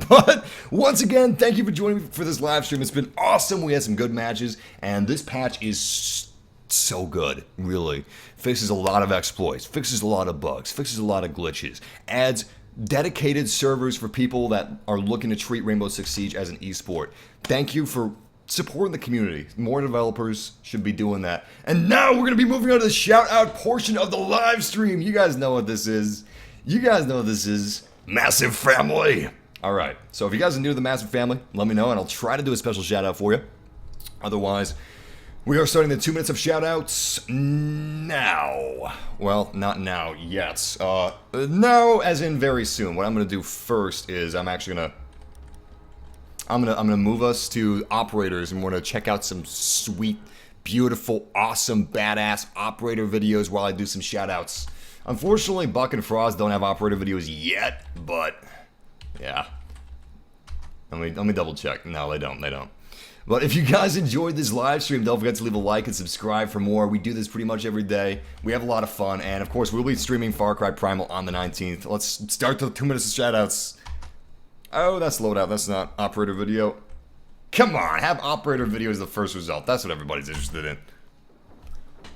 But once again, thank you for joining me for this live stream. It's been awesome. We had some good matches, and this patch is so good, really. Fixes a lot of exploits, fixes a lot of bugs, fixes a lot of glitches, adds dedicated servers for people that are looking to treat Rainbow Six Siege as an esport. Thank you for supporting the community. More developers should be doing that. And now we're going to be moving on to the shout out portion of the live stream. You guys know what this is. You guys know what this is. Massive Family. Alright, so if you guys are new to the Massive Family, let me know and I'll try to do a special shout out for you. Otherwise, we are starting the 2 minutes of shout outs now. Well, not now yet. Now as in very soon. What I'm going to do first is I'm actually going to I'm gonna move us to operators, and we're gonna check out some sweet, beautiful, awesome, badass operator videos while I do some shoutouts. Unfortunately, Buck and Frost don't have operator videos yet, but yeah. Let me double check. No, they don't. They don't. But if you guys enjoyed this live stream, don't forget to leave a like and subscribe for more. We do this pretty much every day. We have a lot of fun, and of course, we'll be streaming Far Cry Primal on the 19th. Let's start the 2 minutes of shoutouts. Oh, that's loadout. That's not operator video. Come on, have operator video as the first result. That's what everybody's interested in.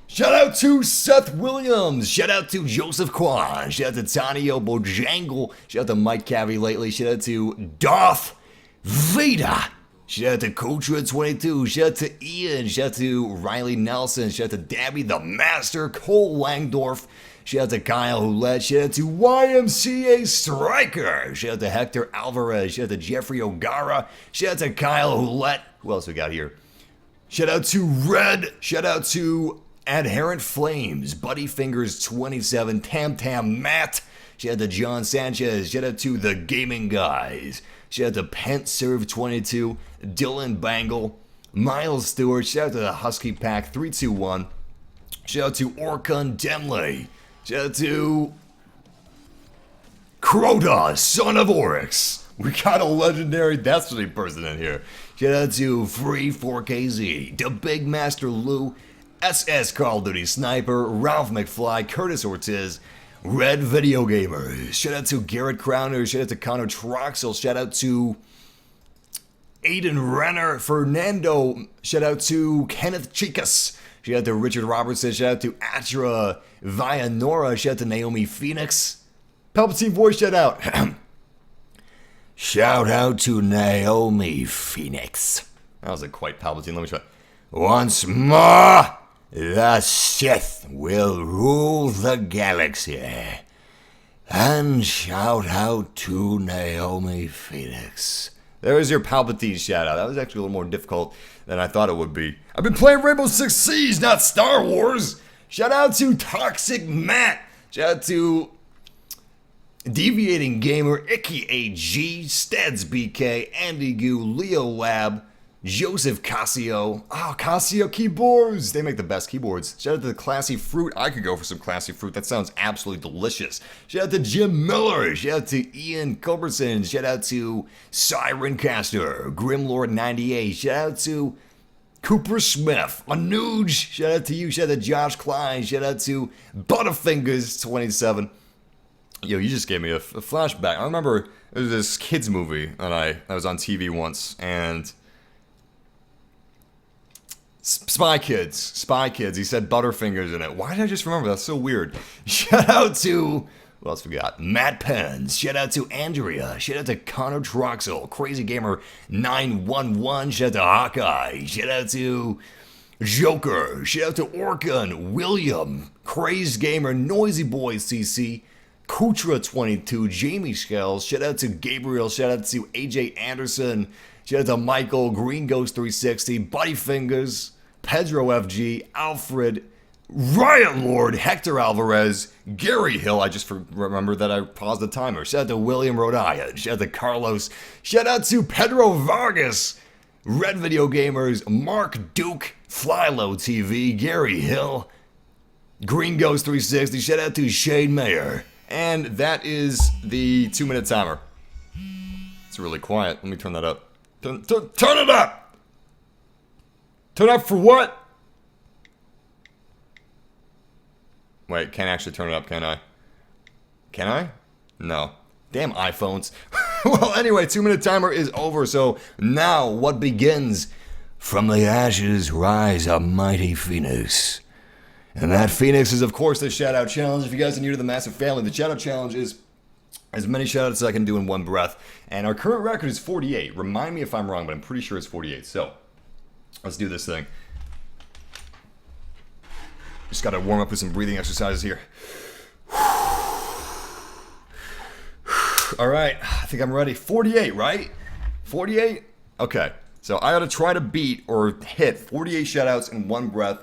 Shout out to Seth Williams. Shout out to Joseph Kwan. Shout out to Tanio Bojangle. Shout out to Mike Cavey lately. Shout out to Darth Vader. Shout out to Kotra22. Shout out to Ian. Shout out to Riley Nelson. Shout out to Dabby the Master. Cole Langdorf. Shout out to Kyle Houlette. Shout out to YMCA Striker. Shout out to Hector Alvarez. Shout out to Jeffrey O'Gara. Shout out to Kyle Houlette. Who else we got here? Shout out to Red. Shout out to Adherent Flames. Buddy Fingers 27. Tam Tam Matt. Shout out to John Sanchez. Shout out to The Gaming Guys. Shout out to Pent Serve 22. Dylan Bangle. Miles Stewart. Shout out to the Husky Pack 321. Shout out to Orkun Demley. Shout out to Crota, son of Oryx. We got a legendary Destiny person in here. Shout out to Free 4KZ, The Big Master Lou, SS Call of Duty Sniper, Ralph McFly, Curtis Ortiz, Red Video Gamers. Shout out to Garrett Crowner. Shout out to Connor Troxel. Shout out to Aiden Renner, Fernando. Shout out to Kenneth Chicas. Shout out to Richard Robertson. Shout out to Atra Vianora. Shout out to Naomi Phoenix. Palpatine voice shout out. Shout out to Naomi Phoenix. That wasn't quite Palpatine. Let me try. Once more, the Sith will rule the galaxy. And shout out to Naomi Phoenix. There's your Palpatine shout out. That was actually a little more difficult than I thought it would be. I've been playing Rainbow Six Siege, not Star Wars. Shout out to Toxic Matt. Shout out to Deviating Gamer, Icky AG, Stads BK, Andy Goo, Leo Lab, Joseph Casio. Oh, Casio keyboards. They make the best keyboards. Shout out to the Classy Fruit. I could go for some Classy Fruit. That sounds absolutely delicious. Shout out to Jim Miller. Shout out to Ian Culberson. Shout out to Siren Caster, Grimlord 98. Shout out to Cooper Smith, Anuj. Shout out to you. Shout out to Josh Klein. Shout out to Butterfingers 27. Yo, you just gave me a flashback. I remember there was this kids movie that was on TV once, and Spy Kids. He said Butterfingers in it. Why did I just remember? That's so weird. Shout out to, what else we got? Matt Pence. Shout out to Andrea. Shout out to Connor Troxel. Crazy Gamer 911. Shout out to Hawkeye. Shout out to Joker. Shout out to Orkun, William, Crazed Gamer, Noisy Boy CC, Kutra22, Jamie Shells. Shout out to Gabriel. Shout out to AJ Anderson. Shout out to Michael, Green Ghost 360, Buddy Fingers, Pedro FG, Alfred, Riot Lord, Hector Alvarez, Gary Hill. I just remembered that I paused the timer. Shout out to William Rodaya. Shout out to Carlos. Shout out to Pedro Vargas, Red Video Gamers, Mark Duke, Flylow TV, Gary Hill, Green Ghost 360. Shout out to Shane Mayer. And that is the 2 minute timer. It's really quiet. Let me turn that up. Turn it up! Turn up for what? Wait, can't actually turn it up, can I? Can I? No. Damn iPhones. Well, anyway, 2-minute timer is over, so now what begins? From the ashes rise a mighty phoenix. And that phoenix is, of course, the shout-out challenge. If you guys are new to the massive family, the shout-out challenge is as many shout-outs as I can do in one breath. And our current record is 48. Remind me if I'm wrong, but I'm pretty sure it's 48. So, let's do this thing. Just gotta warm up with some breathing exercises here. Alright, I think I'm ready. 48, right? 48? Okay. So I gotta try to beat or hit 48 shoutouts in one breath.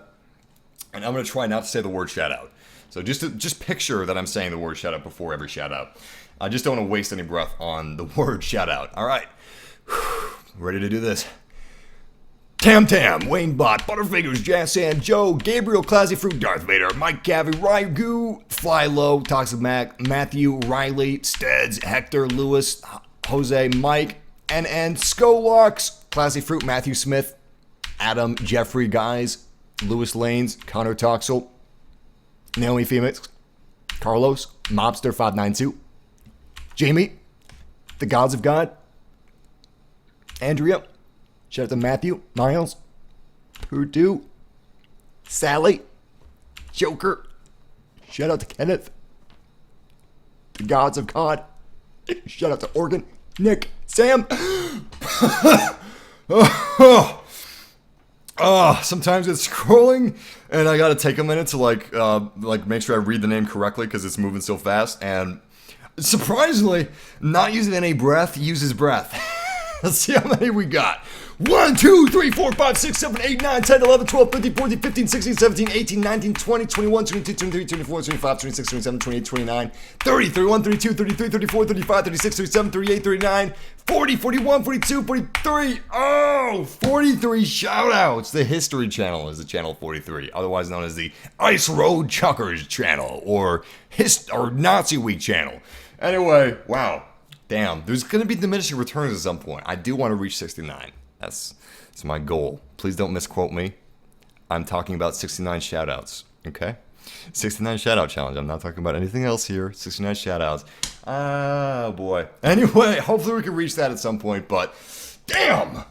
And I'm gonna try not to say the word shoutout. So just picture that I'm saying the word shoutout before every shoutout. I just don't want to waste any breath on the word shoutout. Alright. Ready to do this. Tam Tam, Wayne Bot, Butterfingers, Jassan, Joe, Gabriel, Classy Fruit, Darth Vader, Mike Cavi, Rygu, Fly Low, Toxic Mac, Matthew, Riley, Steds, Hector, Lewis, Jose, Mike, and Skolox, Classy Fruit, Matthew Smith, Adam, Jeffrey, Guys, Lewis Lanes, Connor Toxel, Naomi Phoenix, Carlos, Mobster 592, Jamie, The Gods of God, Andrea, shout out to Matthew, Miles, Purdue, Sally, Joker, shout out to Kenneth, The Gods of God, shout out to Oregon, Nick, Sam. Sometimes it's scrolling, and I gotta take a minute to like make sure I read the name correctly because it's moving so fast. And surprisingly, not using any breath uses breath. Let's see how many we got. 1, 2, 3, 4, 5, 6, 7, 8, 9, 10, 11, 12, 13, 14, 15, 16, 17, 18, 19, 20, 21, 22, 23, 24, 25, 26, 27, 28, 29, 30, 31, 32, 33, 34, 35, 36, 37, 38, 39, 40, 41, 42, 43. Oh, 43 shoutouts. The History Channel is the channel 43, otherwise known as the Ice Road Chuckers channel or Nazi Week channel. Anyway, wow. Damn, there's going to be diminishing returns at some point. I do want to reach 69. That's my goal. Please don't misquote me. I'm talking about 69 shoutouts, okay? 69 shoutout challenge. I'm not talking about anything else here. 69 shoutouts. Ah, boy. Anyway, hopefully we can reach that at some point, but damn!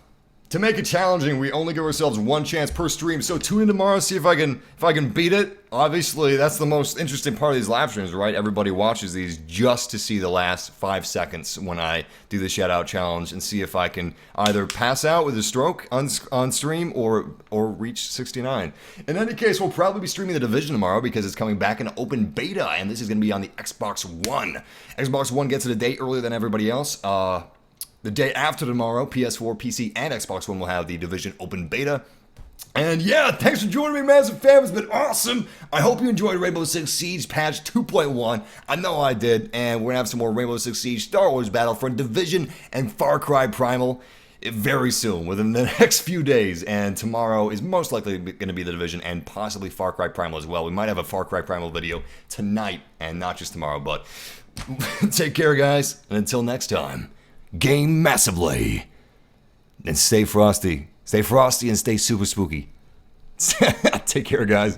To make it challenging, we only give ourselves one chance per stream. So tune in tomorrow, see if I can beat it. Obviously, that's the most interesting part of these live streams, right? Everybody watches these just to see the last 5 seconds when I do the shout-out challenge and see if I can either pass out with a stroke on stream or reach 69. In any case, we'll probably be streaming The Division tomorrow because it's coming back in open beta, and this is going to be on the Xbox One. Xbox One gets it a day earlier than everybody else. The day after tomorrow, PS4, PC, and Xbox One will have the Division open beta. And yeah, thanks for joining me, Massive Fam. It's been awesome. I hope you enjoyed Rainbow Six Siege patch 2.1. I know I did. And we're going to have some more Rainbow Six Siege, Star Wars Battlefront, Division, and Far Cry Primal very soon, within the next few days. And tomorrow is most likely going to be the Division and possibly Far Cry Primal as well. We might have a Far Cry Primal video tonight and not just tomorrow. But take care, guys. And until next time. Game massively. And stay frosty. Stay frosty and stay super spooky. Take care, guys.